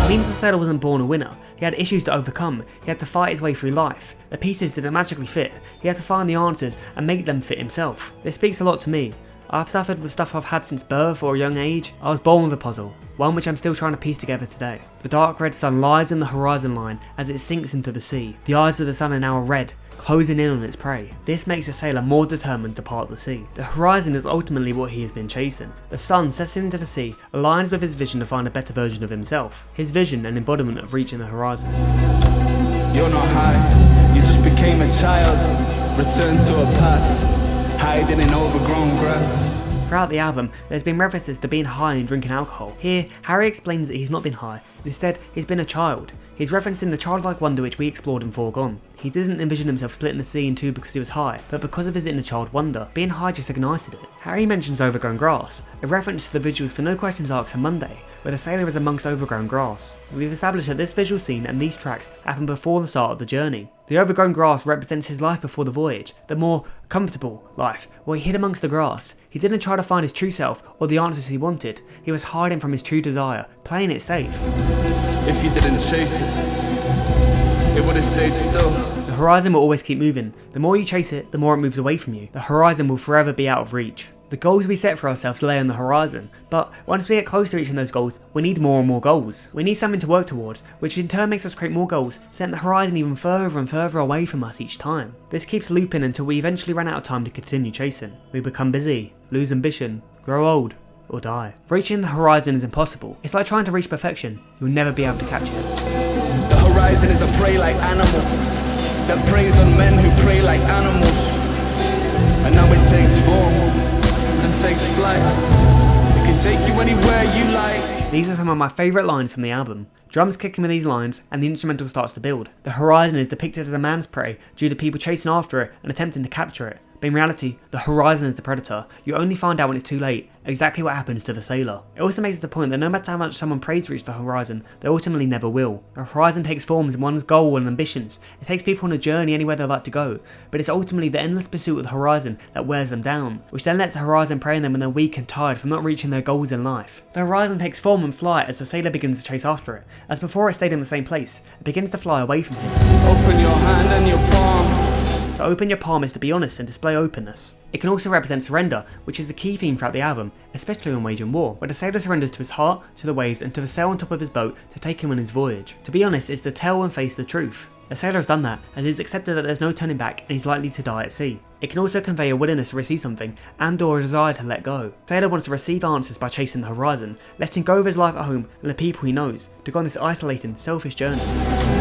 It means the sailor wasn't born a winner. He had issues to overcome. He had to fight his way through life. The pieces didn't magically fit. He had to find the answers and make them fit himself. This speaks a lot to me. I've suffered with stuff I've had since birth or a young age. I was born with a puzzle, one which I'm still trying to piece together today. The dark red sun lies in the horizon line as it sinks into the sea. The eyes of the sun are now red, closing in on its prey. This makes the sailor more determined to part the sea. The horizon is ultimately what he has been chasing. The sun setting into the sea aligns with his vision to find a better version of himself. His vision and embodiment of reaching the horizon. You're not high, you just became a child. Return to a path, hiding in overgrown grass. Throughout the album, there's been references to being high and drinking alcohol. Here, Harry explains that he's not been high, instead he's been a child. He's referencing the childlike wonder which we explored in Foregone. He doesn't envision himself splitting the sea in two because he was high, but because of his inner child wonder. Being high just ignited it. Harry mentions overgrown grass, a reference to the visuals for No Questions Asked on Monday, where the sailor is amongst overgrown grass. We've established that this visual scene and these tracks happened before the start of the journey. The overgrown grass represents his life before the voyage, the more comfortable life, where he hid amongst the grass. He didn't try to find his true self or the answers he wanted. He was hiding from his true desire, playing it safe. If you didn't chase it would have stayed still. The horizon will always keep moving. The more you chase it, the more it moves away from you. The horizon will forever be out of reach. The goals we set for ourselves lay on the horizon, but once we get close to reaching those goals, we need more and more goals. We need something to work towards, which in turn makes us create more goals, setting the horizon even further and further away from us each time. This keeps looping until we eventually run out of time to continue chasing. We become busy, lose ambition, grow old, or die. Reaching the horizon is impossible. It's like trying to reach perfection. You'll never be able to catch it. The horizon is a prey-like animal that preys on men who prey like animals. And now it takes form and takes flight. It can take you anywhere you like. These are some of my favourite lines from the album. Drums kick in with these lines and the instrumental starts to build. The horizon is depicted as a man's prey due to people chasing after it and attempting to capture it. But in reality, the horizon is the predator. You only find out when it's too late exactly what happens to the sailor. It also makes the point that no matter how much someone prays to reach the horizon, they ultimately never will. The horizon takes forms in one's goal and ambitions. It takes people on a journey anywhere they like to go, but it's ultimately the endless pursuit of the horizon that wears them down, which then lets the horizon prey on them when they're weak and tired from not reaching their goals in life. The horizon takes form and flight as the sailor begins to chase after it. As before it stayed in the same place, it begins to fly away from him. Open your hand and your palm. To open your palm is to be honest and display openness. It can also represent surrender, which is the key theme throughout the album, especially on Waging War, where the sailor surrenders to his heart, to the waves, and to the sail on top of his boat to take him on his voyage. To be honest is to tell and face the truth. The sailor has done that, as he's accepted that there's no turning back and he's likely to die at sea. It can also convey a willingness to receive something and or a desire to let go. The sailor wants to receive answers by chasing the horizon, letting go of his life at home and the people he knows, to go on this isolating, selfish journey.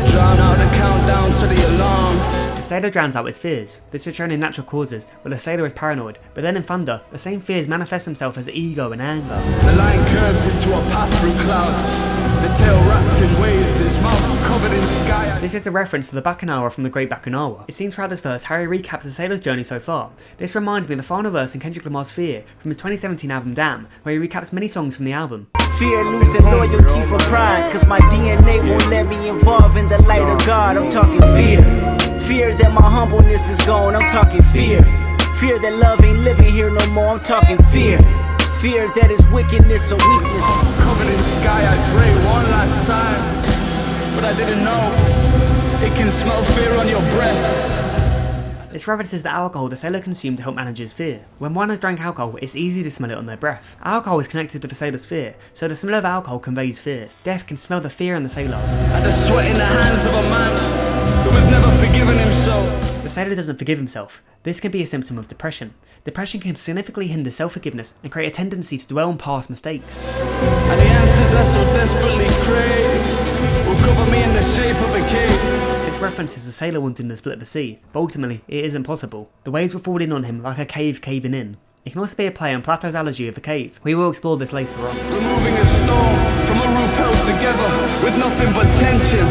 Drown out the countdown to the alarm. The sailor drowns out his fears. This is shown in Natural Causes, where the sailor is paranoid, but then in Thunder, the same fears manifest themselves as ego and anger. The line curves into a path through clouds. The tail wrapped in waves, its mouth covered in sky. This is a reference to the Bakunawa from The Great Bakunawa. It seems throughout this verse, Harry recaps the sailor's journey so far. This reminds me of the final verse in Kendrick Lamar's Fear from his 2017 album Damn, where he recaps many songs from the album. Fear losing loyalty for pride, cause my DNA won't let me involve in the light of God. I'm talking fear. Fear that my humbleness is gone, I'm talking fear. Fear that love ain't living here no more, I'm talking fear. Fear that is wickedness or weakness. Covered in sky, I pray one last time. But I didn't know, it can smell fear on your breath. This references the alcohol the sailor consumed to help manage his fear. When one has drank alcohol, it's easy to smell it on their breath. Alcohol is connected to the sailor's fear, so the smell of alcohol conveys fear. Death can smell the fear in the sailor. And the sweat in the hands of a man who has never forgiven himself. The sailor doesn't forgive himself. This can be a symptom of depression. Depression can significantly hinder self-forgiveness and create a tendency to dwell on past mistakes. And the answers I so desperately crave will cover me in the shape of a cave. This references the sailor wanting to split the sea, but ultimately it isn't possible. The waves will fall in on him like a cave caving in. It can also be a play on Plato's analogy of the cave. We will explore this later on. Removing a stone from a roof held together with nothing but tension.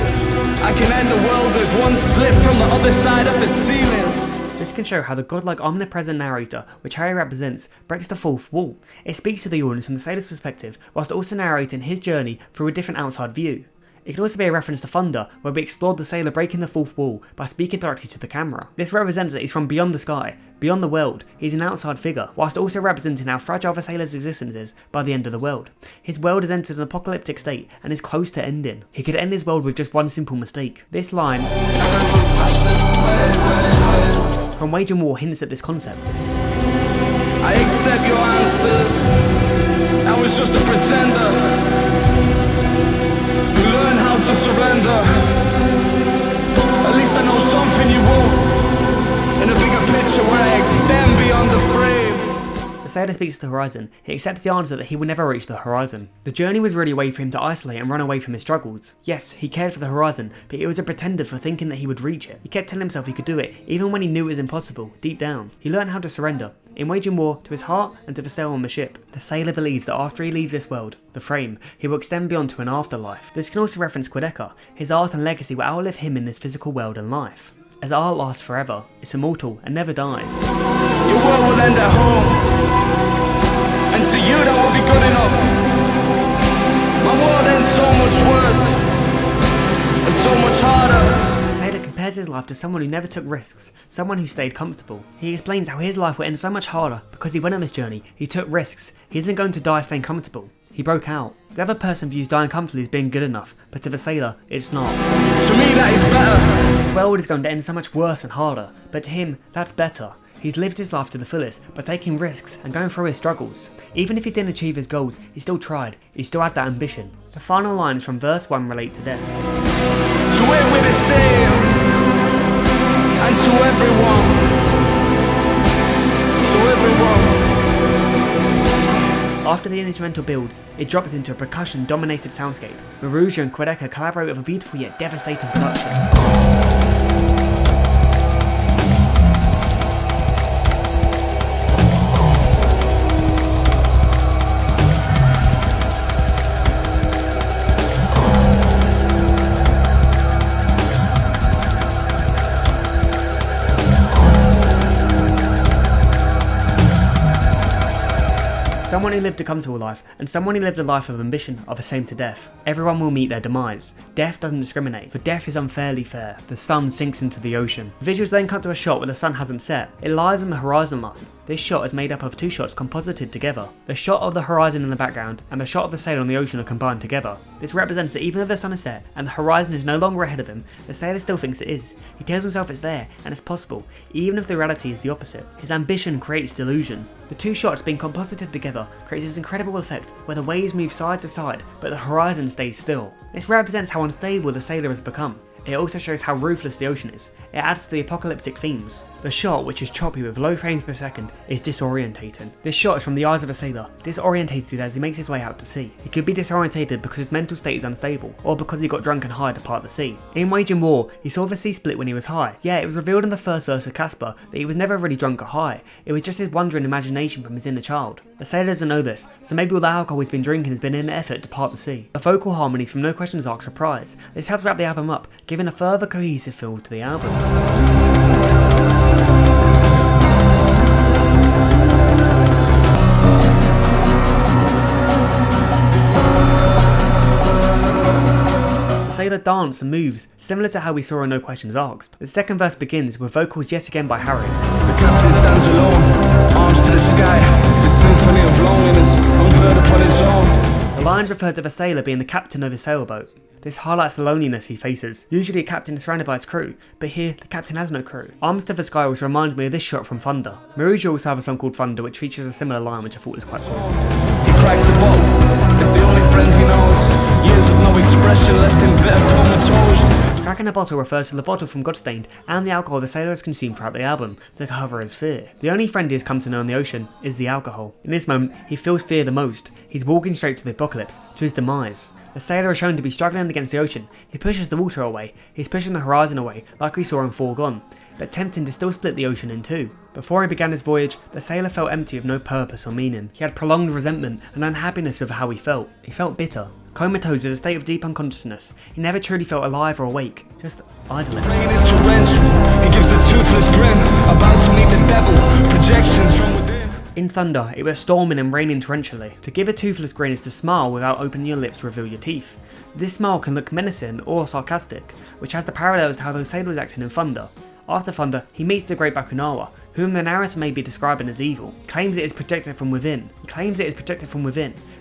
I can end the world with one slip from the other side of the ceiling. This can show how the godlike omnipresent narrator, which Harry represents, breaks the fourth wall. It speaks to the audience from the sailor's perspective, whilst also narrating his journey through a different outside view. It could also be a reference to Thunder, where we explored the sailor breaking the fourth wall by speaking directly to the camera. This represents that he's from beyond the sky, beyond the world. He's an outside figure, whilst also representing how fragile the sailor's existence is by the end of the world. His world has entered an apocalyptic state and is close to ending. He could end his world with just one simple mistake. This line from Wage and War hints at this concept. I accept your answer. I was just a pretender who learned how to surrender. At least I know something you won't. In a bigger picture where I extend beyond the frame. The sailor speaks to the horizon. He accepts the answer that he will never reach the horizon. The journey was really a way for him to isolate and run away from his struggles. Yes, he cared for the horizon, but he was a pretender for thinking that he would reach it. He kept telling himself he could do it, even when he knew it was impossible, deep down. He learned how to surrender, in waging war, to his heart and to the sail on the ship. The sailor believes that after he leaves this world, the frame, he will extend beyond to an afterlife. This can also reference Quedeca. His art and legacy will outlive him in this physical world and life. As art lasts forever, it's immortal and never dies. Your world will end at home. And to you that will be good enough. My world ends so much worse and so much harder. The sailor compares his life to someone who never took risks, someone who stayed comfortable. He explains how his life will end so much harder because he went on this journey, he took risks, he isn't going to die staying comfortable. He broke out. The other person views dying comfortably as being good enough, but to the sailor, it's not. To me that is better. His world is going to end so much worse and harder, but to him, that's better. He's lived his life to the fullest by taking risks and going through his struggles. Even if he didn't achieve his goals, he still tried, he still had that ambition. The final lines from verse 1 relate to death. To it we're the same, and to everyone, After the instrumental builds, it drops into a percussion-dominated soundscape. Maruja and Quedeca collaborate with a beautiful yet devastating production. Someone who lived a comfortable life and someone who lived a life of ambition are the same to death. Everyone will meet their demise. Death doesn't discriminate, for death is unfairly fair. The sun sinks into the ocean. The visuals then cut to a shot where the sun hasn't set. It lies on the horizon line. This shot is made up of two shots composited together. The shot of the horizon in the background and the shot of the sailor on the ocean are combined together. This represents that even though the sun is set and the horizon is no longer ahead of him, the sailor still thinks it is. He tells himself it's there and it's possible, even if the reality is the opposite. His ambition creates delusion. The two shots being composited together creates this incredible effect where the waves move side to side but the horizon stays still. This represents how unstable the sailor has become. It also shows how ruthless the ocean is. It adds to the apocalyptic themes. The shot, which is choppy with low frames per second, is disorientating. This shot is from the eyes of a sailor, disorientated as he makes his way out to sea. He could be disorientated because his mental state is unstable, or because he got drunk and high to part the sea. In Waging War, he saw the sea split when he was high. Yeah, it was revealed in the first verse of Caspar that he was never really drunk or high. It was just his wandering imagination from his inner child. The sailor doesn't know this, so maybe all the alcohol he's been drinking has been in an effort to part the sea. The vocal harmonies from No Questions Asked reprise. This helps wrap the album up, giving a further cohesive feel to the album. The sailor dance and moves, similar to how we saw in No Questions Asked. The second verse begins with vocals yet again by Harry. The captain stands alone, arms to the sky, the symphony of loneliness, unheard upon its own. The lines refer to the sailor being the captain of his sailboat. This highlights the loneliness he faces. Usually a captain is surrounded by his crew, but here the captain has no crew. Arms to the Sky also reminds me of this shot from Thunder. Maruja also have a song called Thunder which features a similar line which I thought was quite cool. He cracks a bolt, it's the only friend he knows. Years of no expression left him bitter, comatose. Cracking a bottle refers to the bottle from Godstained and the alcohol the sailor has consumed throughout the album to cover his fear. The only friend he has come to know on the ocean is the alcohol. In this moment, he feels fear the most. He's walking straight to the apocalypse, to his demise. The sailor is shown to be struggling against the ocean. He pushes the water away. He's pushing the horizon away, like we saw in Foregone, but tempting to still split the ocean in two. Before he began his voyage, the sailor felt empty of no purpose or meaning. He had prolonged resentment and unhappiness over how he felt. He felt bitter. Comatose is a state of deep unconsciousness. He never truly felt alive or awake, just idling. He gives a toothless grin, about to meet the devil, projections from within. In Thunder, it was storming and raining torrentially. To give a toothless grin is to smile without opening your lips to reveal your teeth. This smile can look menacing or sarcastic, which has the parallels to how the sailor was acting in Thunder. After Thunder, he meets the great Bakunawa, whom the narrator may be describing as evil. He claims it is projected from within.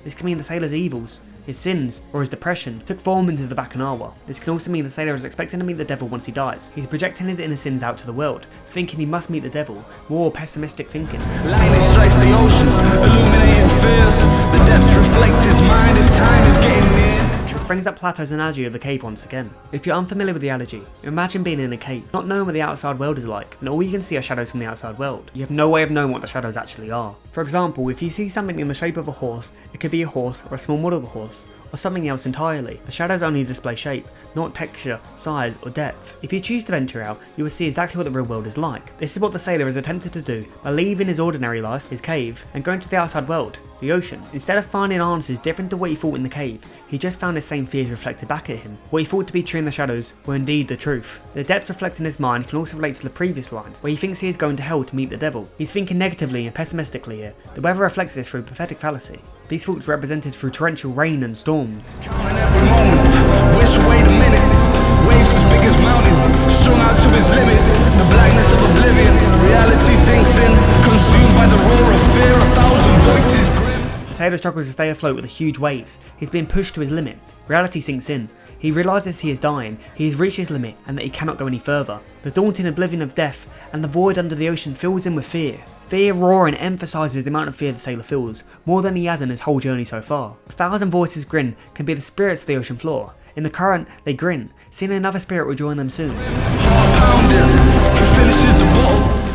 This can mean the sailor's evils, his sins, or his depression, took form into the Bakunawa. This can also mean the sailor is expecting to meet the devil once he dies. He's projecting his inner sins out to the world, thinking he must meet the devil. More pessimistic thinking. Lightning strikes the ocean, illuminating fears. The depths reflect his mind, his time is getting near. Which brings up Plato's analogy of the cave once again. If you're unfamiliar with the analogy, imagine being in a cave, not knowing what the outside world is like, and all you can see are shadows from the outside world. You have no way of knowing what the shadows actually are. For example, if you see something in the shape of a horse, it could be a horse or a small model of a horse, or something else entirely. The shadows only display shape, not texture, size, or depth. If you choose to venture out, you will see exactly what the real world is like. This is what the sailor has attempted to do by leaving his ordinary life, his cave, and going to the outside world, the ocean. Instead of finding answers different to what he thought in the cave, he just found his same fears reflected back at him. What he thought to be true in the shadows were indeed the truth. The depth reflected in his mind can also relate to the previous lines, where he thinks he is going to hell to meet the devil. He's thinking negatively and pessimistically here. The weather reflects this through pathetic fallacy. These thoughts are represented through torrential rain and storms. Every moment, wish away the minutes. Waves as big as mountains, strung out to his limits. The blackness of oblivion, reality sinks in. Consumed by the roar of fear, 1,000 voices grim. The sailor struggles to stay afloat with the huge waves. He's being pushed to his limit. Reality sinks in. He realises he is dying, he has reached his limit, and that he cannot go any further. The daunting oblivion of death and the void under the ocean fills him with fear. Fear roaring emphasises the amount of fear the sailor feels, more than he has in his whole journey so far. 1,000 voices grin can be the spirits of the ocean floor. In the current, they grin, seeing another spirit will join them soon.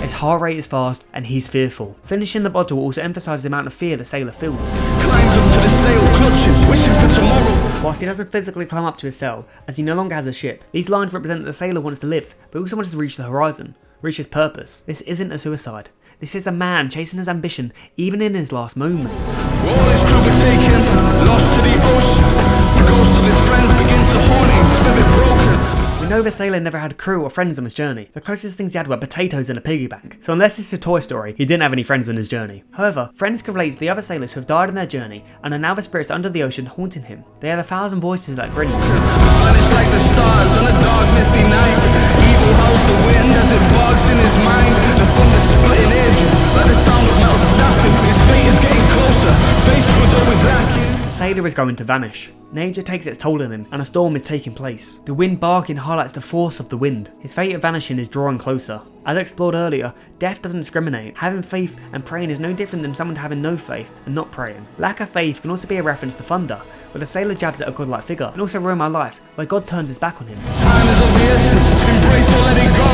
His heart rate is fast and he's fearful. Finishing the bottle also emphasises the amount of fear the sailor feels. Climbs up to the sail, clutching, wishing for tomorrow. Whilst he doesn't physically climb up to his cell, as he no longer has a ship, these lines represent that the sailor wants to live, but also wants to reach the horizon, reach his purpose. This isn't a suicide. This is a man chasing his ambition, even in his last moments. All his crew were taken, lost to the ocean. The ghosts of his friends begin to haunt him, spirit broken. We know the sailor never had crew or friends on his journey. The closest things he had were potatoes and a piggy bank. So unless it's a Toy Story, he didn't have any friends on his journey. However, friends can relate to the other sailors who have died on their journey and are now the spirits under the ocean haunting him. They are the 1,000 voices that grin. Vanish like the stars on a dark misty night. Evil howls the wind as it bogs in his mind. The thunder splitting edge, like the sound of metal snapping. His fate is getting closer, faith was always lacking. The sailor is going to vanish. Nature takes its toll on him, and a storm is taking place. The wind barking highlights the force of the wind. His fate of vanishing is drawing closer. As explored earlier, death doesn't discriminate. Having faith and praying is no different than someone having no faith and not praying. Lack of faith can also be a reference to Thunder, where the sailor jabs at a godlike figure, and also Ruin My Life, where God turns his back on him. Time is of the essence, embrace or let it go.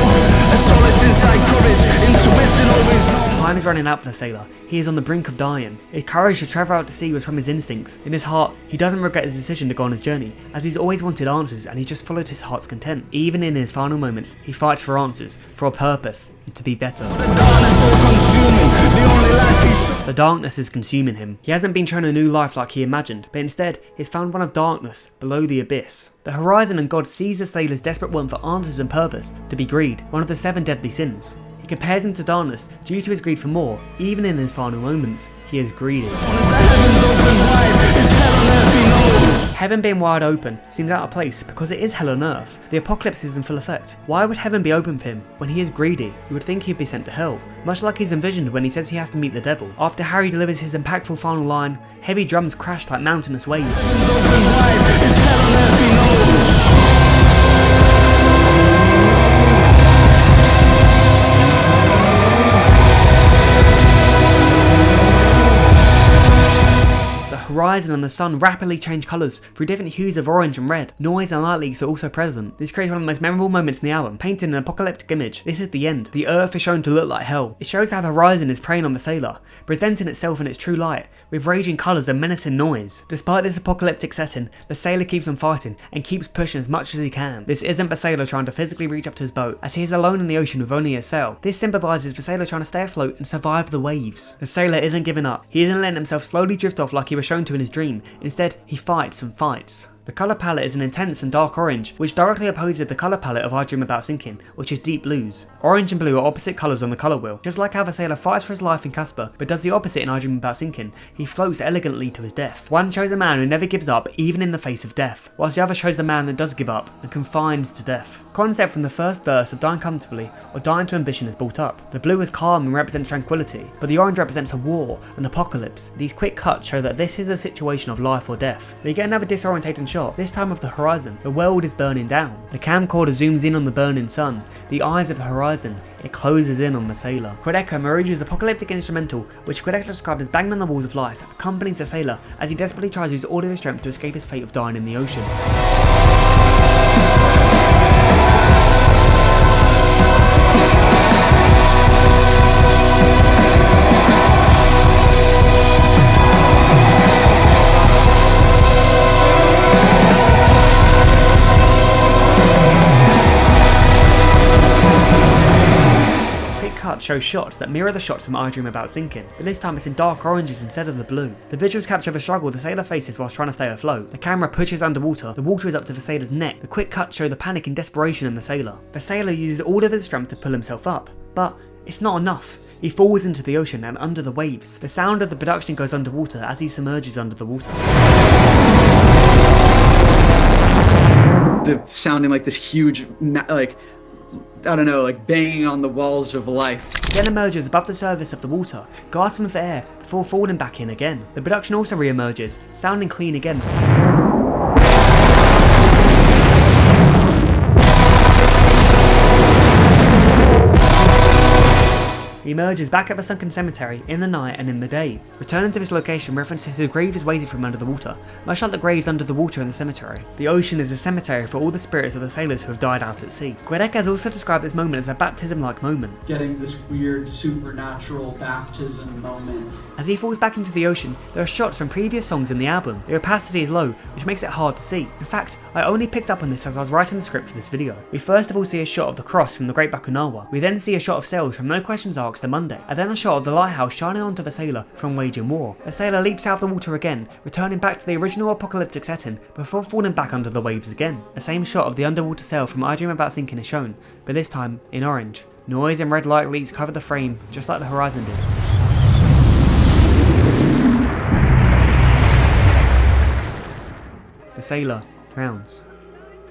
A solace inside courage, intuition always knows. Time is running out for the sailor. He is on the brink of dying. His courage to travel out to sea was from his instincts. In his heart, he doesn't regret his decision to go on his journey, as he's always wanted answers and he just followed his heart's content. Even in his final moments, he fights for answers, for a purpose, and to be better. The darkness is consuming him. He hasn't been shown a new life like he imagined, but instead, he's found one of darkness, below the abyss. The horizon and God sees the sailor's desperate want for answers and purpose, to be greed, one of the 7 deadly sins. He compares him to darkness due to his greed for more. Even in his final moments, he is greedy. Heaven being wide open seems out of place because it is hell on earth. The apocalypse is in full effect. Why would heaven be open for him when he is greedy? You would think he'd be sent to hell, much like he's envisioned when he says he has to meet the devil. After Harry delivers his impactful final line, heavy drums crash like mountainous waves. horizon and the sun rapidly change colours through different hues of orange and red. Noise and light leaks are also present. This creates one of the most memorable moments in the album, painted in an apocalyptic image. This is the end. The earth is shown to look like hell. It shows how the horizon is preying on the sailor, presenting itself in its true light, with raging colours and menacing noise. Despite this apocalyptic setting, the sailor keeps on fighting and keeps pushing as much as he can. This isn't the sailor trying to physically reach up to his boat, as he is alone in the ocean with only a sail. This symbolises the sailor trying to stay afloat and survive the waves. The sailor isn't giving up. He isn't letting himself slowly drift off like he was shown to in his dream. Instead, he fights and fights. The colour palette is an intense and dark orange, which directly opposes the colour palette of I Dream About Sinking, which is deep blues. Orange and blue are opposite colours on the colour wheel. Just like how the sailor fights for his life in Casper, but does the opposite in I Dream About Sinking, he floats elegantly to his death. One shows a man who never gives up, even in the face of death, whilst the other shows a man that does give up, and confines to death. Concept from the first verse of Dying Comfortably or Dying to Ambition is brought up. The blue is calm and represents tranquility, but the orange represents a war, an apocalypse. These quick cuts show that this is a situation of life or death. We get another disorientating shot, this time of the horizon. The world is burning down. The camcorder zooms in on the burning sun, the eyes of the horizon. It closes in on the sailor. Quedeca, Maruju's apocalyptic instrumental, which Quedeca described as banging on the walls of life, accompanies the sailor as he desperately tries to use all of his strength to escape his fate of dying in the ocean. Show shots that mirror the shots from I Dream About Sinking, but this time it's in dark oranges instead of the blue. The visuals capture the struggle the sailor faces whilst trying to stay afloat. The camera pushes underwater, the water is up to the sailor's neck. The quick cuts show the panic and desperation in the sailor. The sailor uses all of his strength to pull himself up, but it's not enough. He falls into the ocean and under the waves. The sound of the production goes underwater as he submerges under the water. The sounding like this huge, I don't know, like banging on the walls of life. Then emerges above the surface of the water, gasping for air before falling back in again. The production also re-emerges, sounding clean again. He emerges back at the sunken cemetery in the night and in the day. Returning to this location references his grave is waiting for him under the water, much like the graves under the water in the cemetery. The ocean is a cemetery for all the spirits of the sailors who have died out at sea. Quedeca has also described this moment as a baptism-like moment. Getting this weird supernatural baptism moment. As he falls back into the ocean, there are shots from previous songs in the album. The opacity is low, which makes it hard to see. In fact, I only picked up on this as I was writing the script for this video. We first of all see a shot of the cross from the Great Bakunawa. We then see a shot of sails from No Questions Asked to Monday, and then a shot of the lighthouse shining onto the sailor from Waging War. The sailor leaps out of the water again, returning back to the original apocalyptic setting before falling back under the waves again. The same shot of the underwater sail from I Dream About Sinking is shown, but this time in orange. Noise and red light leaks cover the frame, just like the horizon did. The sailor drowns.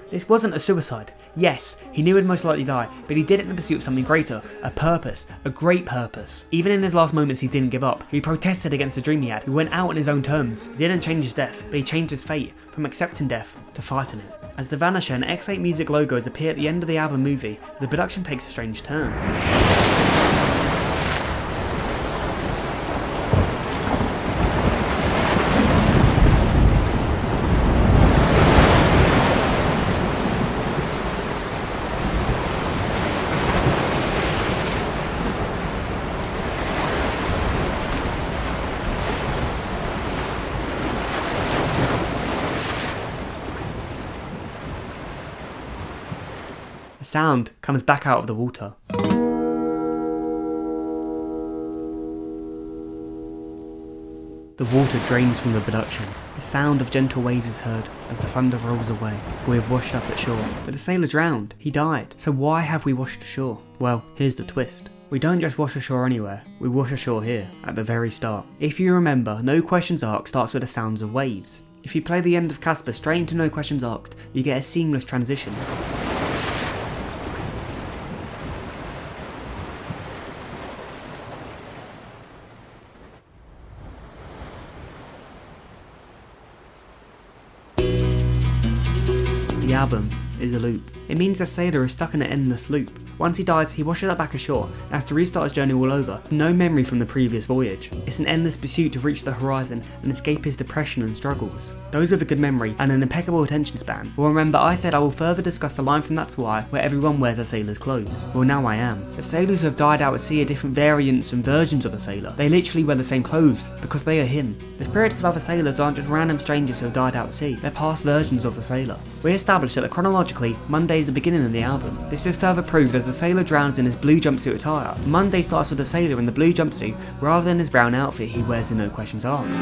This wasn't a suicide. Yes, he knew he'd most likely die, but he did it in pursuit of something greater, a purpose, a great purpose. Even in his last moments he didn't give up. He protested against the dream he had. He went out on his own terms. He didn't change his death, but he changed his fate, from accepting death to fighting it. As the Vanisher and X8 Music logos appear at the end of the album movie, the production takes a strange turn. A sound comes back out of the water. The water drains from the production. The sound of gentle waves is heard as the thunder rolls away. We have washed up at shore. But the sailor drowned. He died. So why have we washed ashore? Well, here's the twist. We don't just wash ashore anywhere, we wash ashore here, at the very start. If you remember, No Questions Asked starts with the sounds of waves. If you play the end of Casper straight into No Questions Asked, you get a seamless transition. The album is a loop. It means the sailor is stuck in an endless loop, Once he dies, he washes up back ashore and has to restart his journey all over, with no memory from the previous voyage. It's an endless pursuit to reach the horizon and escape his depression and struggles. Those with a good memory and an impeccable attention span will remember I said I will further discuss the line from That's Why where everyone wears a sailor's clothes. Well, now I am. The sailors who have died out at sea are different variants and versions of a sailor. They literally wear the same clothes because they are him. The spirits of other sailors aren't just random strangers who have died out at sea, they're past versions of the sailor. We established that chronologically, Monday is the beginning of the album. This is further proved as the sailor drowns in his blue jumpsuit attire. Monday starts with the sailor in the blue jumpsuit rather than his brown outfit he wears in No Questions Asked.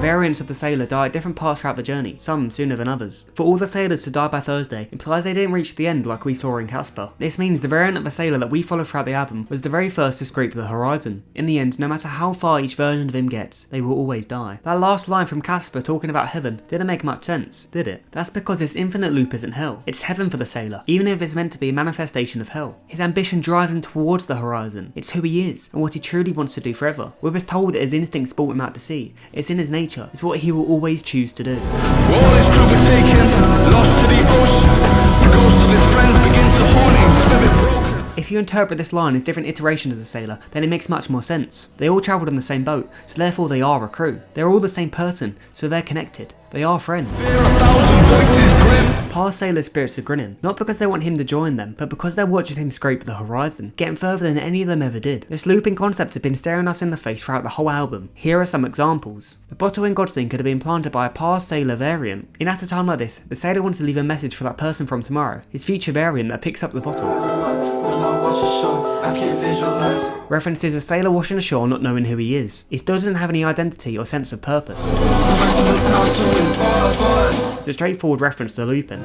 Variants of the sailor die at different parts throughout the journey, some sooner than others. For all the sailors to die by Thursday implies they didn't reach the end like we saw in Casper. This means the variant of the sailor that we follow throughout the album was the very first to scrape the horizon. In the end, no matter how far each version of him gets, they will always die. That last line from Casper talking about heaven didn't make much sense, did it? That's because this infinite loop isn't hell. It's heaven for the sailor, even if it's meant to be a manifestation of hell. His ambition drives him towards the horizon. It's who he is, and what he truly wants to do forever. We were told that his instincts brought him out to sea. It's in his nature. It's what he will always choose to do. All his crew were taken, lost to the ocean. The ghosts of his friends begin to haunt him, spirit broken. If you interpret this line as different iterations of the sailor, then it makes much more sense. They all travelled on the same boat, so therefore they are a crew. They're all the same person, so they're connected. They are friends. Past sailor spirits are grinning, not because they want him to join them, but because they're watching him scrape the horizon, getting further than any of them ever did. This looping concept has been staring us in the face throughout the whole album. Here are some examples. The bottle in Godsing could have been planted by a past sailor variant. In At a Time Like This, the sailor wants to leave a message for that person from tomorrow, his future variant that picks up the bottle. References a sailor washing ashore not knowing who he is. He doesn't have any identity or sense of purpose. It's a straightforward reference to Lupin.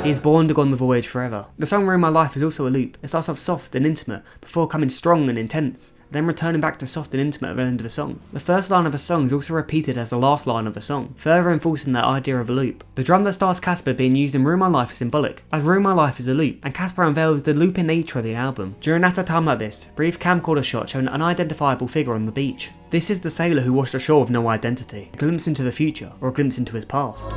He is born to go on the voyage forever. The song Ruin My Life is also a loop. It starts off soft and intimate, before coming strong and intense, then returning back to soft and intimate at the end of the song. The first line of a song is also repeated as the last line of a song, further enforcing that idea of a loop. The drum that starts Casper being used in Ruin My Life is symbolic, as Ruin My Life is a loop, and Casper unveils the looping nature of the album. During At a Time Like This, brief camcorder shot showing an unidentifiable figure on the beach. This is the sailor who washed ashore with no identity, a glimpse into the future, or a glimpse into his past.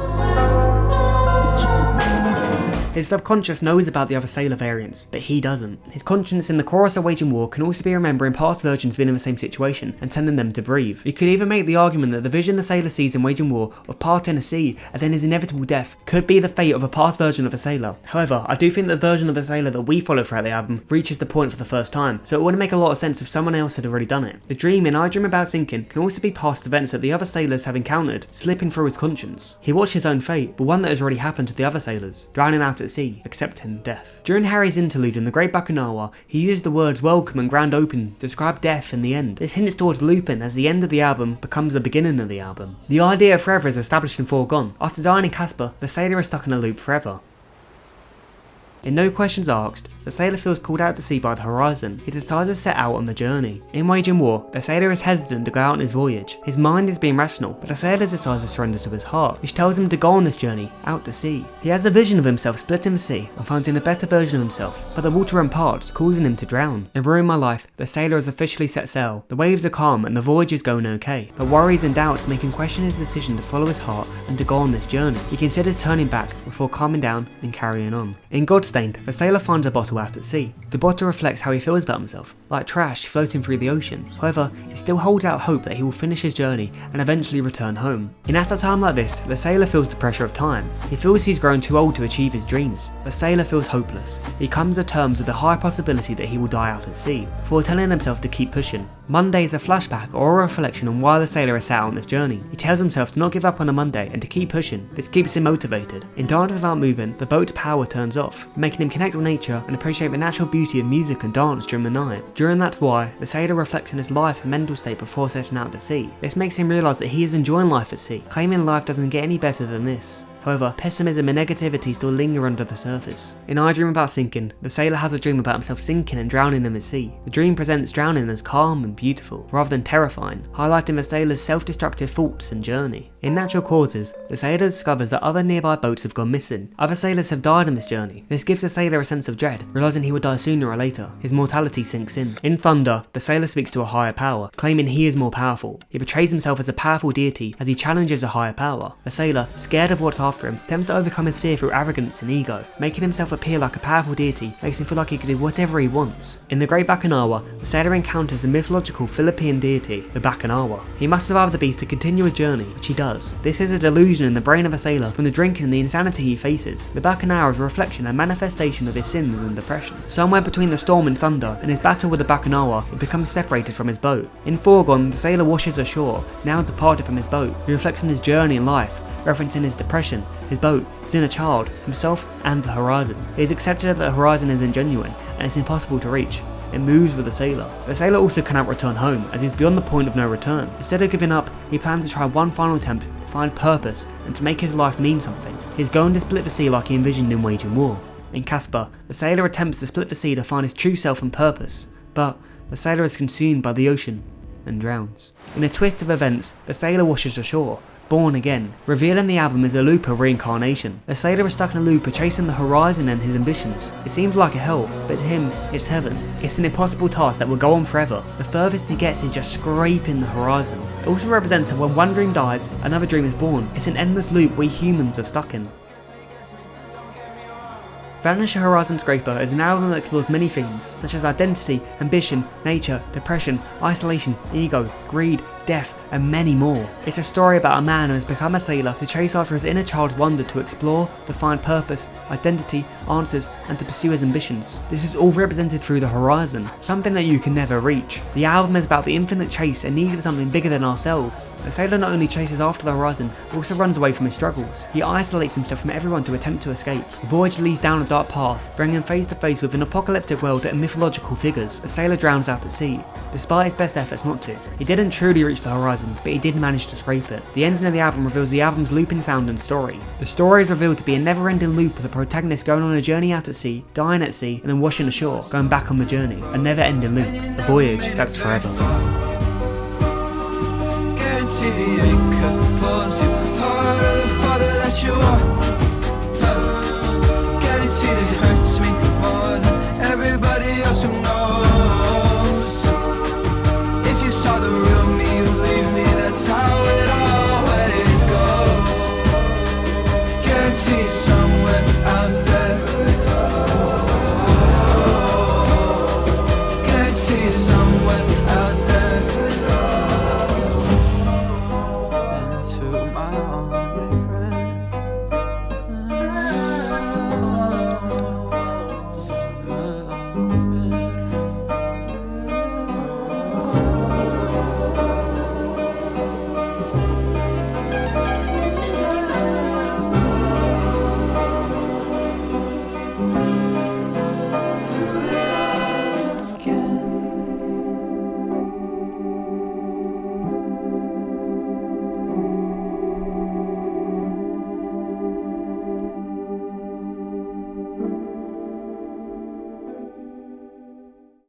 His subconscious knows about the other sailor variants, but he doesn't. His conscience in the chorus of Waging War can also be remembering past versions being in the same situation and telling them to breathe. You could even make the argument that the vision the sailor sees in Waging War of parting a sea and then his inevitable death could be the fate of a past version of a sailor. However, I do think the version of a sailor that we follow throughout the album reaches the point for the first time, so it wouldn't make a lot of sense if someone else had already done it. The dream in I Dream About Sinking can also be past events that the other sailors have encountered, slipping through his conscience. He watched his own fate, but one that has already happened to the other sailors, drowning out at sea, accepting death. During Harry's interlude in The Great Bakunawa, he used the words welcome and grand open to describe death and the end. This hints towards Lupin as the end of the album becomes the beginning of the album. The idea of forever is established in Foregone. After dying in Casper, the sailor is stuck in a loop forever. In No Questions Asked, the sailor feels called out to sea by the horizon. He decides to set out on the journey. In Waging War, the sailor is hesitant to go out on his voyage. His mind is being rational, but the sailor decides to surrender to his heart, which tells him to go on this journey, out to sea. He has a vision of himself splitting the sea and finding a better version of himself, but the water imparts, causing him to drown. In Ruin My Life, the sailor has officially set sail. The waves are calm and the voyage is going okay, but worries and doubts make him question his decision to follow his heart and to go on this journey. He considers turning back before calming down and carrying on. In Godstained, the sailor finds a bottle out at sea. The bottle reflects how he feels about himself, like trash floating through the ocean. However, he still holds out hope that he will finish his journey and eventually return home. In At a Time Like This, the sailor feels the pressure of time. He feels he's grown too old to achieve his dreams. The sailor feels hopeless. He comes to terms with the high possibility that he will die out at sea, before telling himself to keep pushing. Monday is a flashback or a reflection on why the sailor is set on this journey. He tells himself to not give up on a Monday and to keep pushing. This keeps him motivated. In Dance Without Movement, the boat's power turns off, making him connect with nature and appreciate the natural beauty of music and dance during the night. During That's Why, the sailor reflects on his life and mental state before setting out to sea. This makes him realise that he is enjoying life at sea, claiming life doesn't get any better than this. However, pessimism and negativity still linger under the surface. In I Dream About Sinking, the sailor has a dream about himself sinking and drowning in the sea. The dream presents drowning as calm and beautiful, rather than terrifying, highlighting the sailor's self-destructive thoughts and journey. In Natural Causes, the sailor discovers that other nearby boats have gone missing. Other sailors have died on this journey. This gives the sailor a sense of dread, realizing he would die sooner or later. His mortality sinks in. In Thunder, the sailor speaks to a higher power, claiming he is more powerful. He portrays himself as a powerful deity as he challenges a higher power. The sailor, scared of what's after him, attempts to overcome his fear through arrogance and ego. Making himself appear like a powerful deity makes him feel like he can do whatever he wants. In The Great Bakunawa, the sailor encounters a mythological Philippine deity, the Bakunawa. He must survive the beast to continue his journey, which he does. This is a delusion in the brain of a sailor from the drinking and the insanity he faces. The Bakunawa is a reflection and manifestation of his sins and depression. Somewhere between the storm and thunder and his battle with the Bakunawa, he becomes separated from his boat. In Foregone, the sailor washes ashore, now departed from his boat. He reflects on his journey in life, referencing his depression, his boat, his inner child, himself, and the horizon. It is accepted that the horizon is ingenuine, and it's impossible to reach. It moves with the sailor. The sailor also cannot return home, as he's beyond the point of no return. Instead of giving up, he plans to try one final attempt to find purpose and to make his life mean something. He's going to split the sea like he envisioned in Waging War. In Casper, the sailor attempts to split the sea to find his true self and purpose, but the sailor is consumed by the ocean and drowns. In a twist of events, the sailor washes ashore, born again. Revealing the album is a Looper reincarnation. The sailor is stuck in a loop chasing the horizon and his ambitions. It seems like a hell, but to him, it's heaven. It's an impossible task that will go on forever. The furthest he gets is just scraping the horizon. It also represents that when one dream dies, another dream is born. It's an endless loop we humans are stuck in. Vanisher Horizon Scraper is an album that explores many themes, such as identity, ambition, nature, depression, isolation, ego, greed, death, and many more. It's a story about a man who has become a sailor to chase after his inner child's wonder to explore, to find purpose, identity, answers, and to pursue his ambitions. This is all represented through the horizon, something that you can never reach. The album is about the infinite chase and need of something bigger than ourselves. The sailor not only chases after the horizon, but also runs away from his struggles. He isolates himself from everyone to attempt to escape. The voyage leads down a dark path, bringing him face to face with an apocalyptic world and mythological figures. The sailor drowns out at sea, despite his best efforts not to. He didn't truly reach the horizon, but he did manage to scrape it. The ending of the album reveals the album's looping sound and story. The story is revealed to be a never-ending loop with the protagonist going on a journey out at sea, dying at sea, and then washing ashore, going back on the journey. A never-ending loop. A voyage that's forever. Guarantee the anchor pulls you hard, the father that you are.